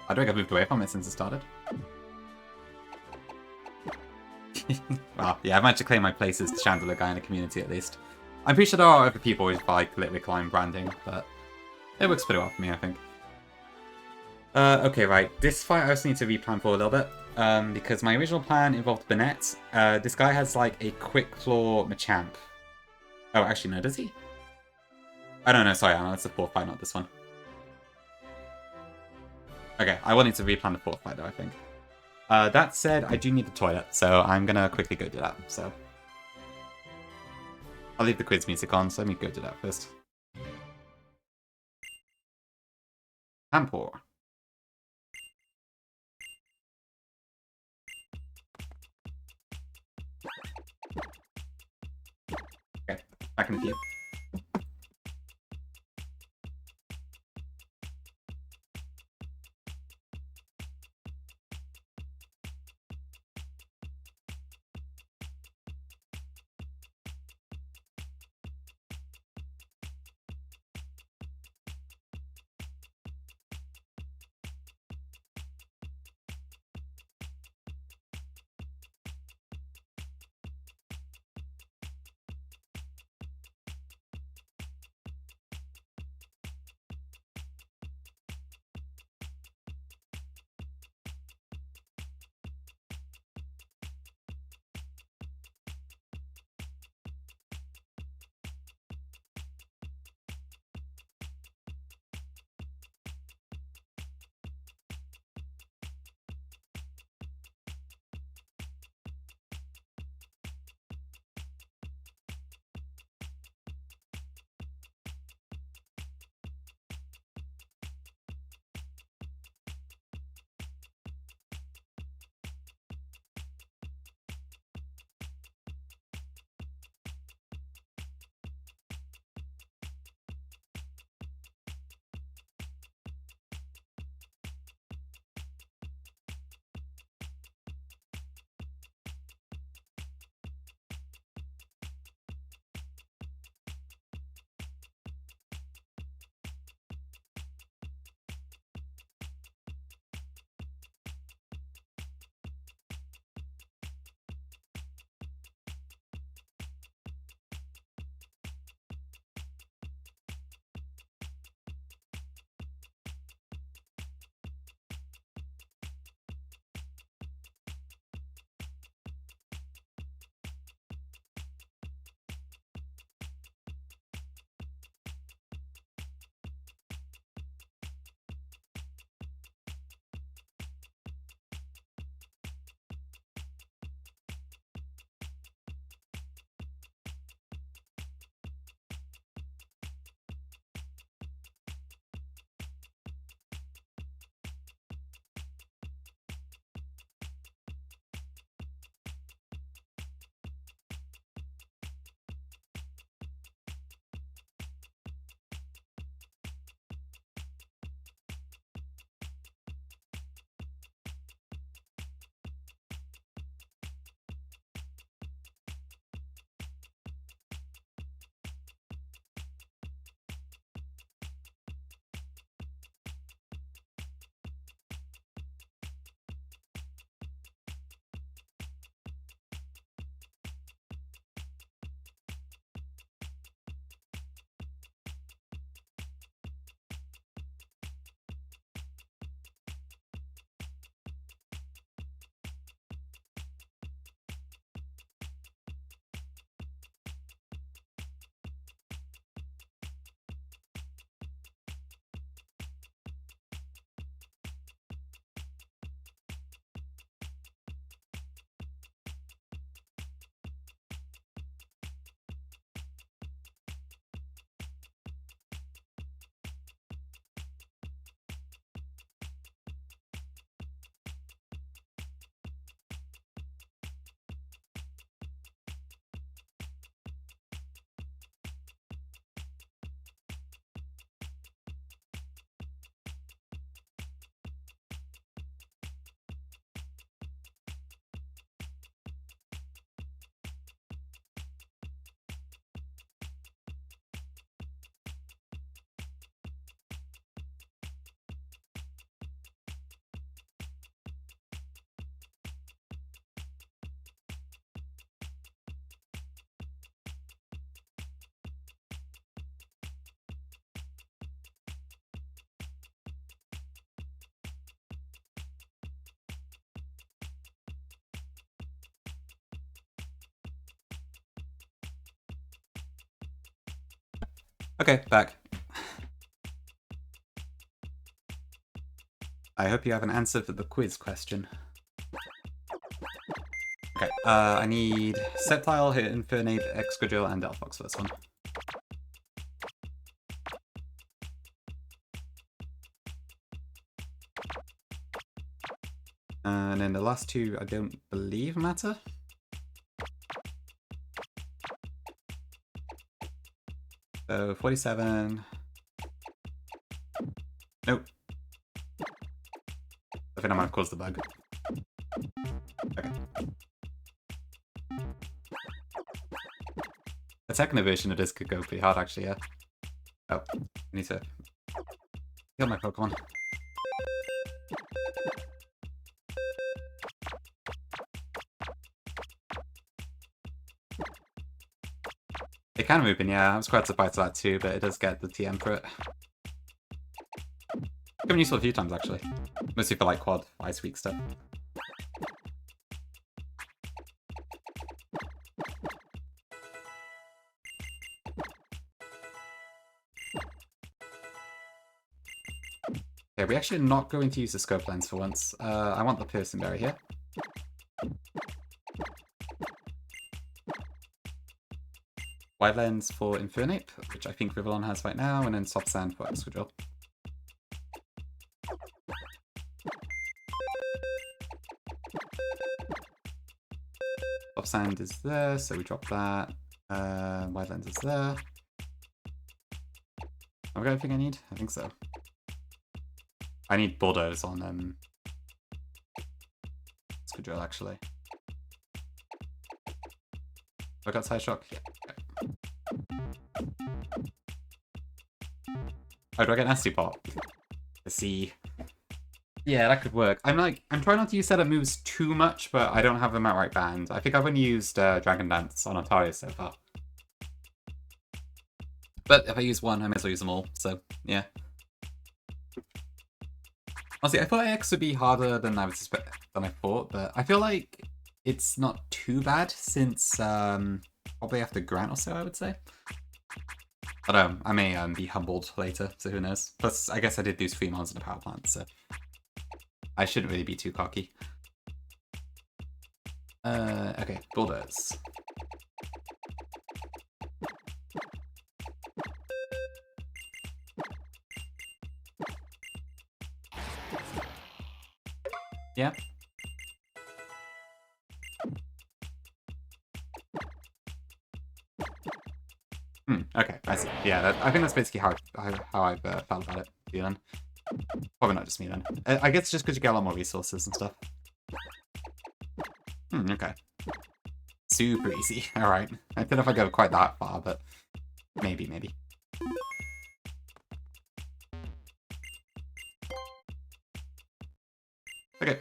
I don't think I've moved away from it since it started. Well, yeah, I've managed to claim my place as the Chandelier guy in the community at least. I'm pretty sure there are other people with like Litwick Line branding, but it works pretty well for me, I think. Okay, right. This fight I also need to replan for a little bit, because my original plan involved Burnett. This guy has like a Quick Claw Machamp. Oh, actually, no, does he? Oh, no, sorry, Anna, that's the fourth fight, not this one. Okay, I will need to replan the fourth fight though, I think. That said, I do need the toilet, so I'm gonna quickly go do that, so... I'll leave the quiz music on, so let me go do that first. Pampor. Okay, back in the queue. Okay, back. I hope you have an answer for the quiz question. Okay, I need Septile, Infernape, Excadrill, and Delphox for this one. And then the last two I don't believe matter. So 47. Nope. I think I might have caused the bug. Okay. The second version of this could go pretty hard actually, yeah. Oh, I need to heal my Pokemon. It can move in, yeah, I was quite surprised at that too, but it does get the TM for it. It's been useful a few times actually. Mostly for like quad, Ice Week stuff. Okay, we're actually not going to use the scope lens for once. I want the Person Berry here. Wide lens for Infernape, which I think Rivallon has right now, and then Soft Sand for Excadrill. Soft Sand is there, so we drop that. Wide lens is there. Have I got everything I need? I think so. I need Bulldoze on Excadrill actually. Have I got Side Shock? Yeah. Okay. Oh, do I get Nasty Pot? Let's see. Yeah, that could work. I'm trying not to use setup moves too much, but I don't have them outright banned. I think I've only used Dragon Dance on Ontario so far. But if I use one, I may as well use them all, so yeah. Honestly, I thought X would be harder than I thought, but I feel like it's not too bad since probably after Grant or so, I would say. But I may be humbled later, so who knows. Plus, I guess I did lose 3 mons in the power plant, so I shouldn't really be too cocky. Okay, Bulldoze. Yeah. Okay, I see. Yeah, I think that's basically how I've felt about it, then. Probably not just me then. I guess just because you get a lot more resources and stuff. Okay. Super easy. Alright. I don't know if I go quite that far, but maybe. Okay.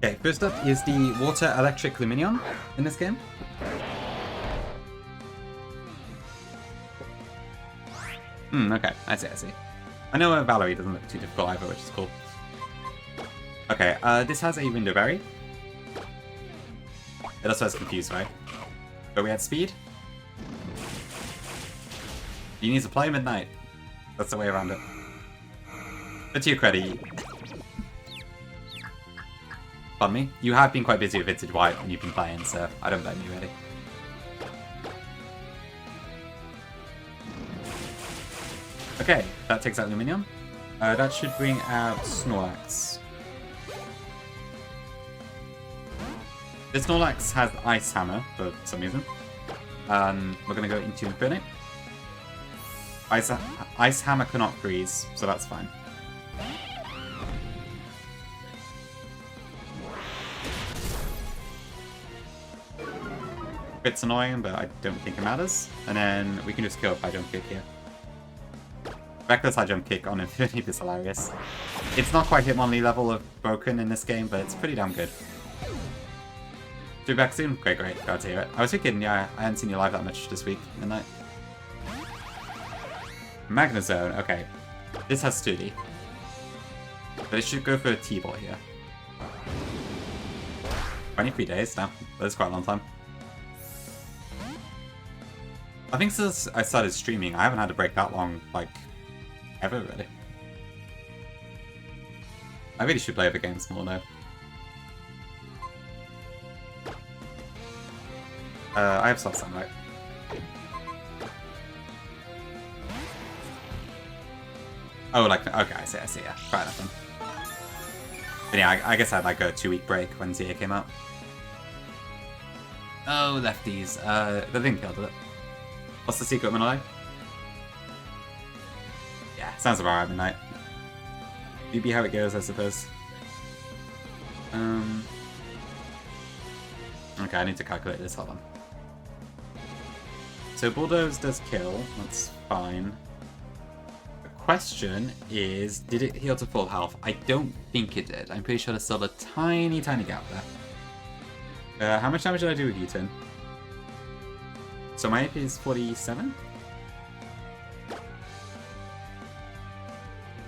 Okay, first up is the Water Electric Lumineon in this game. Okay, I see. I know Valerie doesn't look too difficult either, which is cool. Okay, this has a Window Berry. It also has Confuse, right? But we had Speed. You need to play Midnight. That's the way around it. But to your credit, pardon me, you have been quite busy with Vintage White when you've been playing, so I don't blame you really. Okay, that takes out Lumineon. That should bring out Snorlax. This Snorlax has Ice Hammer for some reason. We're gonna go into Infernape. Ice Hammer cannot freeze, so that's fine. It's annoying, but I don't think it matters. And then we can just kill if I jump kick here. Reckless high jump kick on Infernape is hilarious. It's not quite Hitmonlee level of broken in this game, but it's pretty damn good. Do back soon? Great. Glad to hear it. I was thinking, yeah, I hadn't seen you live that much this week, Midnight. Magnezone, okay. This has Sturdy. But it should go for a T-Ball here. 23 days now. That's quite a long time. I think since I started streaming, I haven't had a break that long, like, ever, really. I really should play other games more now. I have Soft Sunlight. Oh, like, okay, I see, yeah. Fair enough then. But yeah, I guess I had like a 2-week break when ZA came out. Oh, lefties. The thing killed it. What's the secret, Manai? Yeah, sounds about right, Midnight. Be how it goes, I suppose. Okay, I need to calculate this, hold on. So Bulldoze does kill, that's fine. The question is, did it heal to full health? I don't think it did. I'm pretty sure there's still a tiny, tiny gap there. How much damage did I do with U-turn? So my AP is 47?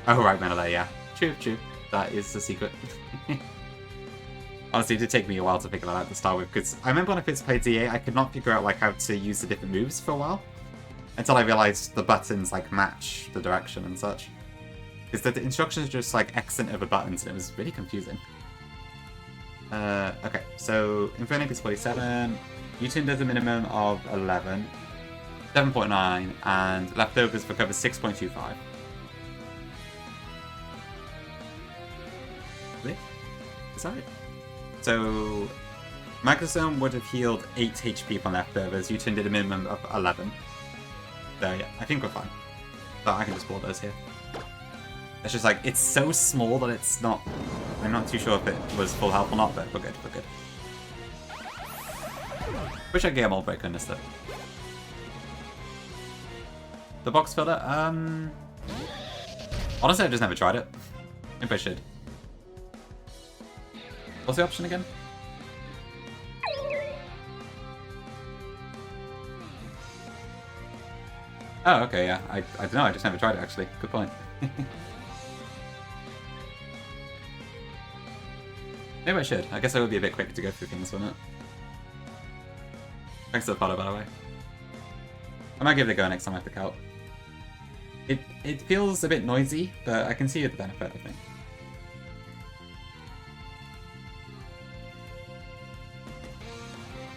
Oh, right, Menelay, yeah. True. That is the secret. Honestly, it did take me a while to figure that out to start with, because I remember when I first played ZA, I could not figure out like how to use the different moves for a while. Until I realized the buttons like match the direction and such. Because the instructions are just like accent over buttons, and it was really confusing. Okay, so Inferno is 47, U-turn does a minimum of 11, 7.9, and Leftovers recover 6.25. Really? Is that it? So, Microsome would have healed 8 HP from Leftovers, U-turn did a minimum of 11. So yeah, I think we're fine. But I can just pull those here. It's just like, it's so small that it's not... I'm not too sure if it was full health or not, but we're good. Wish I could get more break on this though. The box filler, honestly, I've just never tried it. Maybe I should. What's the option again? Oh, okay, yeah. I don't know, I just never tried it actually. Good point. Maybe I should. I guess I would be a bit quicker to go through things, wouldn't it? Thanks to the follow, by the way. I might give it a go next time I have to count. It feels a bit noisy, but I can see the benefit, I think.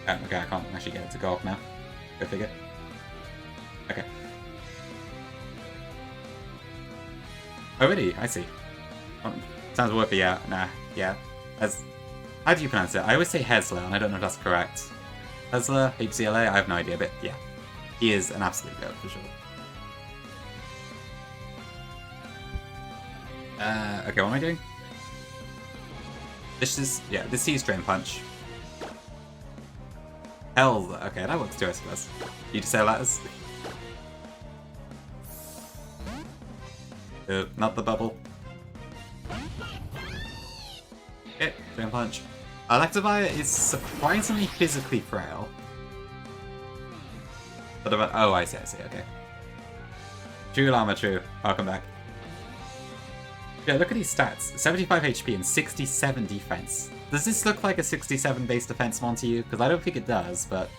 Oh, okay, I can't actually get it to go off now. Go figure. Okay. Oh, really? I see. Sounds worth it, yeah. Nah, yeah. How do you pronounce it? I always say Hezler, and I don't know if that's correct. Hezler? HCLA? I have no idea, but yeah. He is an absolute goat, for sure. Okay, what am I doing? This is... yeah, this is Drain Punch. Hell, okay, that works too, I suppose. You just say letters? Not the bubble. Okay, Drain Punch. Electivire is surprisingly physically frail. But about, oh, I see, okay. True Llama, true. Welcome back. Yeah, look at these stats. 75 HP and 67 defense. Does this look like a 67 base defense mon to you? Because I don't think it does, but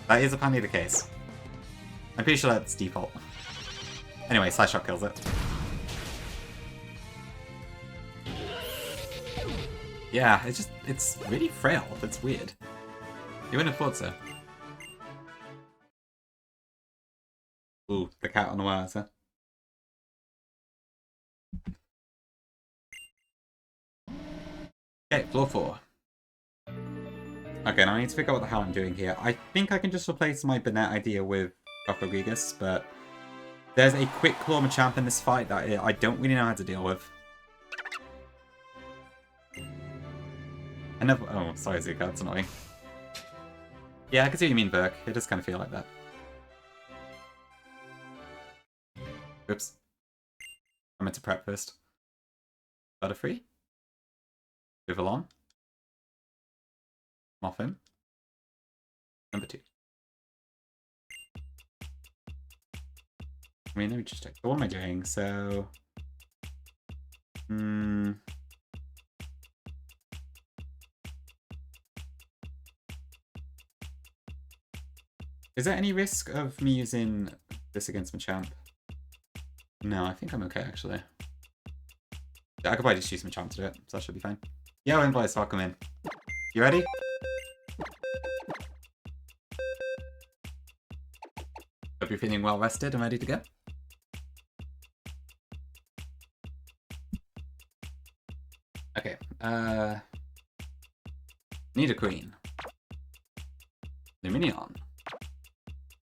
that is apparently the case. I'm pretty sure that's default. Anyway, Slash Shot kills it. Yeah, it's really frail. That's weird. You wouldn't have thought so. Ooh, the cat on the wires, huh? Okay, floor 4. Okay, now I need to figure out what the hell I'm doing here. I think I can just replace my Burnett idea with Buff Rodriguez, but there's a quick claw Machamp in this fight that I don't really know how to deal with. I never... oh, sorry, Zuka, that's annoying. Yeah, I can see what you mean, Burke. It does kind of feel like that. Oops. I meant to prep first. Butterfree. Vivillon. Muffin. Number 2. I mean, let me just check. What am I doing? So... Is there any risk of me using this against Machamp? No, I think I'm okay, actually. I could probably just use Machamp to do it, so that should be fine. Yo, invoice, welcome in. You ready? Hope you're feeling well rested and ready to go. Okay, need a queen. Luminion.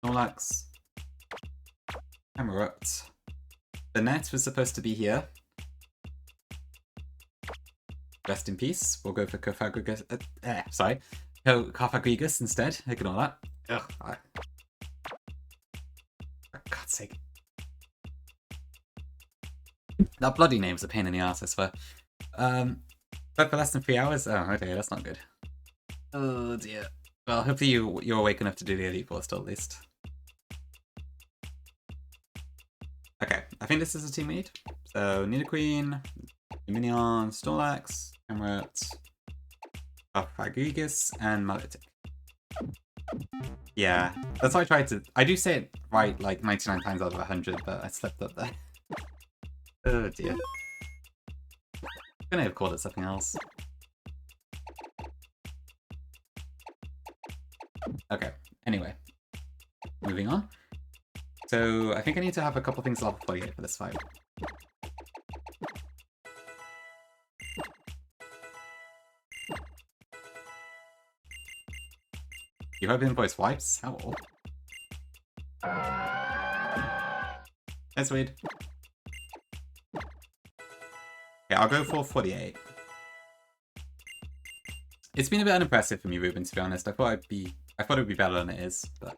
Snorlax. Camerupt. The net was supposed to be here. Rest in peace. We'll go for Carfagrigus. Carfagrigus instead. Ignore that. Ugh. For God's sake. That bloody name's a pain in the ass, I swear. But for less than 3 hours? Oh, okay, that's not good. Oh dear. Well, hopefully you're awake enough to do the Elite Four still, at least. Okay, I think this is a team we need. So, Nidoqueen, Minion, Snorlax, Camerupt, Carfagrigus, and Milotic. Yeah, that's why I tried to... I do say it right like 99 times out of 100, but I slipped up there. Oh dear. I'm gonna have called it something else. Okay, anyway. Moving on. So, I think I need to have a couple things level 48 for this fight. You hope invoice wipes? How old? That's weird. Okay, I'll go for 48. It's been a bit unimpressive for me, Ruben, to be honest. I thought it would be better than it is, but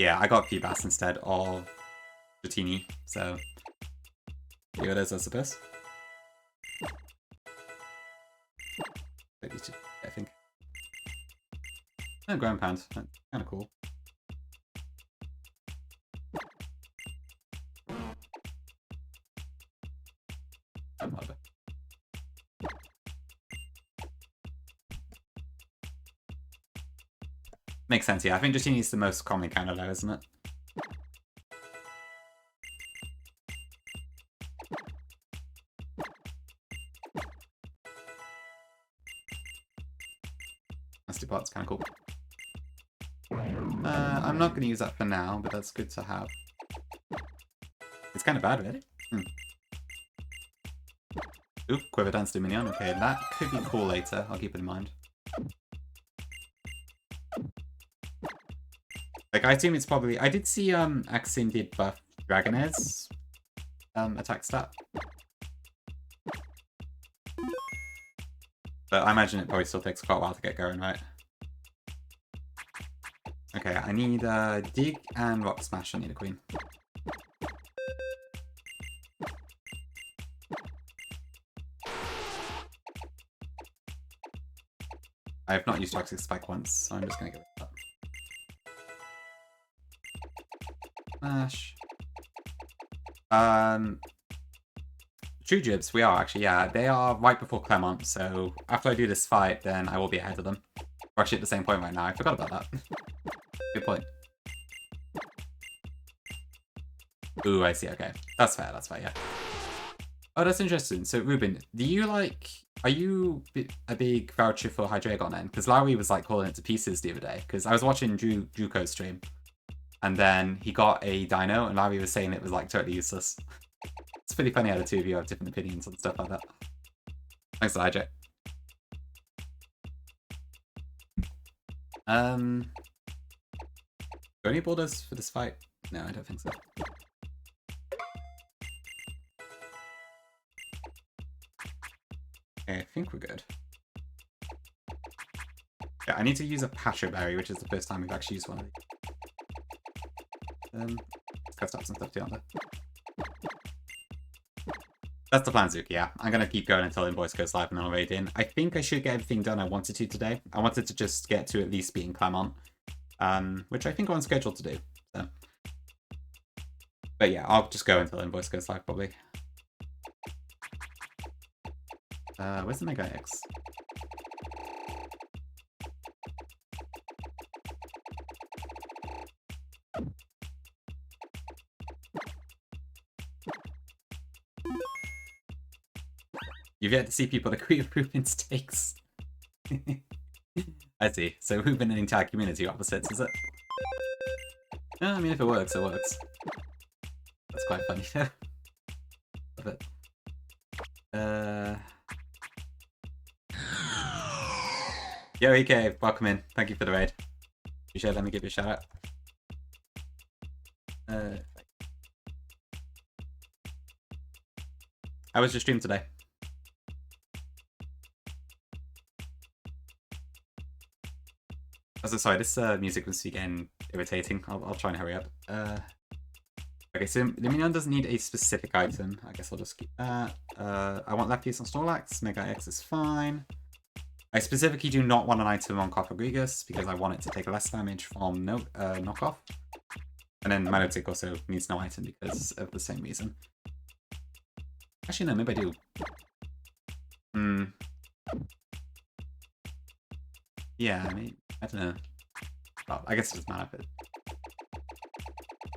yeah, I got Feebas instead of Dratini, so here it is, I suppose. I think. Oh, Ground Pound. That's kind of cool. Whatever. Makes sense, yeah. I think Dratini's the most common counter there, isn't it? Nasty Pot's kind of cool. I'm not going to use that for now, but that's good to have. It's kind of bad, really. Oop, Quiver Dance Dominion. Okay, that could be cool later. I'll keep it in mind. Like, I assume it's probably... I did see Axin did buff Dragonair's attack stat. But I imagine it probably still takes quite a while to get going, right? Okay, I need Dig and Rock Smash. I need a Queen. I have not used Toxic Spike once, so I'm just going to go with that. Smash. True Jibs, we are actually, yeah. They are right before Clemont, so after I do this fight, then I will be ahead of them. We're actually at the same point right now. I forgot about that. Good point. Ooh, I see, okay. That's fair, yeah. Oh, that's interesting. So, Ruben, do you like... Are you a big voucher for Hydreigon then? Because Lowry was like calling it to pieces the other day. Because I was watching Juko's stream. And then he got a dino, and Larry was saying it was like totally useless. It's pretty funny how the two of you have different opinions and stuff like that. Thanks, Elijah. Got any borders for this fight? No, I don't think so. Okay, I think we're good. Yeah, I need to use a Patcho Berry, which is the first time we've actually used one of these. Let's go stop some stuff too, aren't I? That's the plan, Zuki, yeah. I'm going to keep going until Invoice goes live and I'll raid in. I think I should get everything done I wanted to today. I wanted to just get to at least beating Clemont, which I think I'm on schedule to do. So. But yeah, I'll just go until Invoice goes live, probably. Where's the Mega X? You've yet to see people agree with Reuben stakes. I see. So Reuben and the entire community are opposites, is it? No, I mean, if it works, it works. That's quite funny. Love it. Yo, EK, welcome in. Thank you for the raid. Appreciate it. Let me give you a shout out. How was your stream today? Oh, sorry, this music was getting irritating. I'll try and hurry up. Okay, so Luminion doesn't need a specific item. I guess I'll just keep that. I want left piece on Snorlax. Mega X is fine. I specifically do not want an item on Cofagrigus because I want it to take less damage from knockoff. And then Manotic also needs no item because of the same reason. Actually, no, maybe I do. Yeah, I mean, I don't know. Well, I guess it doesn't matter. But...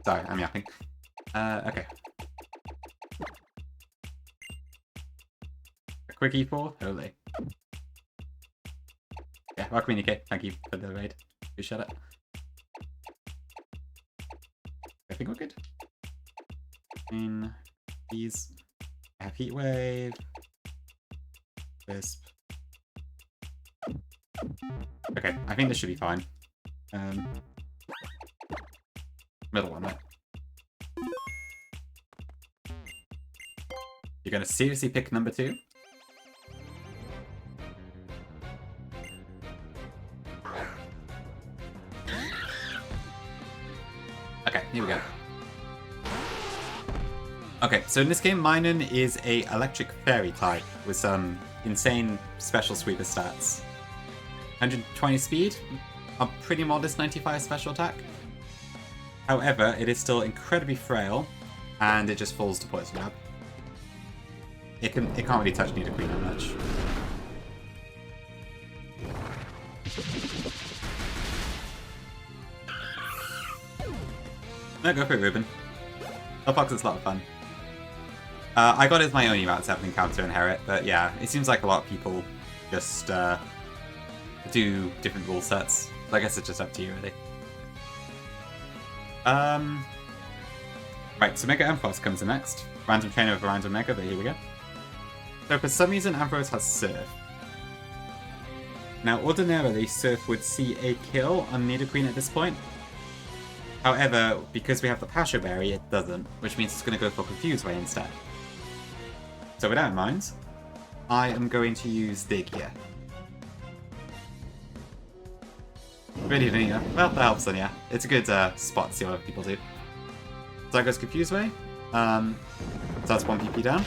Sorry, I'm yapping. Okay. A quick E4? Holy. Yeah, welcome in, UK. Thank you for the raid. Appreciate it. I think we're good. These. I have Heat Wave. Wisp. Okay, I think this should be fine. Middle one, right? You're gonna seriously pick number 2? Okay, here we go. Okay, so in this game, Minun is a electric fairy type with some insane special sweeper stats. 120 speed, a pretty modest 95 special attack. However, it is still incredibly frail, and it just falls to Poison Jab. It can't really touch Nidoqueen that much. No, go for it, Ruben. Hellfox is a lot of fun. I got it as my only Route 7 encounter inherit, but yeah, it seems like a lot of people just do different rule sets. So I guess it's just up to you, really. Right, so Mega Ampharos comes in next. Random trainer of a random Mega, but here we go. So for some reason, Ampharos has Surf. Now, ordinarily, Surf would see a kill on Nidoqueen at this point. However, because we have the Passion Berry, it doesn't, which means it's going to go for Confuse Ray instead. So with that in mind, I am going to use Dig here. Really don't know. Well, that helps then, yeah. It's a good spot to see what other people do. So that goes Confuse Ray. So that's 1 PP down.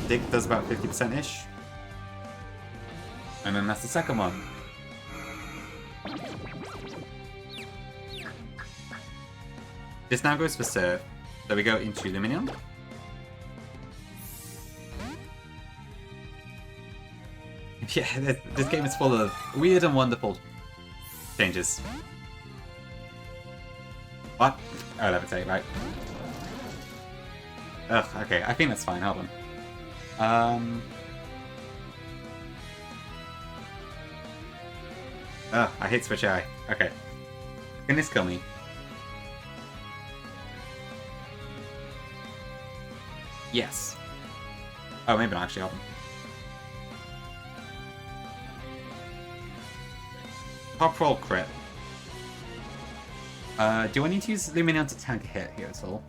Dig does about 50%-ish. And then that's the second one. This now goes for Surf. So we go into Luminion. Yeah, this game is full of weird and wonderful changes. What? Oh, Levitate, right. Ugh, okay, I think that's fine, hold on. Ugh, I hate Switch AI. Okay. Can this kill me? Yes. Oh, maybe not actually, hold on. Top roll crit. Do I need to use Luminion to tank a hit here at all?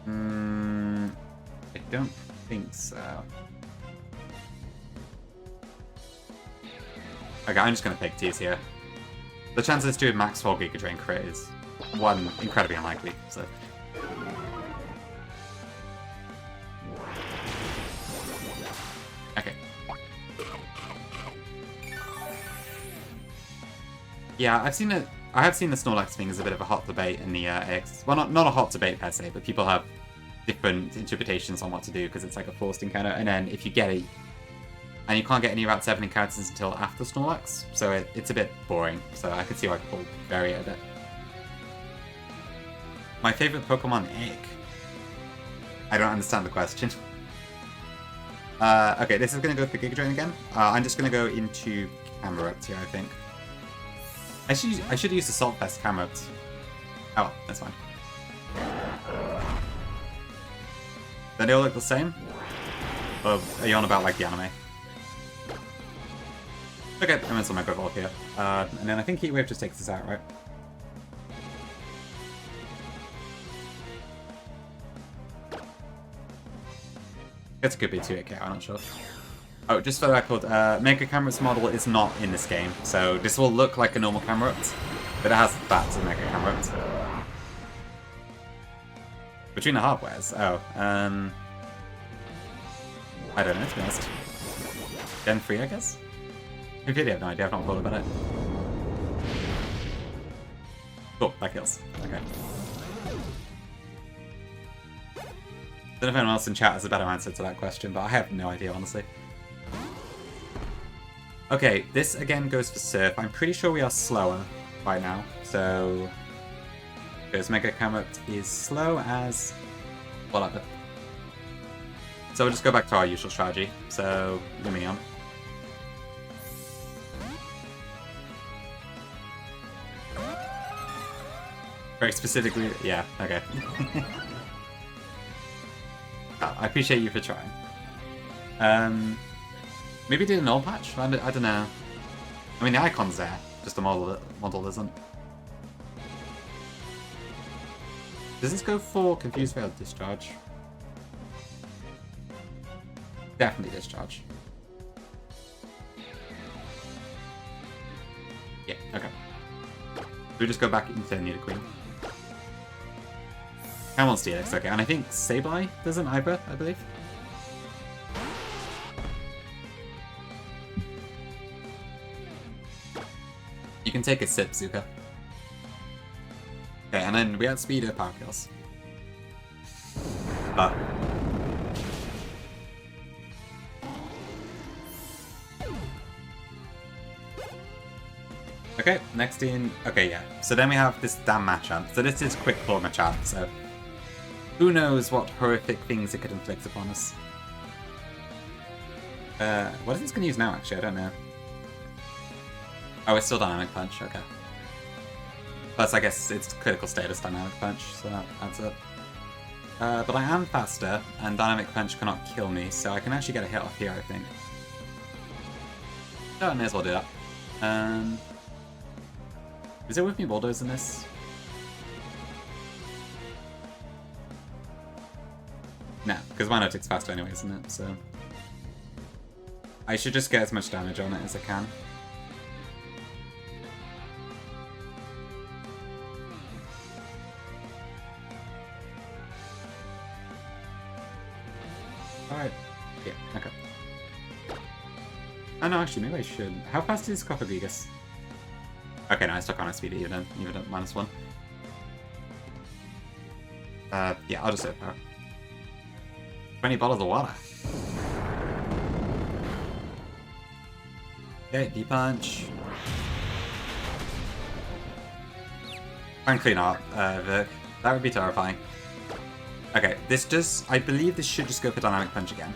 I don't think so. Okay, I'm just gonna pick T's here. The chances to max 4 Giga Drain crit is incredibly unlikely, so. Okay. Yeah, I have seen the Snorlax thing as a bit of a hot debate in the AX. Well, not a hot debate per se, but people have different interpretations on what to do because it's like a forced encounter, and then if you get it, and you can't get any Route 7 encounters until after Snorlax, so it's a bit boring. So I could see why people vary it a bit. My favorite Pokemon egg. I don't understand the question. Okay, this is going to go for Giga Drain again. I'm just going to go into Camerupt here, I think. I should use the Salt Fest Camerupt. Oh, that's fine. Do they all look the same? Or are you on about, like, the anime? Okay, I'm in some Mega Evolve here. And then I think Heat Wave just takes us out, right? It could be 2-8k, I'm not sure. Oh, just for the record, Mega Camerupt's model is not in this game, so this will look like a normal Camerupt, but it has bats of Mega Camerupt. Between the hardwares? Oh, I don't know, to be honest. Gen 3, I guess? I really have no idea, I've not thought about it. Cool, that kills. Okay. I don't know if anyone else in chat has a better answer to that question, but I have no idea, honestly. Okay, this again goes for Surf. I'm pretty sure we are slower right now, so... Because Mega Camerupt is slow as... whatever. So we'll just go back to our usual strategy. So, Lumion. Very specifically, yeah, okay. Oh, I appreciate you for trying. Maybe do an old patch? I don't know. I mean, the icon's there, just the model isn't. Does this go for Confused Veil Discharge? Definitely Discharge. Yeah, okay. We just go back into Nidoqueen. Clemont's DX, okay, and I think Sableye doesn't either, I believe. You can take a sip, Zuka. Okay, and then we outspeed Power Kills. Okay, next in... Okay, yeah. So then we have this damn Machamp. So this is Quick Claw Machamp, so... Who knows what horrific things it could inflict upon us. What is this going to use now, actually? I don't know. Oh, it's still Dynamic Punch, okay. Plus, I guess it's critical status Dynamic Punch, so that adds up. But I am faster, and Dynamic Punch cannot kill me, so I can actually get a hit off here, I think. Oh, I may as well do that. Is it with me Bulldoze in this? No, because Mino takes faster anyway, isn't it? So I should just get as much damage on it as I can. Alright. Yeah, okay. Oh no, actually, maybe I should. How fast is Coppergigas? Okay, no, I stuck on speed even at -1. Yeah, I'll just hit power. 20 bottles of water. Okay, D-Punch. Frankly not, Vic. That would be terrifying. Okay, this just... I believe this should just go for Dynamic Punch again.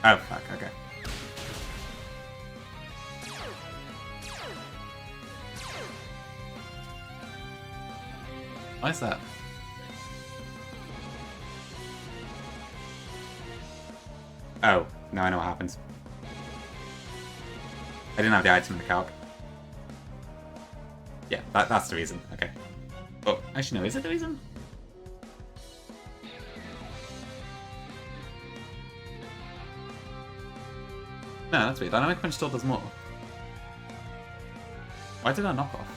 Oh, fuck, okay. Why is that? Oh, now I know what happens. I didn't have the item in the calc. Yeah, that's the reason. Okay. Oh, actually no, is it the reason? No, that's weird. Dynamic Punch still does more. Why did I knock off?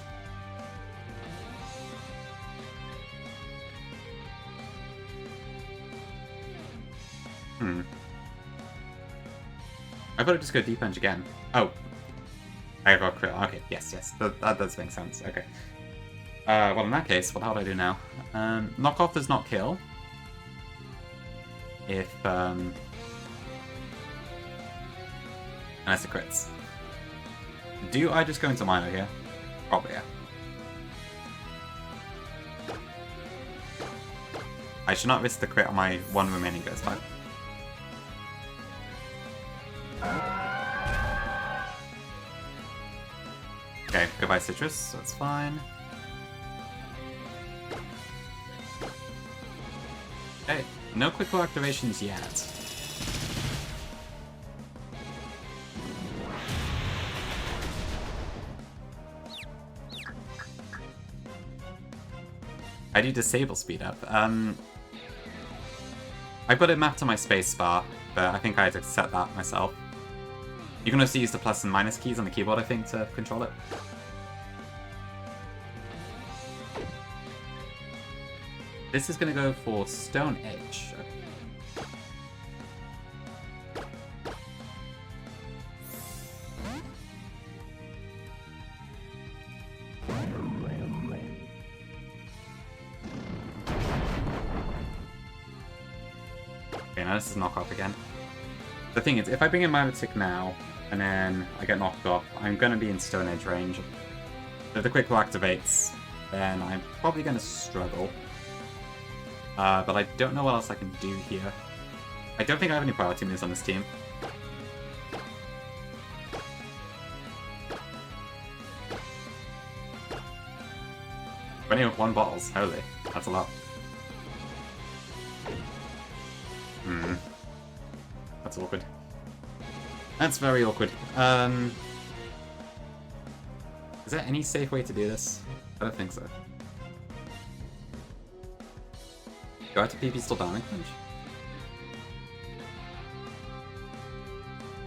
I thought I'd just go D-Punch again. Oh. I got crit. Okay, yes. That does make sense. Okay. Well, in that case, what the hell do I do now? Knock off does not kill. If, unless it crits. Do I just go into Mino here? Probably, yeah. I should not risk the crit on my one remaining ghost type. Okay, goodbye Citrus, that's fine. Okay, no quick claw activations yet. I do disable speed up. I've got it mapped to my spacebar, but I think I had to set that myself. You can also use the plus and minus keys on the keyboard, I think, to control it. This is going to go for Stone Edge. Okay, now this is knock off again. The thing is, if I bring in Magnetic now, and then I get knocked off, I'm going to be in Stone Edge range. If the quick claw activates, then I'm probably going to struggle. But I don't know what else I can do here. I don't think I have any priority moves on this team. Only with 1 bottles, holy, that's a lot. That's awkward. That's very awkward. Is there any safe way to do this? I don't think so. Do I have to PP still damage punch?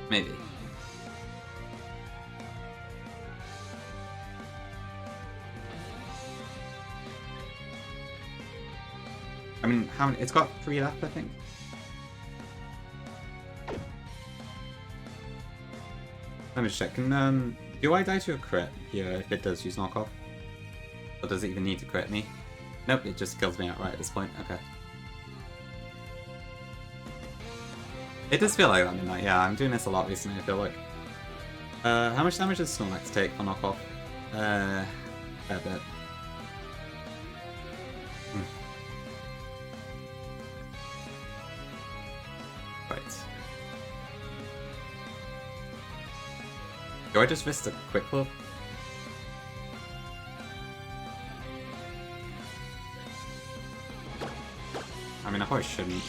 Maybe. I mean, how many? It's got 3 left, I think. Let me just check. Can, do I die to a crit here if it does use knockoff? Or does it even need to crit me? Nope, it just kills me outright at this point. Okay. It does feel like that, Midnight. Yeah, I'm doing this a lot recently, I feel like. How much damage does Snorlax take for knockoff? Fair bit. Right. Do I just risk a quick club? I mean, I probably shouldn't.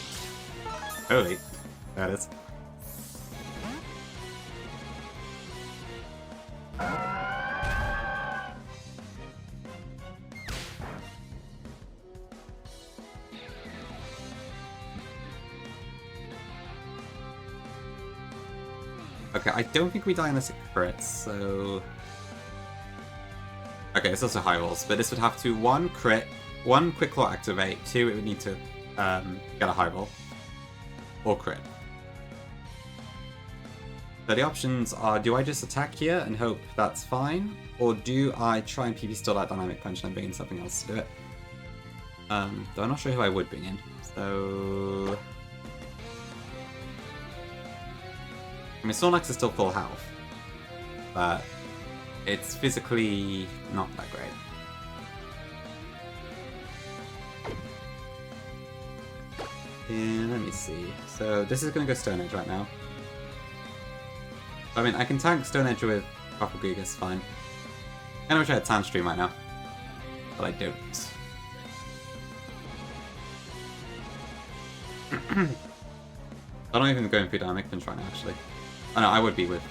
Holy. There it is. Okay, I don't think we die unless it crits, so... Okay, it's also high rolls, but this would have to 1 crit, 1 quick claw activate, 2 it would need to get a high roll, or crit. So the options are, do I just attack here and hope that's fine, or do I try and PP still that dynamic punch and then bring in something else to do it? Though I'm not sure who I would bring in, so... I mean, Snorlax is still full health, but it's physically not that great. And let me see. So this is going to go Stone Edge right now. I mean, I can tank Stone Edge with Copper Gigas, fine. I wish I had Sandstream right now, but I don't. I'm not even going through Dynamic Punch right now, actually. Oh no, I would be with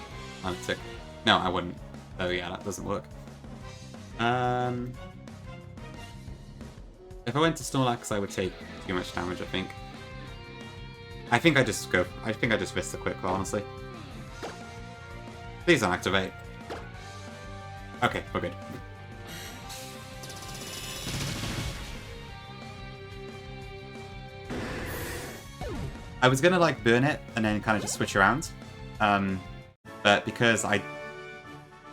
Magnetic. No, I wouldn't. Oh yeah, that doesn't work. If I went to Snorlax, I would take too much damage, I think. I think I just risk the quick claw, honestly. Please don't activate. Okay, we're good. I was gonna like burn it and then kind of just switch around, but because I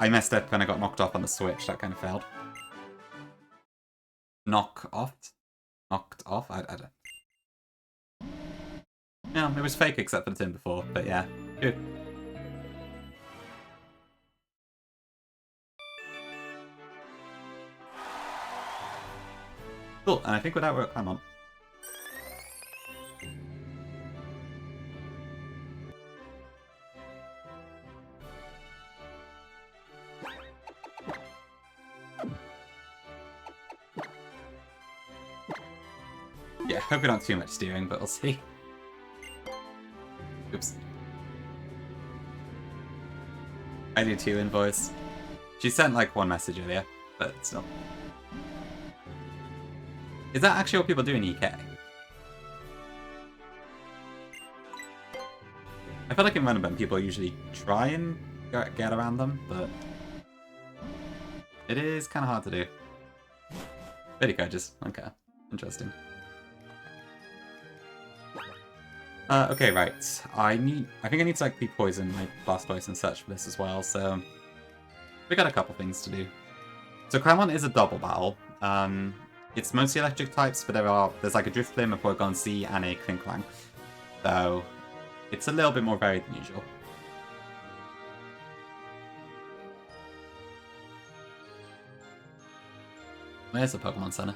messed up and I got knocked off on the switch, that kind of failed. Knocked off? I don't. No, it was fake except for the turn before, but yeah, good. Cool, and I think with that we're at Clemont. Yeah, hopefully not too much steering, but we'll see. Oops. I do too in voice. She sent like one message earlier, but still. Is that actually what people do in EK? I feel like in Random people usually try and get around them, but it is kind of hard to do. 30 coaches. Okay. Interesting. Okay, right. I think I need to like pre-poison my Blastoise and search for this as well, so we got a couple things to do. So Clemont is a double battle. It's mostly electric types, but there's like a Drifblim, a Porygon Z, and a Klinklang. So it's a little bit more varied than usual. Where's the Pokemon Center?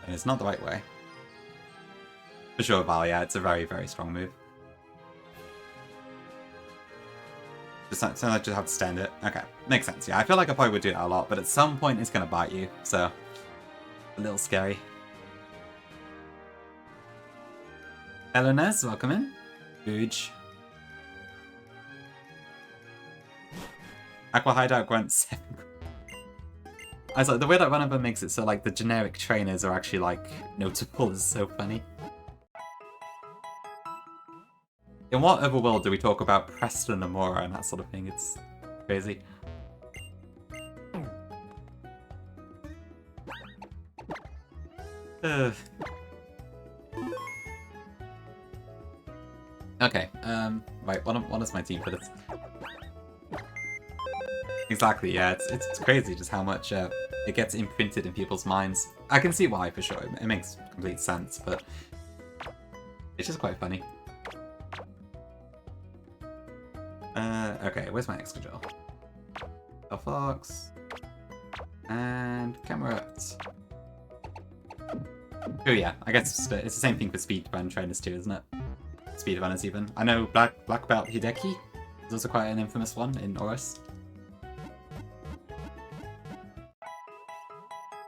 And it's not the right way. For sure, Val, yeah, it's a very, very strong move. So I just have to stand it. Okay, makes sense. Yeah, I feel like I probably would do that a lot, but at some point it's going to bite you, so a little scary. Hello, Nez, welcome in. Huge. Aqua Hideout Grunt 7. I was like, the way that one of them makes it so like the generic trainers are actually like notable is so funny. In what other world do we talk about Preston Amora and that sort of thing? It's crazy. Okay, right, what is my team for this? Exactly, yeah, it's crazy just how much it gets imprinted in people's minds. I can see why, for sure, it makes complete sense, but it's just quite funny. Okay, where's my Excadrill? Fox and Camerat. Oh yeah, I guess it's the same thing for speedrun trainers too, isn't it? Speedrunners even. I know Black Belt Hideki is also quite an infamous one in Oris.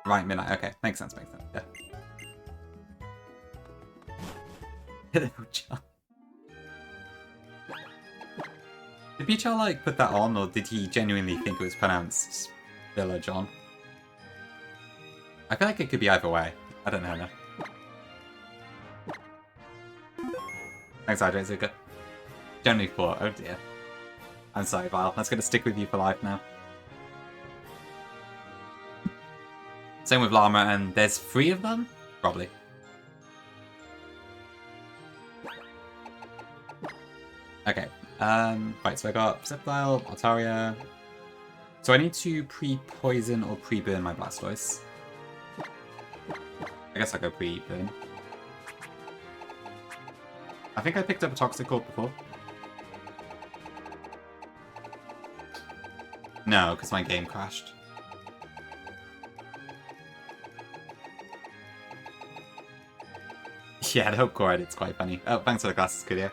Right, midnight. Okay, makes sense. Yeah. Hello, John. Did Pichel like put that on, or did he genuinely think it was pronounced Villa John? I feel like it could be either way. I don't know. No. Thanks, Hydrate Zuka. Generally 4. Oh dear. I'm sorry, Vile. That's going to stick with you for life now. Same with Llama, and there's 3 of them? Probably. Okay. Right, so I got Sceptile, Altaria. So I need to pre-poison or pre-burn my Blastoise. I guess I'll go pre-burn. I think I picked up a Toxic Orb before. No, because my game crashed. Yeah, the Hope Core edit's quite funny. Oh, thanks for the glasses, Kudia.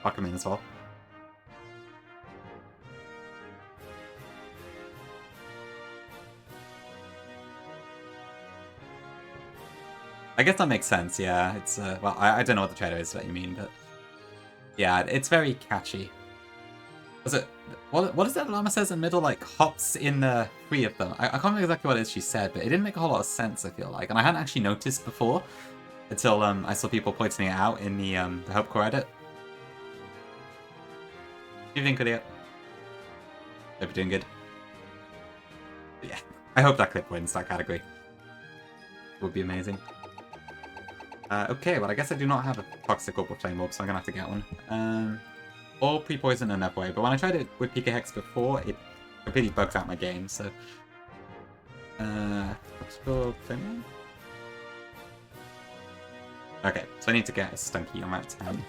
Welcome in as well. I guess that makes sense, yeah. It's, well, I don't know what the trailer is that you mean, but... Yeah, it's very catchy. Was it... What is that Llama says in the middle? Like, hops in the 3 of them. I can't remember exactly what it is she said, but it didn't make a whole lot of sense, I feel like. And I hadn't actually noticed before, until I saw people pointing it out in the Hope Core edit. What do you think, Kudia? Hope you're doing good. But yeah, I hope that clip wins that category. It would be amazing. Okay, well I guess I do not have a Toxic Orb or Flame Orb, so I'm gonna have to get one. Or Pre-Poison another way, but when I tried it with PK Hex before, it completely bugs out my game, so... Toxic Orb, Flame Orb? Okay, so I need to get a Stunky on Map 10.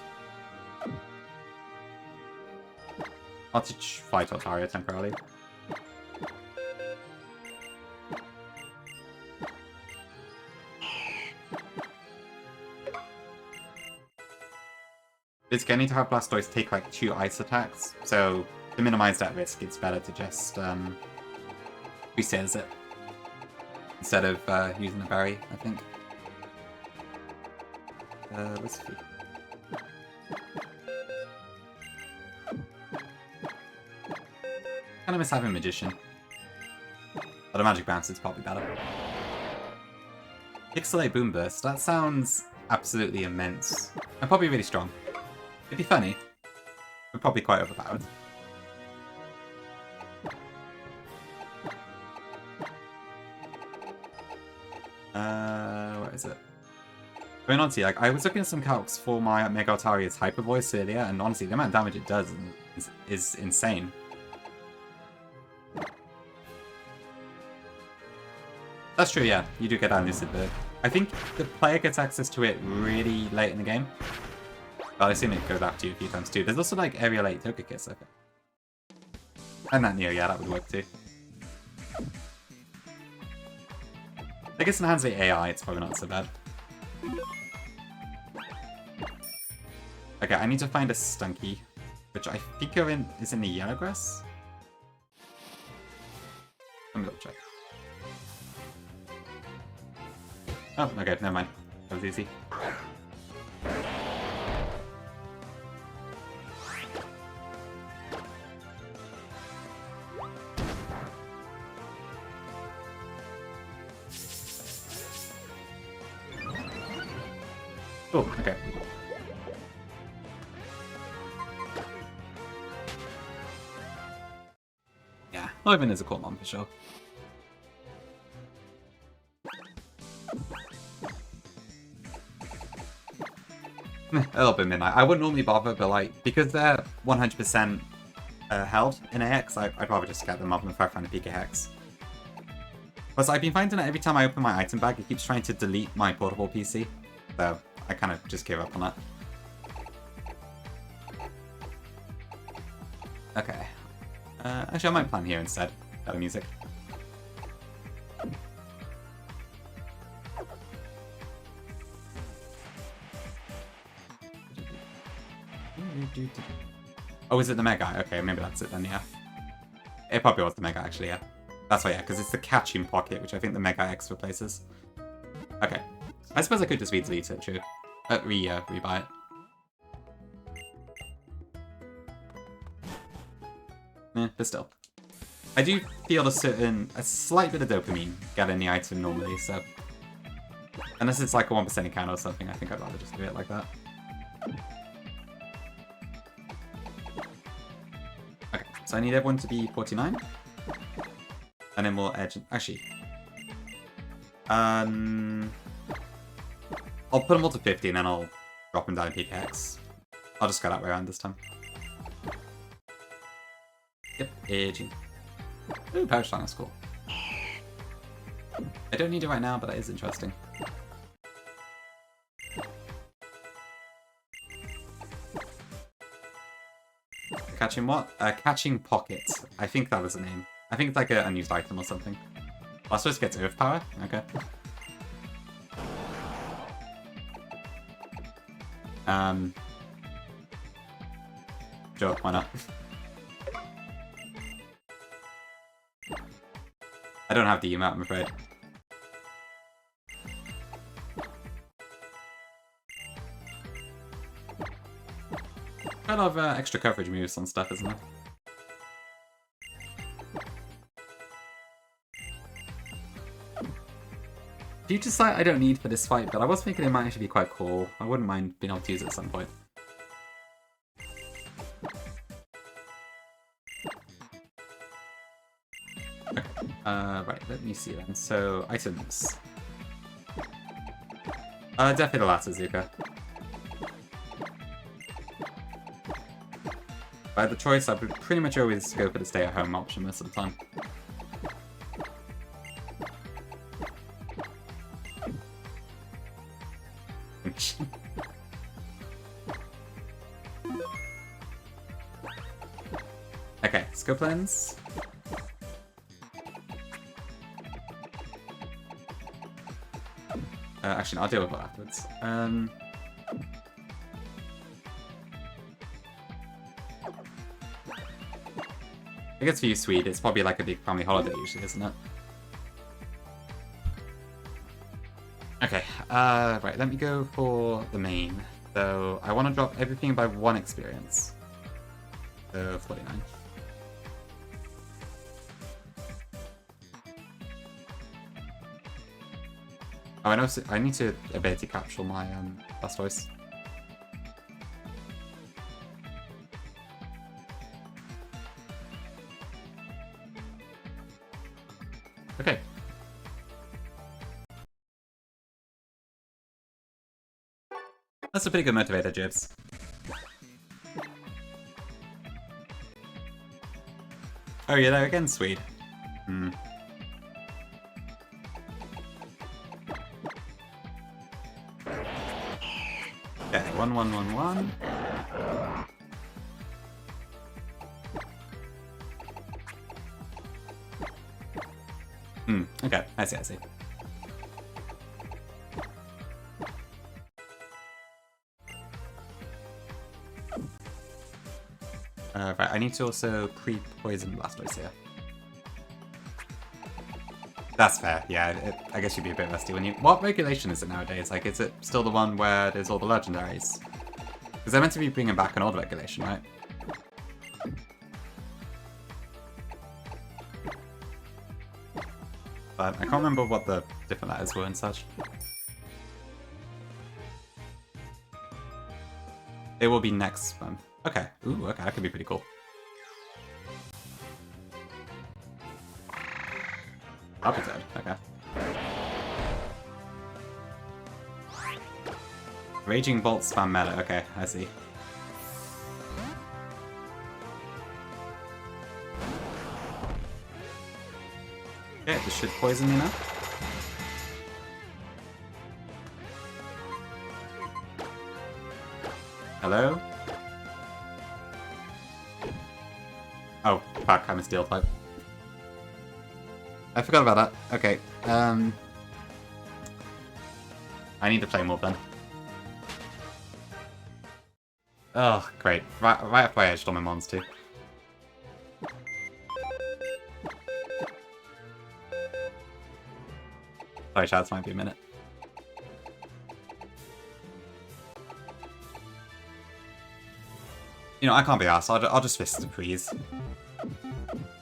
I'll teach Fight Altaria temporarily. Basically, I need to have Blastoise take like 2 ice attacks, so to minimize that risk, it's better to just reseize it instead of using the berry, I think. Let's see. Kind of miss having Magician. But a Magic Bounce is probably better. Pixelate Boom Burst. That sounds absolutely immense. And probably really strong. It'd be funny. But probably quite overpowered. Where is it? Going on to like, I was looking at some calcs for my Mega Altaria's Hyper Voice earlier, and honestly, the amount of damage it does is insane. That's true, yeah. You do get that Lucid Bird. I think the player gets access to it really late in the game. But I assume it goes after you a few times too. There's also like Area Late Toka Kiss, I think. And that Neo, yeah, that would work too. I guess in the hands of the AI, it's probably not so bad. Okay, I need to find a Stunky, which I think is in the Yellow Grass. Let me double check. Oh, okay, never mind. That was easy. Oh, okay. Yeah, Ivan is a cool mom for sure. A little bit midnight. I wouldn't normally bother, but like, because they're 100% held in AX, I'd rather just get them up and find a PK Hex. Plus, I've been finding that every time I open my item bag, it keeps trying to delete my portable PC. So, I kind of just give up on that. Okay. Actually, I might plan here instead. Better music. Oh, is it the Mega? Okay, maybe that's it then, yeah. It probably was the Mega, actually, yeah. That's why, yeah, because it's the Catching Pocket, which I think the Mega X replaces. Okay. I suppose I could just delete it, true. Rebuy it. But still. I do feel a slight bit of dopamine getting the item normally, so... Unless it's like a 1% encounter or something, I think I'd rather just do it like that. Okay, so I need everyone to be 49. And then we'll edge... Actually... I'll put them all to 50 and then I'll drop them down in PKX. I'll just go that way around this time. Yep, aging. Ooh, Power Song, that's cool. I don't need it right now, but that is interesting. Catching what? Catching Pocket. I think that was the name. I think it's like an unused item or something. I was supposed to get to Earth Power? Okay. Sure, why not? I don't have the emote, I'm afraid. Quite a lot of extra coverage moves on stuff, isn't there? Future Sight I don't need for this fight, but I was thinking it might actually be quite cool. I wouldn't mind being able to use it at some point. Okay. Right, let me see then. So, items. Definitely the latter, Zuka. If I had the choice, I would pretty much always go for the stay-at-home option most of the time. Okay, scope lens. Actually, no, I'll deal with it afterwards. I guess for you, Swede, it's probably like a big family holiday usually, isn't it? Okay, Right, let me go for the main. So I want to drop everything by 1 experience. So 49. Oh, I know. I need to ability capture my Blastoise. Okay. That's a pretty good motivator, Jibs. Oh, you're there again, Swede. Hmm. Okay, 1, 1, 1, 1. Okay, I see, I see. Right, I need to also pre-poison Blastoise here. That's fair, yeah, I guess you'd be a bit rusty when you... What regulation is it nowadays? Like, is it still the one where there's all the legendaries? Because they're meant to be bringing back an old regulation, right? But I can't remember what the different letters were and such. It will be next month. Okay. Ooh, okay, that could be pretty cool. I'll be dead. Okay. Raging Bolt spam meta. Okay, I see. Okay, this should poison me now. Hello? Oh, fuck, I'm a steel type. I forgot about that. Okay, I need to play more then. Oh, great. Right after I edged on my mons too. Sorry, chat, this might be a minute. You know, I can't be asked. I'll just fist the freeze.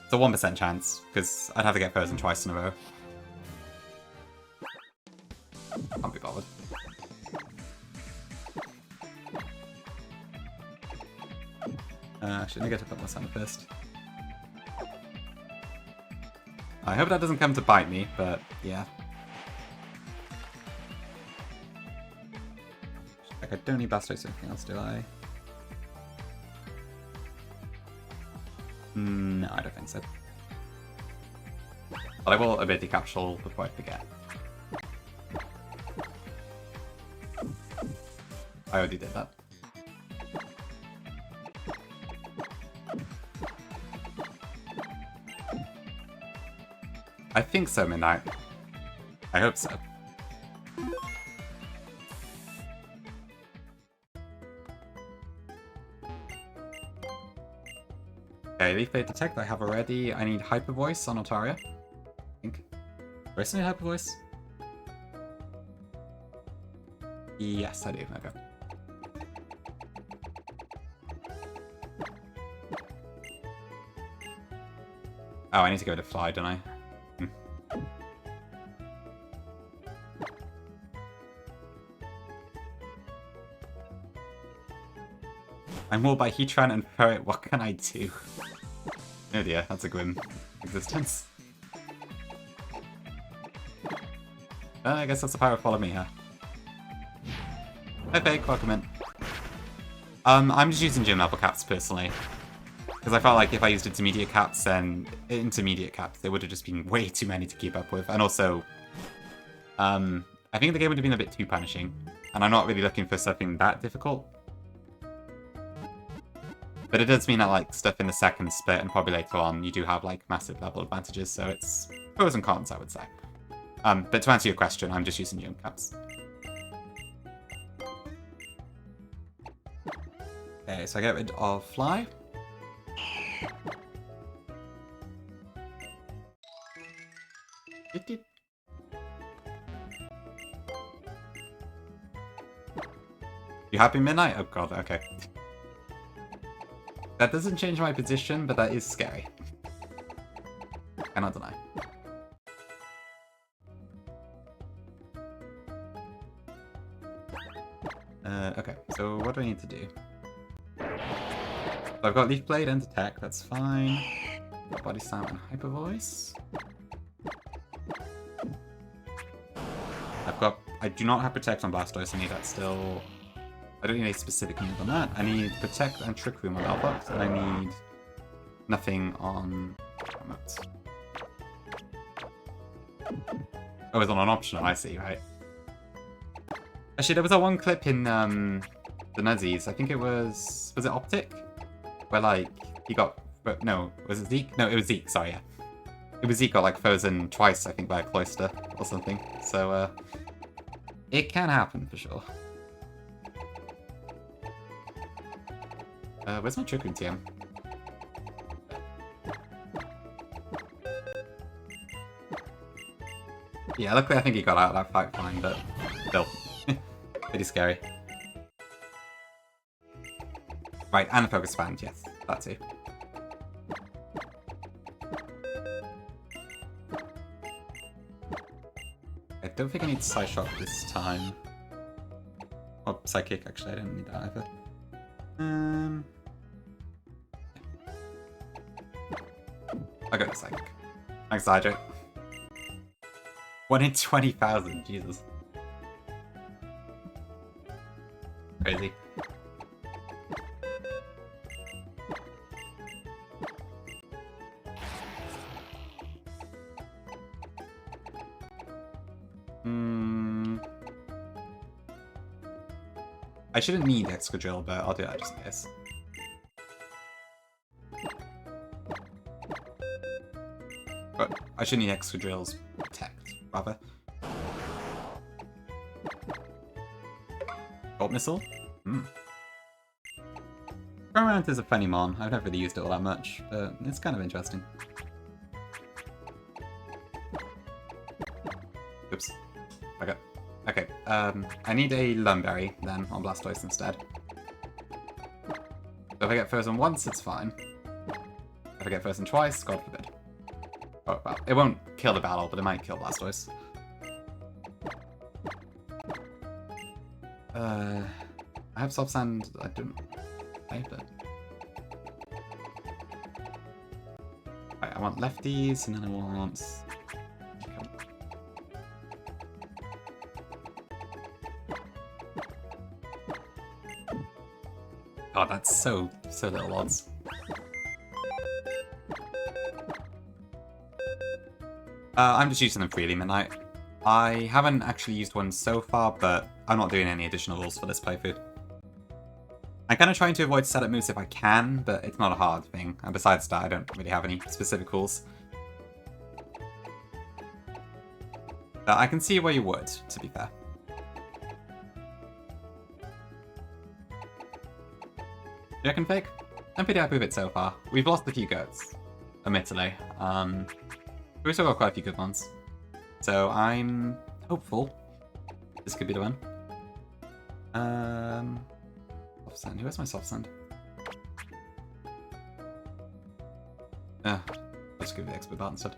It's a 1% chance, because I'd have to get frozen twice in a row. Can't be bothered. Shouldn't I get to put my son first? I hope that doesn't come to bite me, but yeah. Like, I don't need Blastoise or anything else, do I? No, I don't think so. But I will ability capsule before I forget. I already did that. I think so, Midnight. I hope so. Okay, Leaf Blade Detect I have already. I need Hyper Voice on Altaria. I think. Do I still need Hyper Voice? Yes, I do. Okay. Oh, I need to go to Fly, don't I? I'm more by Heatran and Ferret, what can I do? Oh dear, that's a grim existence. I guess that's the power of Follow Me, huh? Hi Fake, welcome in. I'm just using gym level caps personally. Because I felt like if I used intermediate caps, then they would have just been way too many to keep up with. And also, I think the game would have been a bit too punishing. And I'm not really looking for something that difficult. But it does mean that, like, stuff in the second split and probably later on, you do have, like, massive level advantages, so it's pros and cons, I would say. But to answer your question, I'm just using gym caps. Okay, so I get rid of Fly. happy, Midnight? Oh god, okay. That doesn't change my position, but that is scary. Cannot deny. Okay, so what do I need to do? So I've got Leaf Blade and Attack, that's fine. Got Body Slam and Hyper Voice. I do not have Protect on Blastoise, I need that still. I don't need a specific move on that. I need Protect and Trick Room on Alpha, and I need nothing on Clemont. Oh, it's on an optional, I see, right. Actually, there was that one clip in the Nuzzies, I think it was it Optic? Where, like, he got, no, was it Zeke? No, it was Zeke, sorry, yeah. It was Zeke got, like, frozen twice, I think, by a Cloyster or something. So, it can happen, for sure. Where's my Trick Room TM? Yeah, luckily I think he got out of that fight fine, but still. Pretty scary. Right, and the Focus Band, yes, that too. I don't think I need Psy Shock this time. Or Psychic, actually, I don't need that either. I'll go with Psychic. Thanks, Hydrate. 1 in 20,000, Jesus. Crazy. I shouldn't need Excadrill, but I'll do that just in case. But I should need Excadrill's Protect, rather. Bolt Missile? Clemont is a funny mon. I've never really used it all that much, but it's kind of interesting. Oops. Okay, I need a Lumberry, then, on Blastoise instead. So if I get frozen once, it's fine. If I get frozen twice, God forbid. Oh, well, it won't kill the battle, but it might kill Blastoise. I have Soft Sand, I don't type it. Right, I want lefties, and then I want... God, that's so little odds. I'm just using them freely, Midnight. I haven't actually used one so far, but I'm not doing any additional rules for this playthrough. I'm kind of trying to avoid setup moves if I can, but it's not a hard thing. And besides that, I don't really have any specific rules. I can see where you would, to be fair. Do you reckon Fake? I'm pretty happy with it so far. We've lost a few goats, admittedly. We've still got quite a few good ones. So I'm hopeful this could be the one. Soft Sand. Where's my Soft Sand? I'll just give it the Expert Dart instead.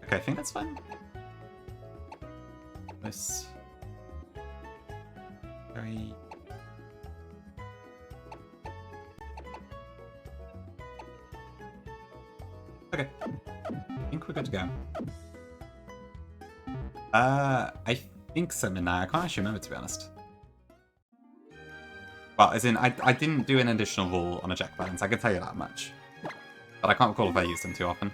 Okay, I think that's fine. Nice. Very... Okay. I think we're good to go. I think so, Midnight. I can't actually remember, to be honest. Well, as in, I didn't do an additional rule on a Jack Balance, I can tell you that much. But I can't recall if I used them too often.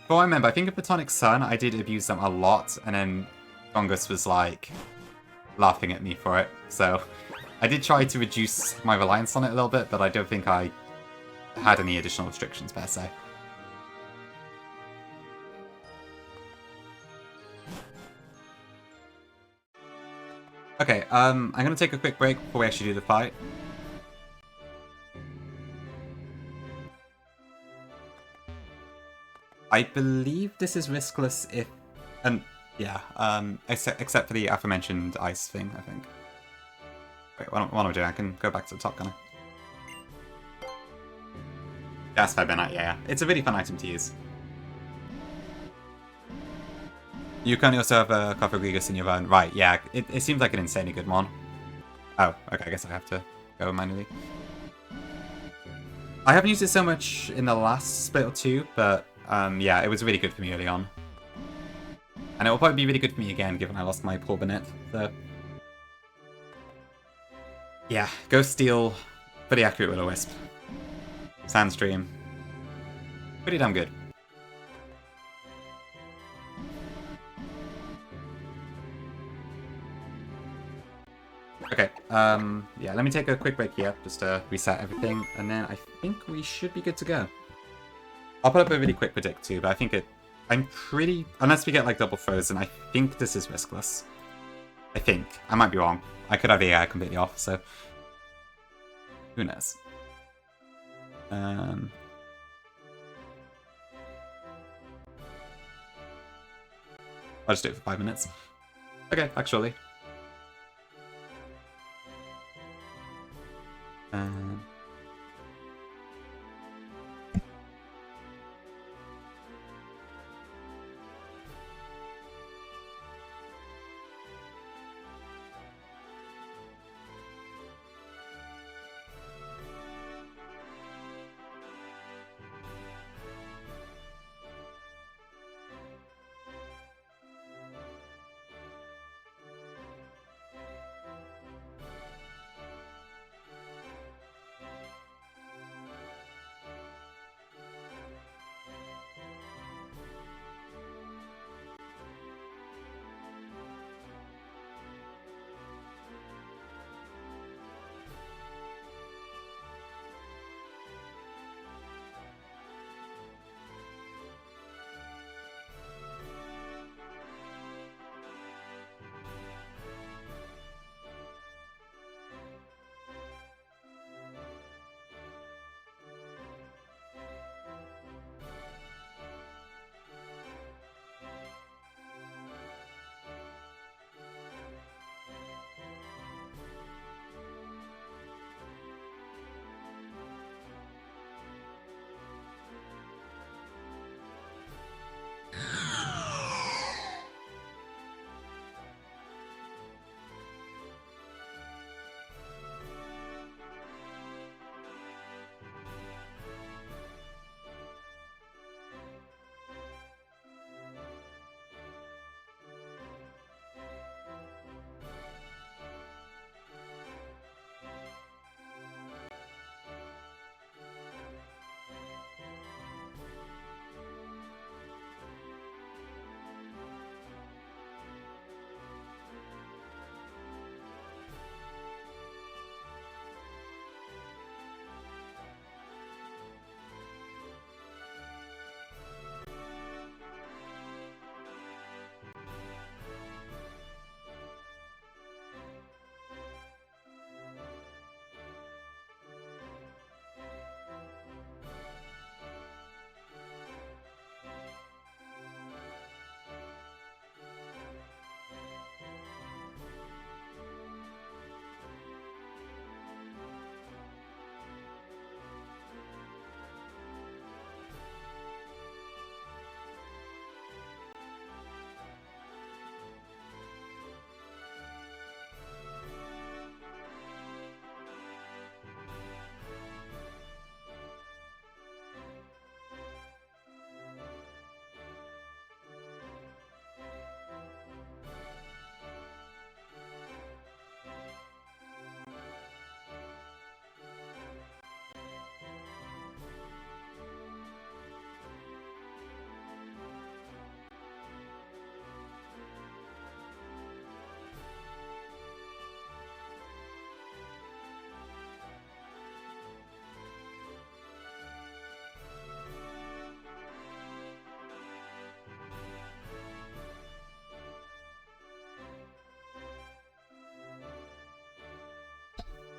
But I remember, I think of Platonic Sun, I did abuse them a lot, and then Gongus was like laughing at me for it. So I did try to reduce my reliance on it a little bit, but I don't think I had any additional restrictions per se. Okay, I'm gonna take a quick break before we actually do the fight. I believe this is riskless if... And Yeah, except for the aforementioned ice thing, I think. Wait, what am I doing? I can go back to the top, can I? Gas Fire Benite, yeah. It's a really fun item to use. You can also have a Cofagrigus in your own. Right, yeah, it seems like an insanely good one. Oh, okay, I guess I have to go manually. I haven't used it so much in the last split or two, but yeah, it was really good for me early on. And it will probably be really good for me again, given I lost my poor Bennett, so... Yeah, Ghost Steel, pretty accurate Will-O-Wisp. Sandstream, pretty damn good. Okay, yeah, let me take a quick break here, just to reset everything, and then I think we should be good to go. I'll put up a really quick predict too, but I think I'm pretty... Unless we get, like, double frozen, I think this is riskless. I think. I might be wrong. I could have the AI completely off, so... Who knows? I'll just do it for 5 minutes. Okay, actually.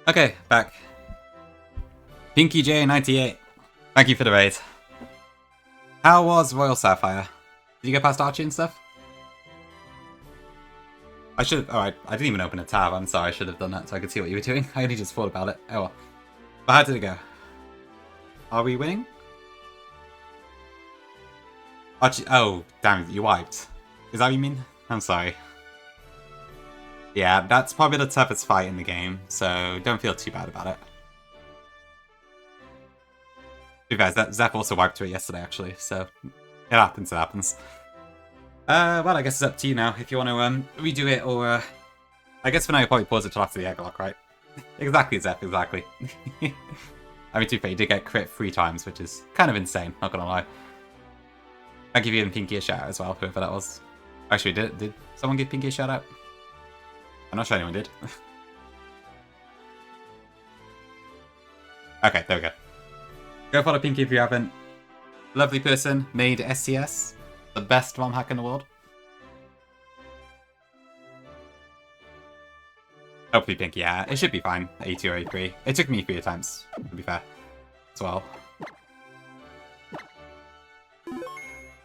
Okay, back. Pinky J98. Thank you for the raid. How was Royal Sapphire? Did you get past Archie and stuff? I should have... Alright, I didn't even open a tab. I'm sorry, I should have done that so I could see what you were doing. I only just thought about it. Oh well. But how did it go? Are we winning? Actually, oh, damn it, you wiped. Is that what you mean? I'm sorry. Yeah, that's probably the toughest fight in the game, so don't feel too bad about it. You guys, Zeph also wiped through it yesterday, actually, so it happens, it happens. Well, I guess it's up to you now, if you want to redo it, or I guess for now you probably pause it till after the egg lock, right? Exactly, Zeph, exactly. I mean, to be fair, you did get crit 3 times, which is kind of insane, not gonna lie. I'll give you and Pinky a shout out as well, whoever that was. Actually, did someone give Pinky a shout out? I'm not sure anyone did. Okay, there we go. Go follow Pinky if you haven't. Lovely person, made SCS. The best ROM hack in the world. Hopefully Pinky, yeah. It should be fine. 80 or 83. It took me 3 times, to be fair. As well.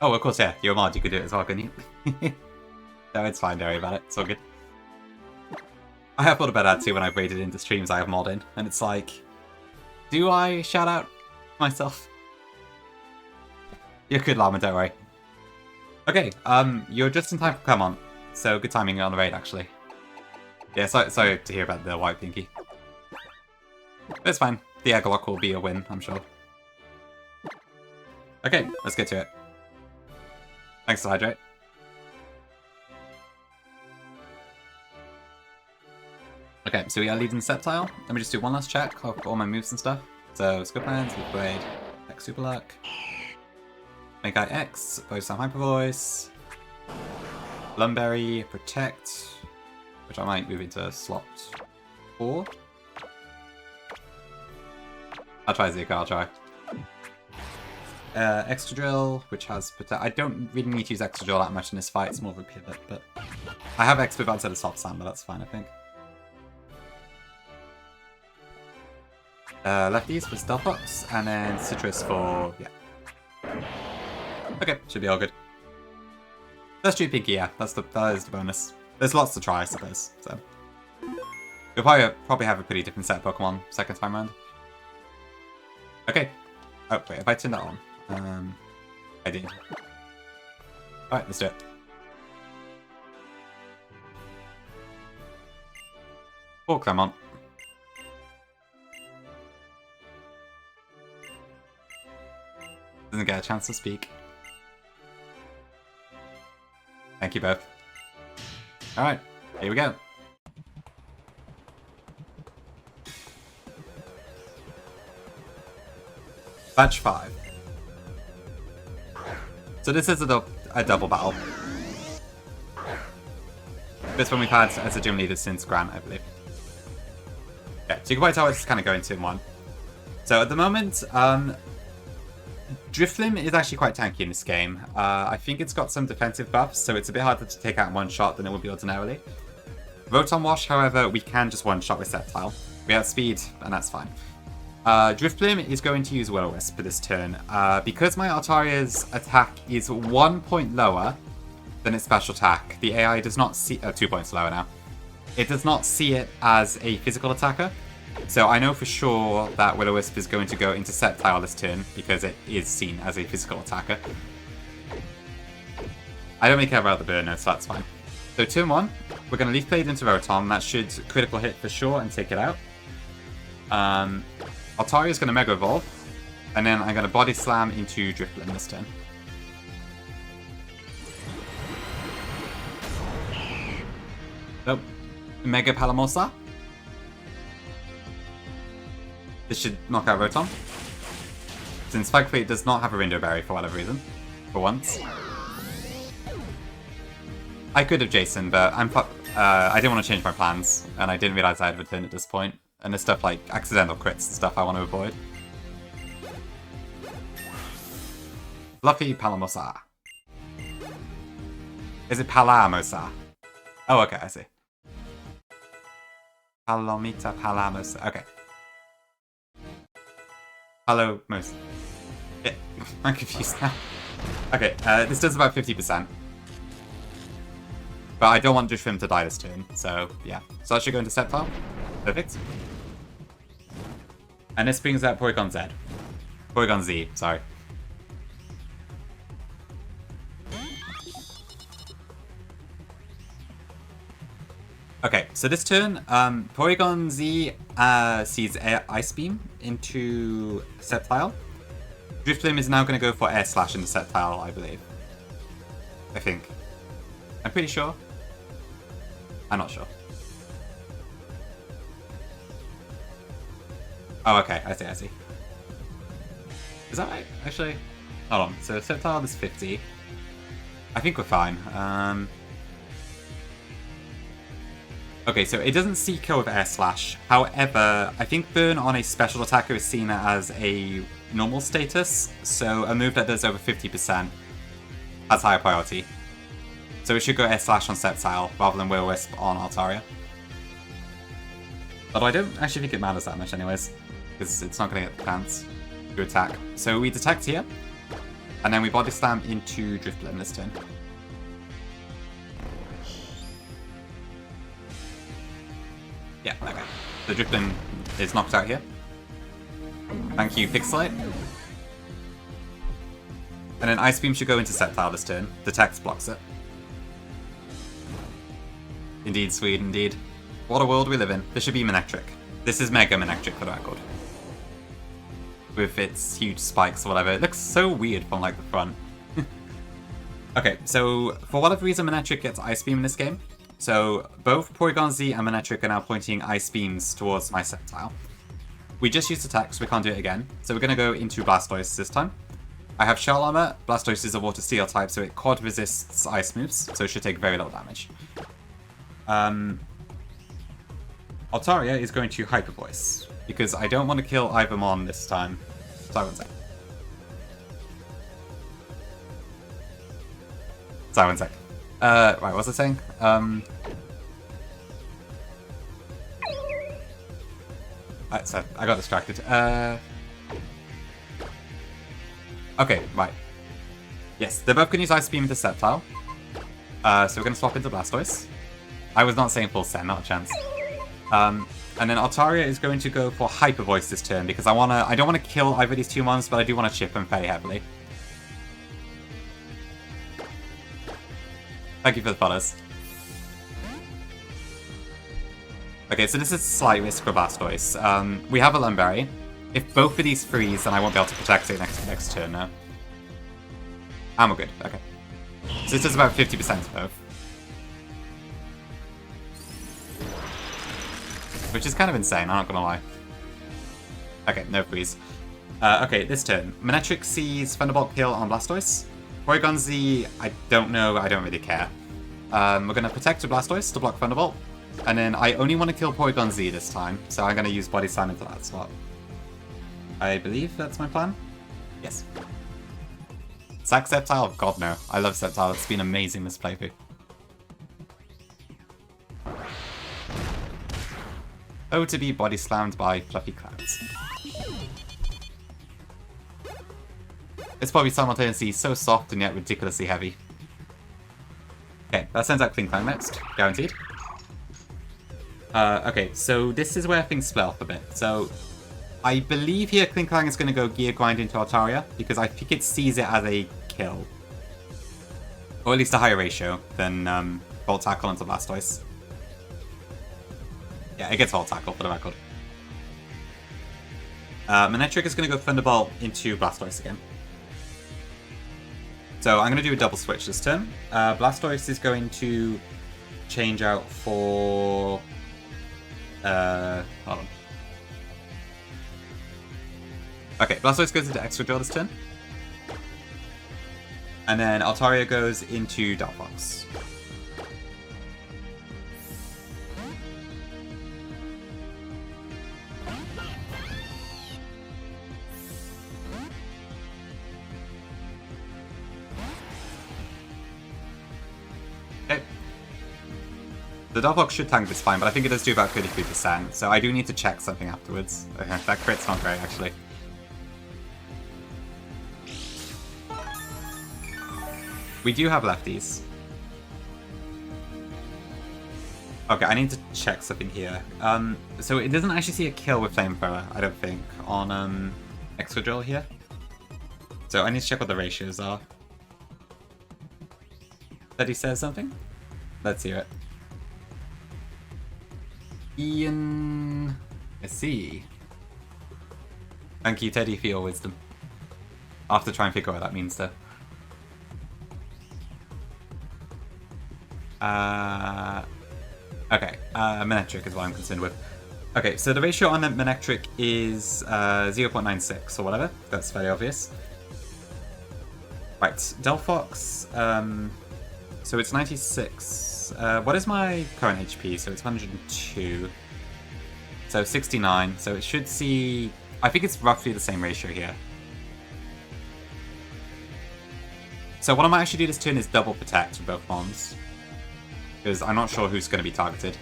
Oh, of course, yeah. You're a mod, you could do it as well, couldn't you? No, it's fine, don't worry about it. It's all good. I have thought about that too when I've raided into streams I have mod in, and it's like, do I shout out myself? You're good, Llama, don't worry. Okay, you're just in time for Clemont, so good timing on the raid, actually. Yeah, sorry to hear about the white Pinky. But it's fine. The egg lock will be a win, I'm sure. Okay, let's get to it. Thanks to hydrate. Okay, so we are leaving the Septile. Let me just do one last check of all my moves and stuff. So, Skill Plans, Upgrade, X Super Luck, Make Eye X, Voice Sound Hyper Voice, Lumberry, Protect, which I might move into slot 4. I'll try Zika, I'll try. Extra Drill, which has Protect. I don't really need to use Extra Drill that much in this fight, it's more of a pivot, but I have Expert outside of Soft Sand, but that's fine, I think. Lefties for Stealth Box, and then Citrus for, yeah. Okay, should be all good. Let's do Pinky, yeah, that is the bonus. There's lots to try, I suppose, so. We'll probably have a pretty different set of Pokemon second time round. Okay. Oh, wait, if I turn that on? I did. Alright, let's do it. Oh, Clemont. Doesn't get a chance to speak. Thank you both. Alright, here we go. Batch 5. So this is a double battle. This one we've had as a gym leader since Grant, I believe. Yeah, so you can quite tell it's kind of going 2 in 1. So at the moment, Drifloon is actually quite tanky in this game. I think it's got some defensive buffs, so it's a bit harder to take out in one shot than it would be ordinarily. Rotom Wash, however, we can just one-shot with Sceptile. We have speed, and that's fine. Drifloon is going to use Will-O-Wisp for this turn. Because my Altaria's attack is 1 point lower than its special attack, the AI does not see... 2 points lower now. It does not see it as a physical attacker. So I know for sure that Will-O-Wisp is going to go into Sceptile this turn, because it is seen as a physical attacker. I don't really care about the burn note, so that's fine. So turn 1, we're going to Leaf Blade into Rotom. That should critical hit for sure and take it out. Altaria is going to Mega Evolve, and then I'm going to Body Slam into Drifloon this turn. Nope. Mega Palamosa. This should knock out Rotom. Since Spike Fleet does not have a Rindo Berry for whatever reason. For once. I could have Jason, but I didn't want to change my plans, and I didn't realize I had returned at this point. And there's stuff like accidental crits and stuff I want to avoid. Fluffy Palamosa. Is it Palamosa? Oh, okay, I see. Palomita Palamosa. Okay. Palomos. Yeah, I'm confused now. Okay, this does about 50%. But I don't want Driflim to die this turn, so yeah. So that should go into step file. Perfect. And this brings out Porygon Z. Porygon Z, sorry. Okay, so this turn, Porygon Z sees Ice Beam into Sceptile. Driflim is now going to go for Air Slash into Sceptile, I believe. I think. I'm pretty sure. I'm not sure. Oh, okay, I see. Is that right? Actually, hold on. So Sceptile is 50. I think we're fine. Okay, so it doesn't Seeker with Air Slash. However, I think Burn on a special attacker is seen as a normal status, so a move that does over 50% has higher priority. So it should go Air Slash on Sceptile rather than Will-O-Wisp on Altaria. Although I don't actually think it matters that much anyways, because it's not going to get the chance to attack. So we detect here, and then we Body Slam into Drifblim this turn. Yeah, okay. The Drifblim is knocked out here. Thank you, Pixelite. And then Ice Beam should go into Sceptile this turn. Detect blocks it. Indeed, sweet, indeed. What a world we live in. This should be Manectric. This is Mega Manectric for the record. With its huge spikes or whatever. It looks so weird from like the front. Okay, so for whatever reason Manectric gets Ice Beam in this game. So both Porygon Z and Manectric are now pointing Ice Beams towards my Sceptile. We just used attack, so we can't do it again. So we're going to go into Blastoise this time. I have Shell Armor. Blastoise is a Water Steel type, so it quad resists ice moves, so it should take very little damage. Altaria is going to Hyper Voice, because I don't want to kill Ivermon this time. Sorry, one sec. Right, what was I saying? So I got distracted. Okay, right. Yes, they're both going to use Ice Beam into Sceptile. So we're going to swap into Blastoise. I was not saying full send, not a chance. And then Altaria is going to go for Hyper Voice this turn because I don't want to kill either of these two mons, but I do want to chip them fairly heavily. Thank you for the follows. Okay, so this is a slight risk for Blastoise. We have a Lumberry. If both of these freeze, then I won't be able to protect it next turn now. And we're good, okay. So this is about 50% of both. Which is kind of insane, I'm not gonna lie. Okay, no freeze. Okay, this turn. Manectric sees Thunderbolt kill on Blastoise. Porygon Z, I don't know, I don't really care. We're gonna protect the Blastoise to block Thunderbolt. And then I only want to kill Porygon Z this time, so I'm gonna use Body Slam into that slot. I believe that's my plan? Yes. Sack Sceptile? God no. I love Sceptile, it's been amazing this playthrough. Oh, to be Body Slammed by Fluffy Clouds. It's probably simultaneously so soft and yet ridiculously heavy. Okay, that sends out Klinklang next, guaranteed. Okay, so this is where things split off a bit. So, I believe here Klinklang is going to go Gear Grind into Altaria, because I think it sees it as a kill. Or at least a higher ratio than Volt Tackle into Blastoise. Yeah, it gets Volt Tackle for the record. Manectric is going to go Thunderbolt into Blastoise again. So I'm going to do a double switch this turn. Blastoise is going to change out for... hold on. Okay, Blastoise goes into Extra Drill this turn. And then Altaria goes into Delphox. Okay. The Delphox should tank this fine, but I think it does do about 33%, so I do need to check something afterwards. Okay, that crit's not great, actually. We do have lefties. Okay, I need to check something here. So it doesn't actually see a kill with Flamethrower, I don't think, on Excadrill here. So I need to check what the ratios are. That he says something? Let's hear it. Ian... I see. Thank you, Teddy, for your wisdom. I'll have to try and figure out what that means, though. Okay, Manectric is what I'm concerned with. Okay, so the ratio on the Manectric is 0.96 or whatever. That's fairly obvious. Right, Delphox, so it's 96. What is my current HP? So it's 102. So 69. So it should see... I think it's roughly the same ratio here. So what I might actually do this turn is double protect with both mons. Because I'm not sure who's going to be targeted.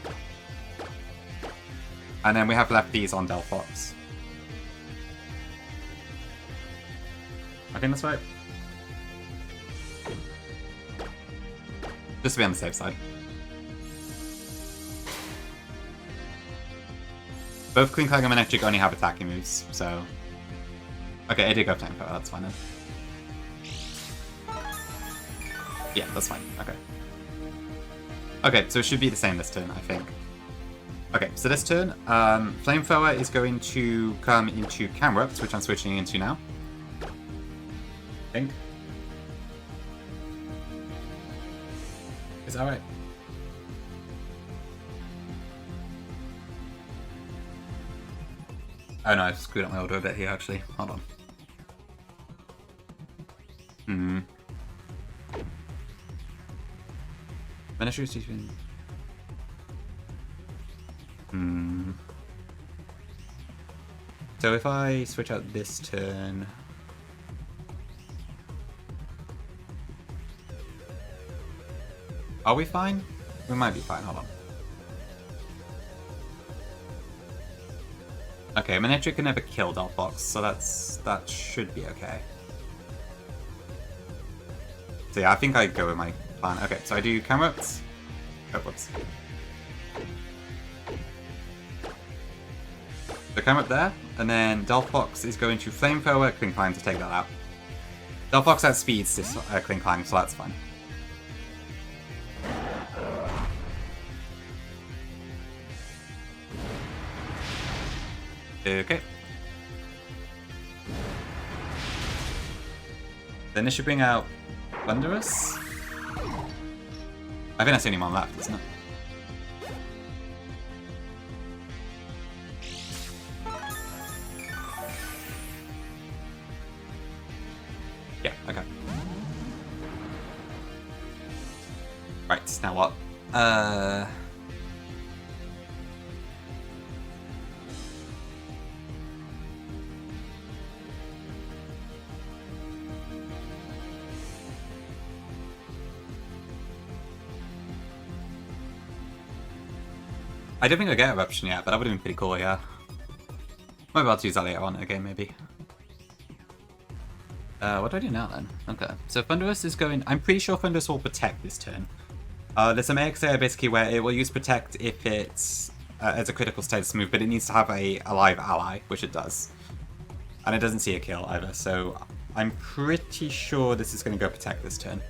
And then we have left these on Delphox. I think that's right. Just to be on the safe side. Both Klinklang and Manectric only have attacking moves, so... Okay, I did go Time Power, that's fine then. Yeah, that's fine, okay. Okay, so it should be the same this turn, I think. Okay, so this turn, Flamethrower is going to come into Camerupt, which I'm switching into now. I think. Is that right? Oh no, I've screwed up my order a bit here actually. Hold on. Miniature Station. So if I switch out this turn... Are we fine? We might be fine, hold on. Okay, Manectric can never kill Delphox, so that should be okay. So yeah, I think I go with my plan. Okay, so I do Camerupt. Oh, whoops. So Camerupt there, and then Delphox is going to Flamethrower Klinklang to take that out. Delphox outspeeds this Klinklang, so that's fine. Okay. Then this should bring out Thunderous. I think that's the only one left, isn't it? Yeah, okay. Right, now what? I don't think I get Eruption yet, but that would have been pretty cool, yeah. Might be able to use that later on in the game, maybe. What do I do now, then? Okay, so Thunderous is going... I'm pretty sure Thunderous will Protect this turn. There's some AX there, basically, where it will use Protect if it's as a critical status move, but it needs to have a live ally, which it does. And it doesn't see a kill, either, so I'm pretty sure this is going to go Protect this turn.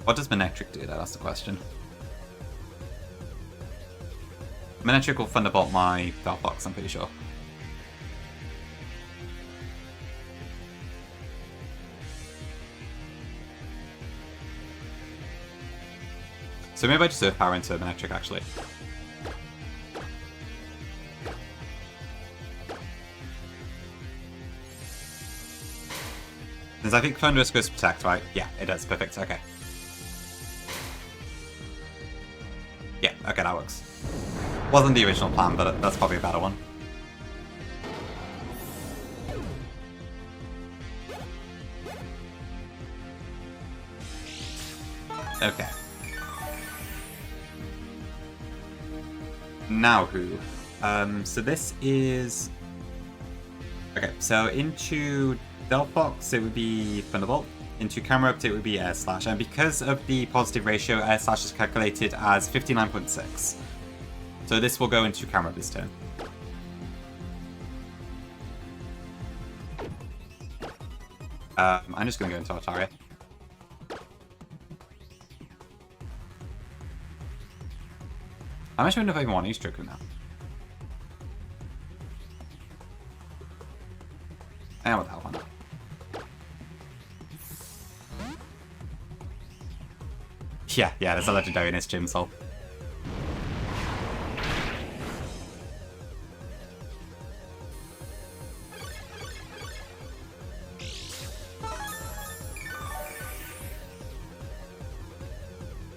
What does Manectric do, though? That's the question. Manectric will Thunderbolt my Delphox, I'm pretty sure. So maybe I just Earth Power into Manectric, actually. Since I think Thunderous goes to Protect, right? Yeah, it does. Perfect. Okay. Yeah, okay, that works. Wasn't the original plan, but that's probably a better one. Okay. Now who? So this is... Okay, so into Delphox, it would be Thunderbolt. Into Camerupt, it would be Air Slash. And because of the positive ratio, Air Slash is calculated as 59.6. So this will go into Camerupt this turn. I'm just going to go into Altaria. I'm actually wondering if I even want to use Trick now. Yeah, what the hell, why not? Yeah, there's a legendary in his Gym Soul.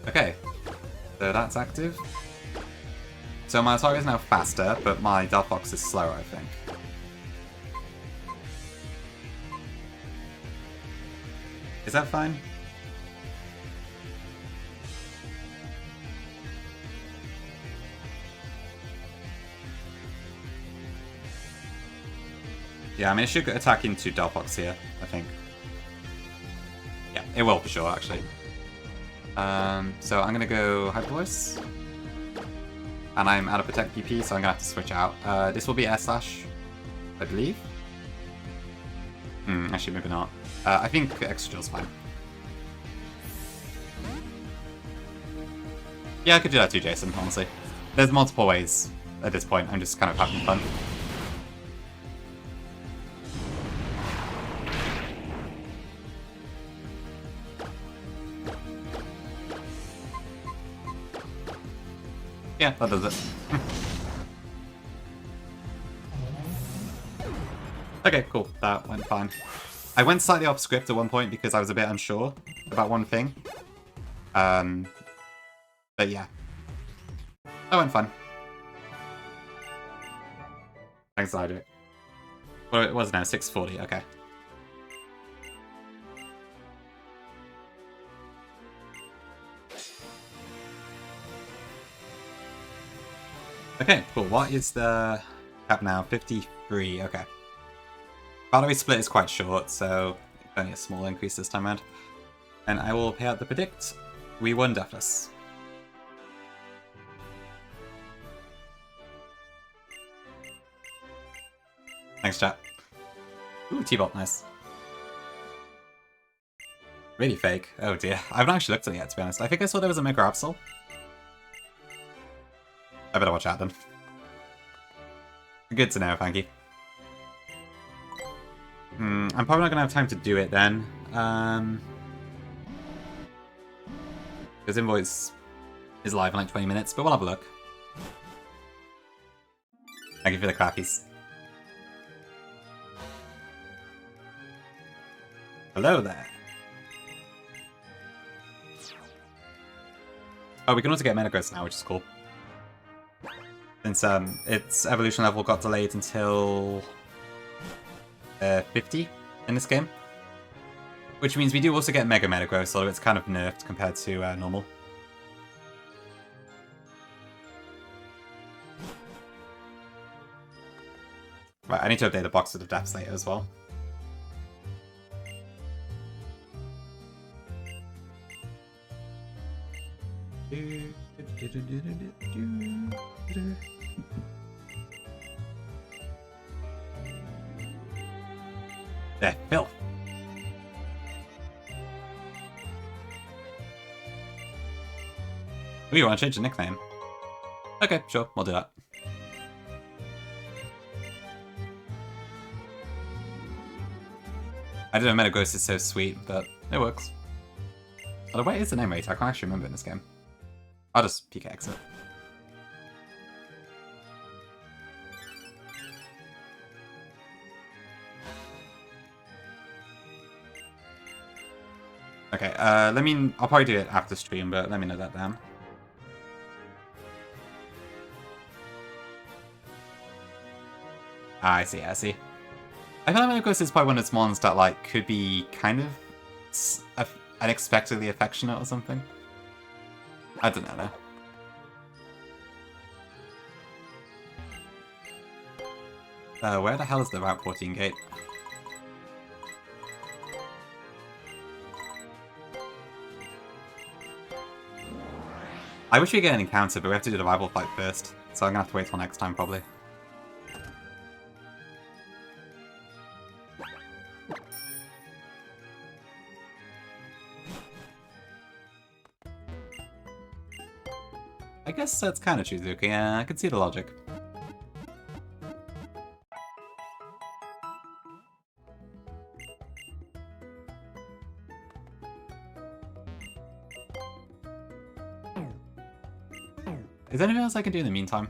Okay, so that's active. So my Altaria is now faster, but my Delphox is slower, I think. Is that fine? Yeah, I mean, it should attack into Delphox here, I think. Yeah, it will for sure, actually. So I'm going to go Hyper Voice. And I'm out of Protect PP, so I'm going to have to switch out. This will be Air Slash, I believe. Actually, maybe not. I think Extra's fine. Yeah, I could do that too, Jason, honestly. There's multiple ways at this point. I'm just kind of having fun. Yeah, that does it. Okay, cool. That went fine. I went slightly off script at one point because I was a bit unsure about one thing. But yeah. That went fine. Thanks, I do. Well, it was now 6:40, okay. Okay, cool. What is the cap now? 53, okay. Battery split is quite short, so only a small increase this time around. And I will pay out the predict. We won Deathless. Thanks, chat. Ooh, T-Bolt, nice. Really fake. Oh dear. I haven't actually looked at it yet, to be honest. I think I saw there was a Mega Absol. I better watch out then. Good to know, thank you. I'm probably not going to have time to do it then. Because Invoice is live in like 20 minutes, but we'll have a look. Thank you for the clappies. Hello there. Oh, we can also get Metagross now, which is cool. Since its evolution level got delayed until 50 in this game. Which means we do also get Mega Metagross, although it's kind of nerfed compared to normal. Right, I need to update the box with the depths later as well. There, Phil. Ooh, you want to change the nickname? Okay, sure, we'll do that. I don't know, Metagross is so sweet, but it works. Although, what is the name rate? I can't actually remember in this game. I'll just PK exit. Okay, I'll probably do it after stream, but let me know that down. Ah, I see, I see. I feel like Metagross is probably one of those mons that, like, could be kind of unexpectedly affectionate or something. I don't know, though. Where the hell is the Route 14 gate? I wish we get an encounter, but we have to do the rival fight first. So I'm gonna have to wait till next time, probably. I guess that's kind of Shizuka, yeah, I can see the logic. Is there anything else I can do in the meantime?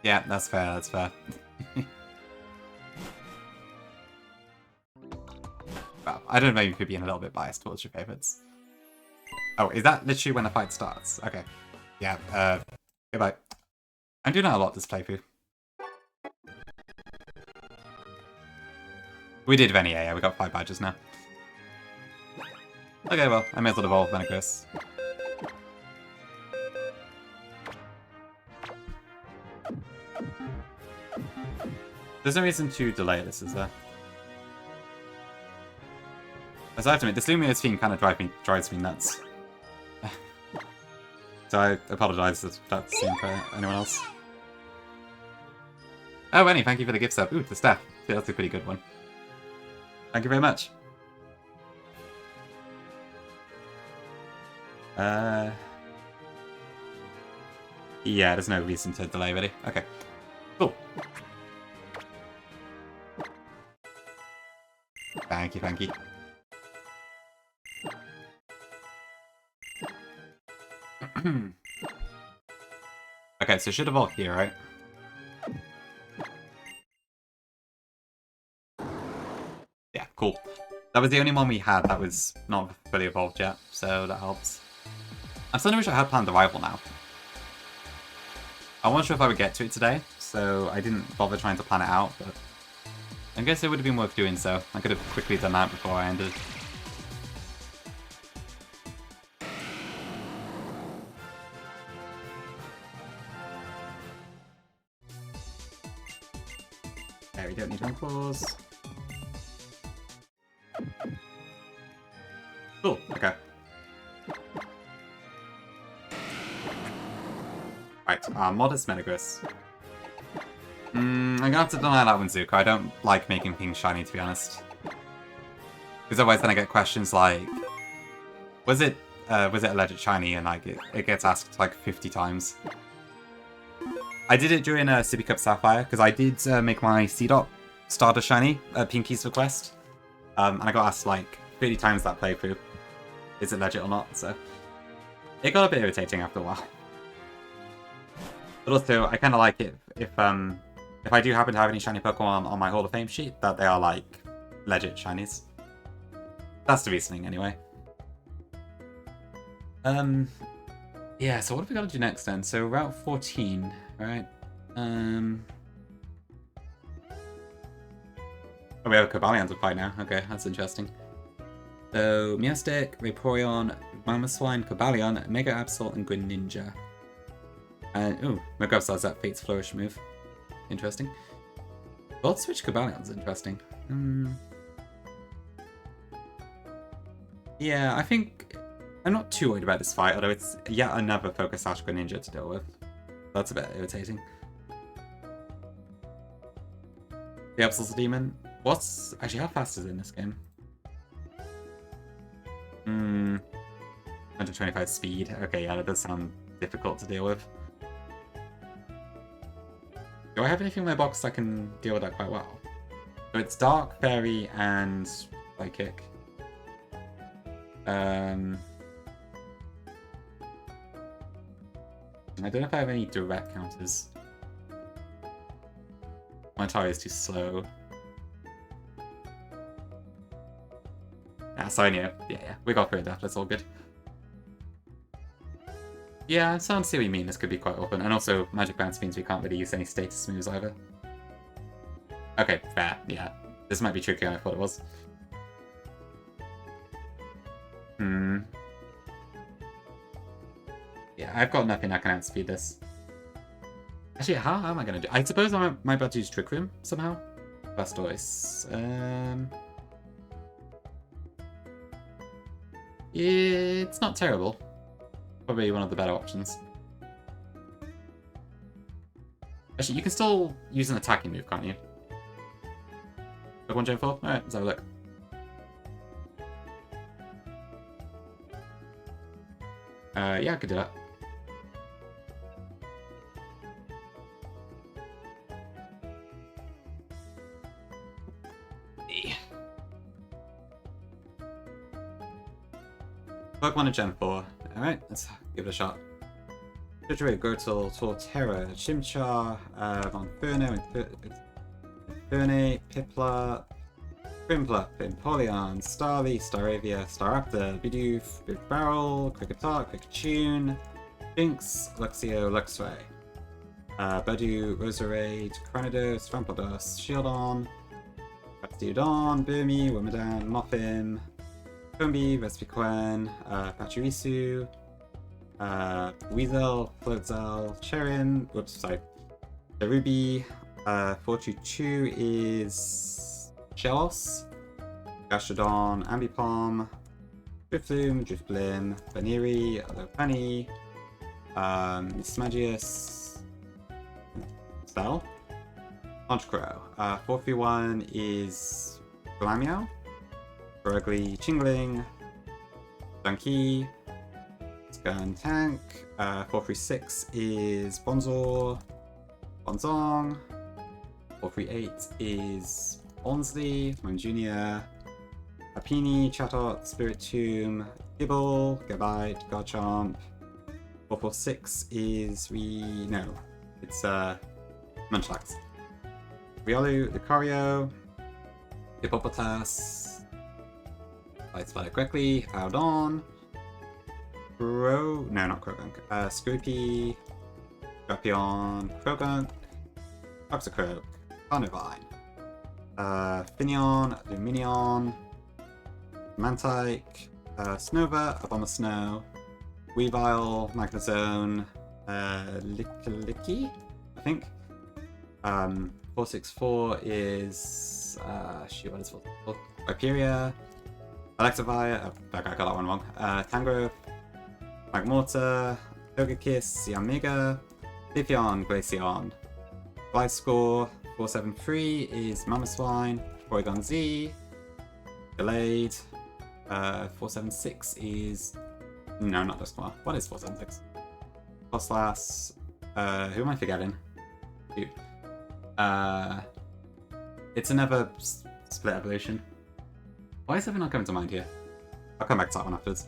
Yeah, that's fair, that's fair. Well, I don't know, you could be a little bit biased towards your favorites. Oh, is that literally when the fight starts? Okay. Yeah, goodbye. I'm doing that a lot this playthrough. We did Venier, yeah, we got 5 badges now. Okay, well, I may as well evolve Venicus. There's no reason to delay this, is there? As I have to admit, this Lumiose theme kind of drives me nuts. So I apologise if that's the same for anyone else. Oh, Annie, thank you for the gift sub. Ooh, the staff. Yeah, that's a pretty good one. Thank you very much. Yeah, there's no reason to delay, really. Okay, cool. Thank you, thank you. Okay, so should evolve here, right? Yeah, cool. That was the only one we had that was not fully evolved yet, so that helps. I'm starting to wish I had planned the rival now. I wasn't sure if I would get to it today, so I didn't bother trying to plan it out, but I guess it would have been worth doing so. I could have quickly done that before I ended. Okay, we don't need one claws. Cool, okay. Right, Modest Metagross. I'm gonna have to deny that one, Zuko. I don't like making things shiny, to be honest. Because otherwise then I get questions like, was it alleged shiny? And like it gets asked like 50 times. I did it during Sippy Cup Sapphire, because I did make my C-Dot starter shiny at Pinky's request. And I got asked like 30 times that playthrough. Is it legit or not? So it got a bit irritating after a while. But also, I kind of like it if I do happen to have any shiny Pokemon on my Hall of Fame sheet, that they are like legit shinies. That's the reasoning, anyway. Yeah. So what have we got to do next then? So Route 14, right? Oh, we have a Cobalion to fight now. Okay, that's interesting. So, Meowstic, Vaporeon, Mamoswine, Cobalion, Mega Absol, and Greninja. And, ooh, Mega Absol has that Fate's Flourish move. Interesting. Volt Switch Cobalion's interesting. Yeah, I think I'm not too worried about this fight, although it's yet another Focus Sash Greninja to deal with. That's a bit irritating. The Absol's a demon. What's... Actually, how fast is it in this game? 125 speed. Okay, yeah, that does sound difficult to deal with. Do I have anything in my box that can deal with that quite well? So it's Dark, Fairy, and Psychic. I don't know if I have any direct counters. My Atari is too slow. So yeah, we got through that, that's all good. Yeah, I'm starting to see what you mean, this could be quite open. And also, Magic Bounce means we can't really use any status moves either. Okay, fair, yeah. This might be trickier than I thought it was. Yeah, I've got nothing that can outspeed this. Actually, how am I going to do? I suppose I might be able to use Trick Room somehow. Blastoise. It's not terrible. Probably one of the better options. Actually, you can still use an attacking move, can't you? Pokemon Gen 4? Alright, let's have a look. Yeah, I could do that. Pokemon in Gen 4. Alright, let's give it a shot. Judgeway, Grotle, Torterra, Chimchar, Monferno, Infernape, Piplup, Grimplup, Empoleon, Starly, Staravia, Staraptor, Bidoof, Big Barrel, Kricketot, Kricketune, Jinx, Luxio, Luxray, Budew, Roserade, Cranidos, Rampardos, Shieldon, Raptidon, Burmy, Wormadam, Muffin, Combi, Vespiquen, Pachirisu, Weasel, Floatzel, Cherin, oops, sorry, Cherubi, Fortitude is Shellos, Gastrodon, Ambipom, Drifloon, Drifblim, Baniri, Lopunny, Smagius, Spell, Honchkrow. 431 is Glameow, Burgly, Chingling, Dunkey, Skern Tank. 436 is Bonzor, Bonzong. 438 is Bonsley, Mon Jr., Apini, Chatot, Spiritomb, Gibble, Gabite, Garchomp. 446 is it's Munchlax. Riolu, Lucario, Hippopotas, I spelled it correctly, Howdon, not Krogunk, Scroopy, Drapion, Krogunk, Toxicroak, Carnivine, Finneon, Luminion, Mantike, Snova, Abomasnow, Weavile, Magnezone, Lickilicky, I think. 464 is what is 464? Viperia, Alexavia, I got that one wrong. Tangrowth, Magmortar, Togekiss, Yanmega, Leafeon, Glaceon. Gliscor, 473 is Mamoswine, Porygon Z, Delayed. 476 is no, not Dusknoir. What is 476? Coslas. Who am I forgetting? Dude. It's another split evolution. Why is everything not coming to mind here? I'll come back to that one afterwards.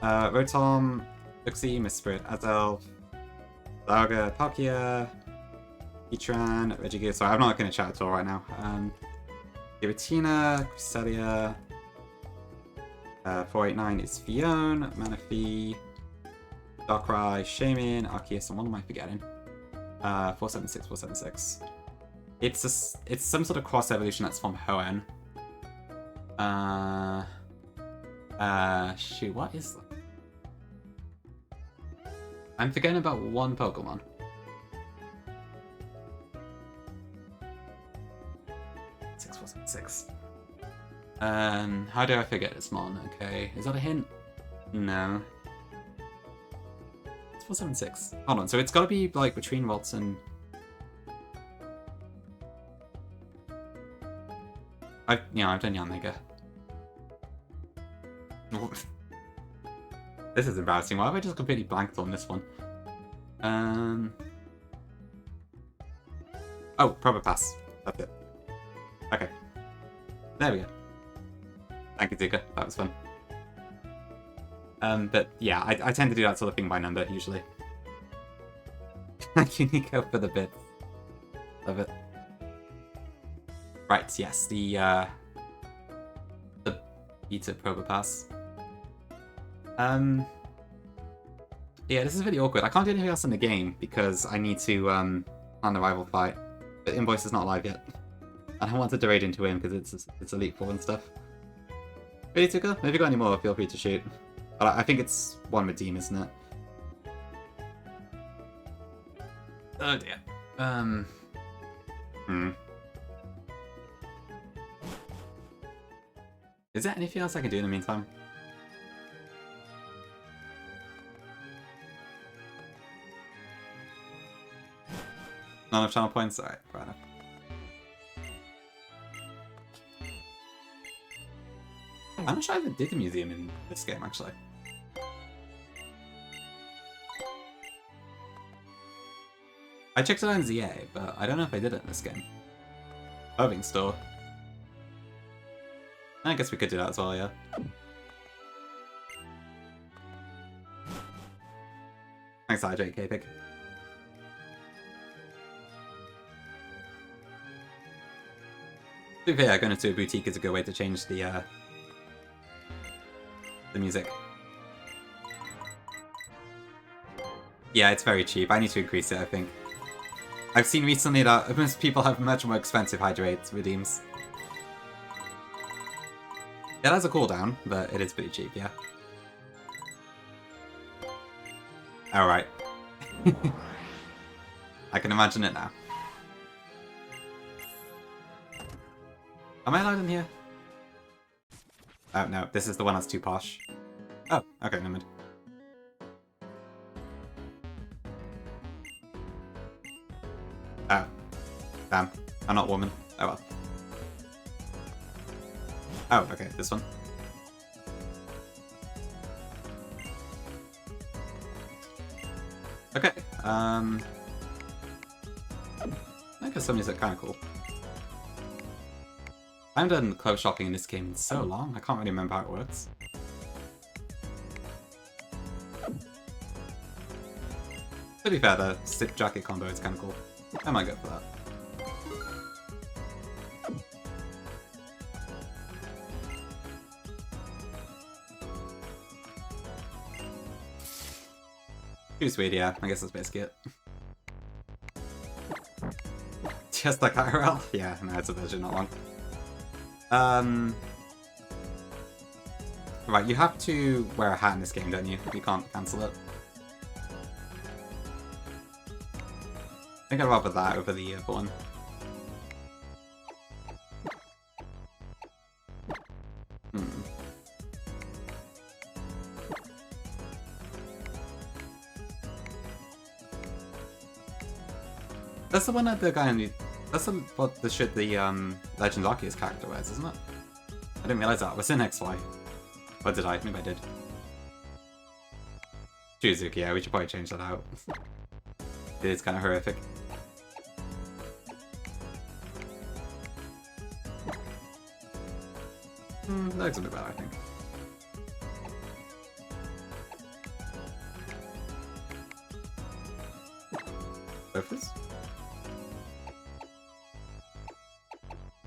Rotom, Luxie, Misspirit, Azelf, Larga, Palkia, Heatran, Regigigas. Sorry, I'm not looking at chat at all right now. Giratina, Cresselia. 489 is Fione, Manaphy, Darkrai, Shaman, Arceus, and what am I forgetting? 476, 476. It's some sort of cross evolution that's from Hoenn. Shoot, what is that? I'm forgetting about one Pokemon. Six, 476. How do I forget this one? Okay, is that a hint? No. It's 476. Hold on, so it's gotta be like between Ralts and... I've done Yanmega. This is embarrassing. Why have I just completely blanked on this one? Oh, proper pass. That's it. Okay. There we go. Thank you, Zuka. That was fun. But yeah, I tend to do that sort of thing by number, usually. Unico for the bits. Love it. Right, yes, the Beta Probopass. Yeah, this is really awkward. I can't do anything else in the game because I need to plan the rival fight. The invoice is not live yet. And I wanted to raid into him because it's Elite Four and stuff. Really, Tuka? If you got any more, feel free to shoot. But I think it's one redeem, isn't it? Oh dear. Hmm. Is there anything else I can do in the meantime? Not enough channel points? Alright, fair enough. I'm not sure I even did the museum in this game, actually. I checked it out in ZA, but I don't know if I did it in this game. Clothing store. I guess we could do that as well, yeah. Thanks, Hydrate, K-Pig. To be fair, going into a boutique is a good way to change the music. Yeah, it's very cheap. I need to increase it, I think. I've seen recently that most people have much more expensive Hydrate redeems. It has a cooldown, but it is pretty cheap, yeah. Alright. I can imagine it now. Am I allowed in here? Oh, no. This is the one that's too posh. Oh, okay, never mind. Oh. Damn. I'm not woman. Oh well. Oh, okay, this one. Okay, I guess some music kinda cool. I haven't done clothes shopping in this game in so long, I can't really remember how it works. To be fair, the zip jacket combo is kinda cool. I might go for that. Too sweet, yeah. I guess that's basically it. Just like IRL? Yeah, no, it's a version, not long. Right, you have to wear a hat in this game, don't you? You can't cancel it. I think I'd rather that over the other one. That's the one that the guy in the... That's what the shit the Legend Arceus character wears, isn't it? I didn't realize that. It was in XY. Or did I? Maybe I did. Juzuki, yeah, we should probably change that out. It is kind of horrific. That looks a bit better, I think. Surface?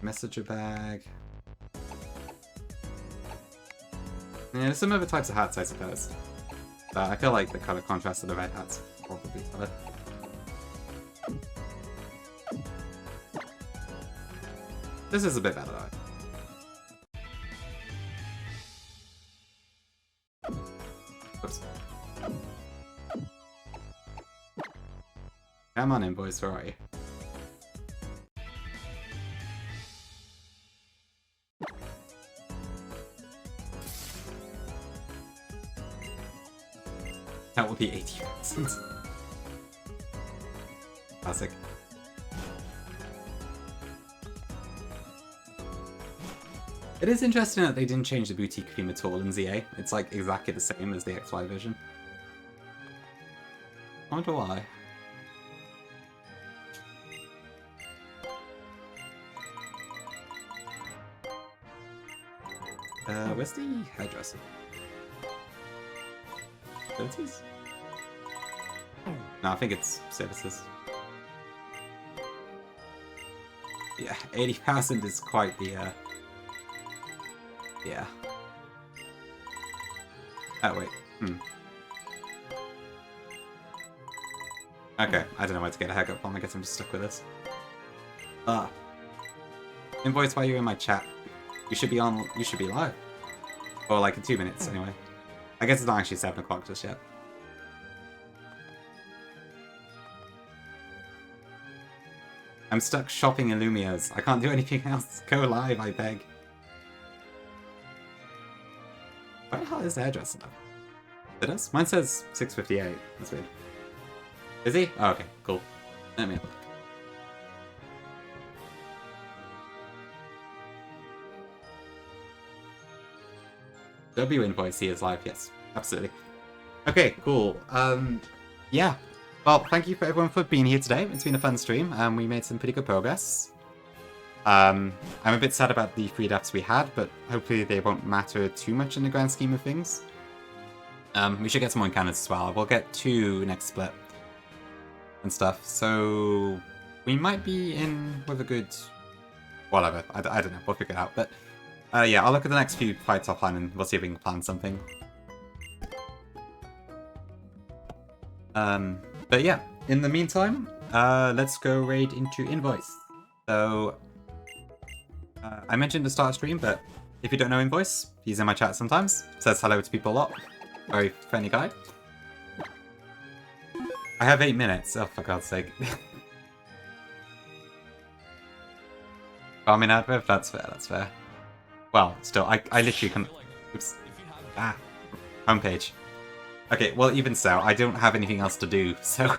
Messenger bag. Yeah, there's some other types of hats, I suppose. But I feel like the color contrast of the red hats probably better. This is a bit better, though. Oops. Come on in, boys, where are you? That will be 80 cents. Classic. It is interesting that they didn't change the boutique theme at all in ZA. It's like exactly the same as the XY version. I wonder why. Where's the hairdresser? 30s? No, I think it's services. Yeah, 80,000 is quite the, yeah. Oh, wait. Okay, I don't know where to get a haircut from. I guess I'm just stuck with this. Invoice while you're in my chat. You should be on, you should be live. Or like in 2 minutes, anyway. I guess it's not actually 7 o'clock just yet. I'm stuck shopping Illumias. I can't do anything else. Go live, I beg. Why the hell is the hairdresser now? It does? Mine says 6:58. That's weird. Is he? Oh, okay, cool. Let me have a look. W invoice, he is live, yes. Absolutely. Okay, cool. Yeah. Well, thank you for everyone for being here today. It's been a fun stream, and we made some pretty good progress. I'm a bit sad about the 3 deaths we had, but hopefully they won't matter too much in the grand scheme of things. We should get some more encounters as well. We'll get 2 next split and stuff, so we might be in with a good... whatever. I don't know. We'll figure it out, but yeah, I'll look at the next few fights I'll plan, and we'll see if we can plan something. But yeah, in the meantime, let's go raid into Invoice. So, I mentioned the start stream, but if you don't know Invoice, he's in my chat sometimes. Says hello to people a lot. Very friendly guy. I have 8 minutes. Oh, for God's sake. Farming adverb? That's fair, that's fair. Well, still, I literally can... Oops. Ah. Homepage. Okay, well, even so, I don't have anything else to do, so...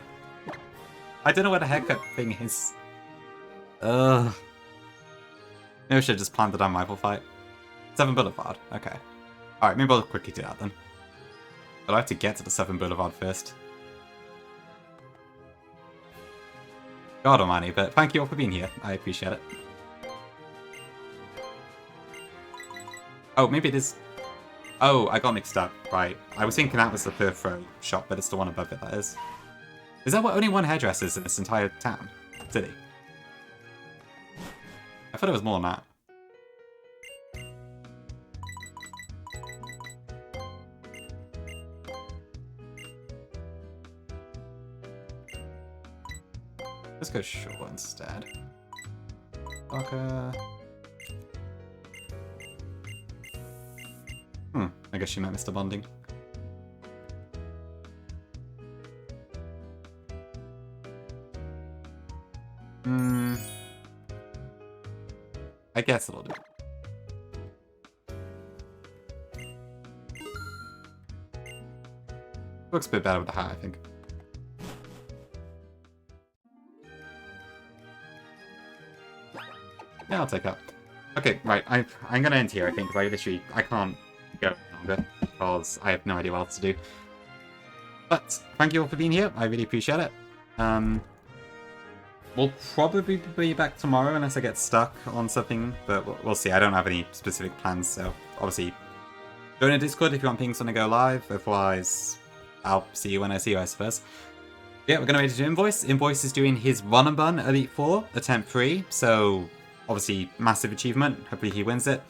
I don't know what a haircut thing is. Ugh. Maybe I should have just planned it on rival fight. 7 Boulevard, okay. Alright, maybe I'll quickly do that then. But I have to get to the 7 Boulevard first. God almighty, but thank you all for being here. I appreciate it. Oh, maybe it is... Oh, I got mixed up. Right. I was thinking that was the third throw shop, but it's the one above it, that is. Is that what only one hairdresser is in this entire town? City? I thought it was more than that. Let's go short instead. Okay. I guess she meant Mr. Bonding. I guess it'll do. Looks a bit better with the hat, I think. Yeah, I'll take that. Okay, right, I'm gonna end here, I think, because I can't go longer, because I have no idea what else to do. But, thank you all for being here, I really appreciate it. We'll probably be back tomorrow unless I get stuck on something, but we'll see. I don't have any specific plans, so obviously join a Discord if you want things to go live, otherwise I'll see you when I see you, I suppose. Yeah, we're going to ready to do Invoice. Invoice is doing his Run and Bun Elite 4, Attempt 3, so obviously massive achievement, hopefully he wins it,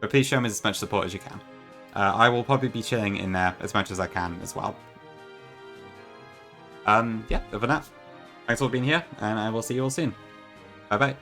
but please show him as much support as you can. I will probably be chilling in there as much as I can as well. Yeah, other than that, thanks for being here, and I will see you all soon. Bye bye.